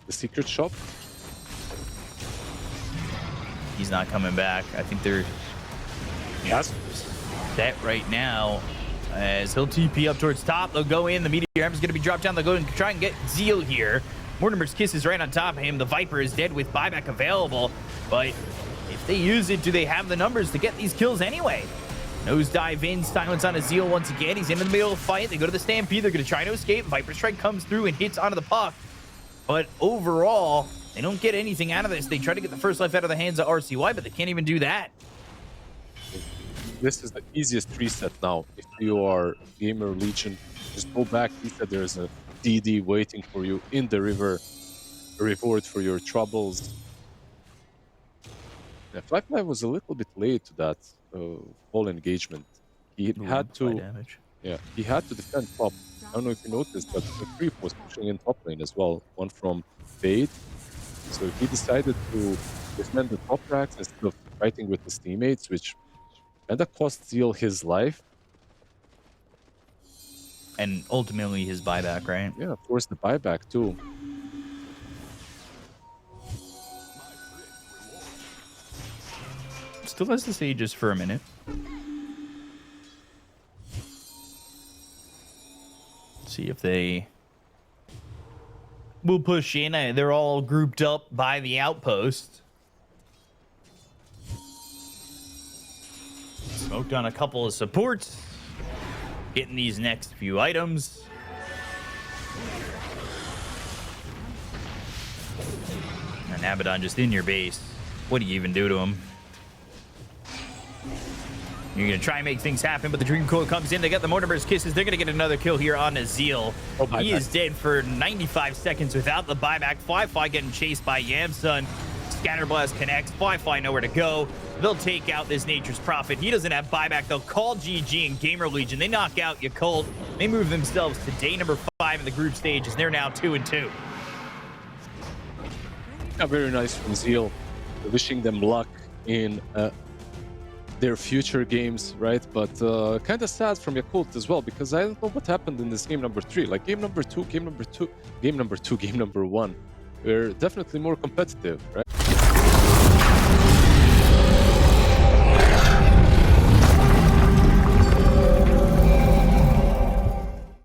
the secret shop. He's not coming back. I think they're set right now as he'll TP up towards top. They'll go in. The Meteor Arm is going to be dropped down. They'll go and try and get Zeal here. Mortimer's Kiss is right on top of him. The Viper is dead with buyback available, but if they use it, do they have the numbers to get these kills anyway? Nosedive in, silence on a Zeal once again. He's in the middle of the fight. They go to the Stampede. They're going to try to escape. Viper Strike comes through and hits onto the puck. But overall, they don't get anything out of this. They try to get the first life out of the hands of RCY, but they can't even do that. This is the easiest reset now. If you are GamerLegion, just go back. Reset. There's a DD waiting for you in the river. A reward for your troubles. Yeah, Flacklight was a little bit late to that whole engagement. He had to, he had to defend top. I don't know if you noticed, but the creep was pushing in top lane as well. One from Fade. So he decided to defend the top racks instead of fighting with his teammates, which kind of cost Zeal his life. And ultimately his buyback, right? Yeah, of course, the buyback too. Still has the Sages for a minute. See if they will push in. They're all grouped up by the outpost. Smoked on a couple of supports. Getting these next few items. And Abaddon just in your base. What do you even do to him? You're going to try and make things happen, but the Dream Coil comes in. They got the Mortimer's Kisses. They're going to get another kill here on Azil. He is dead for 95 seconds without the buyback. Fly getting chased by Yamsun. Scatterblast connects. Fly nowhere to go. They'll take out this Nature's Prophet. He doesn't have buyback. They'll call GG and GamerLegion. They knock out Yakult. They move themselves to day number 5 in the group stages. They're now 2-2. Yeah, very nice from Zeal. Wishing them luck in their future games, right? But kind of sad from Yakult as well, because I don't know what happened in this game number 3. Like game number 1, we're definitely more competitive, right?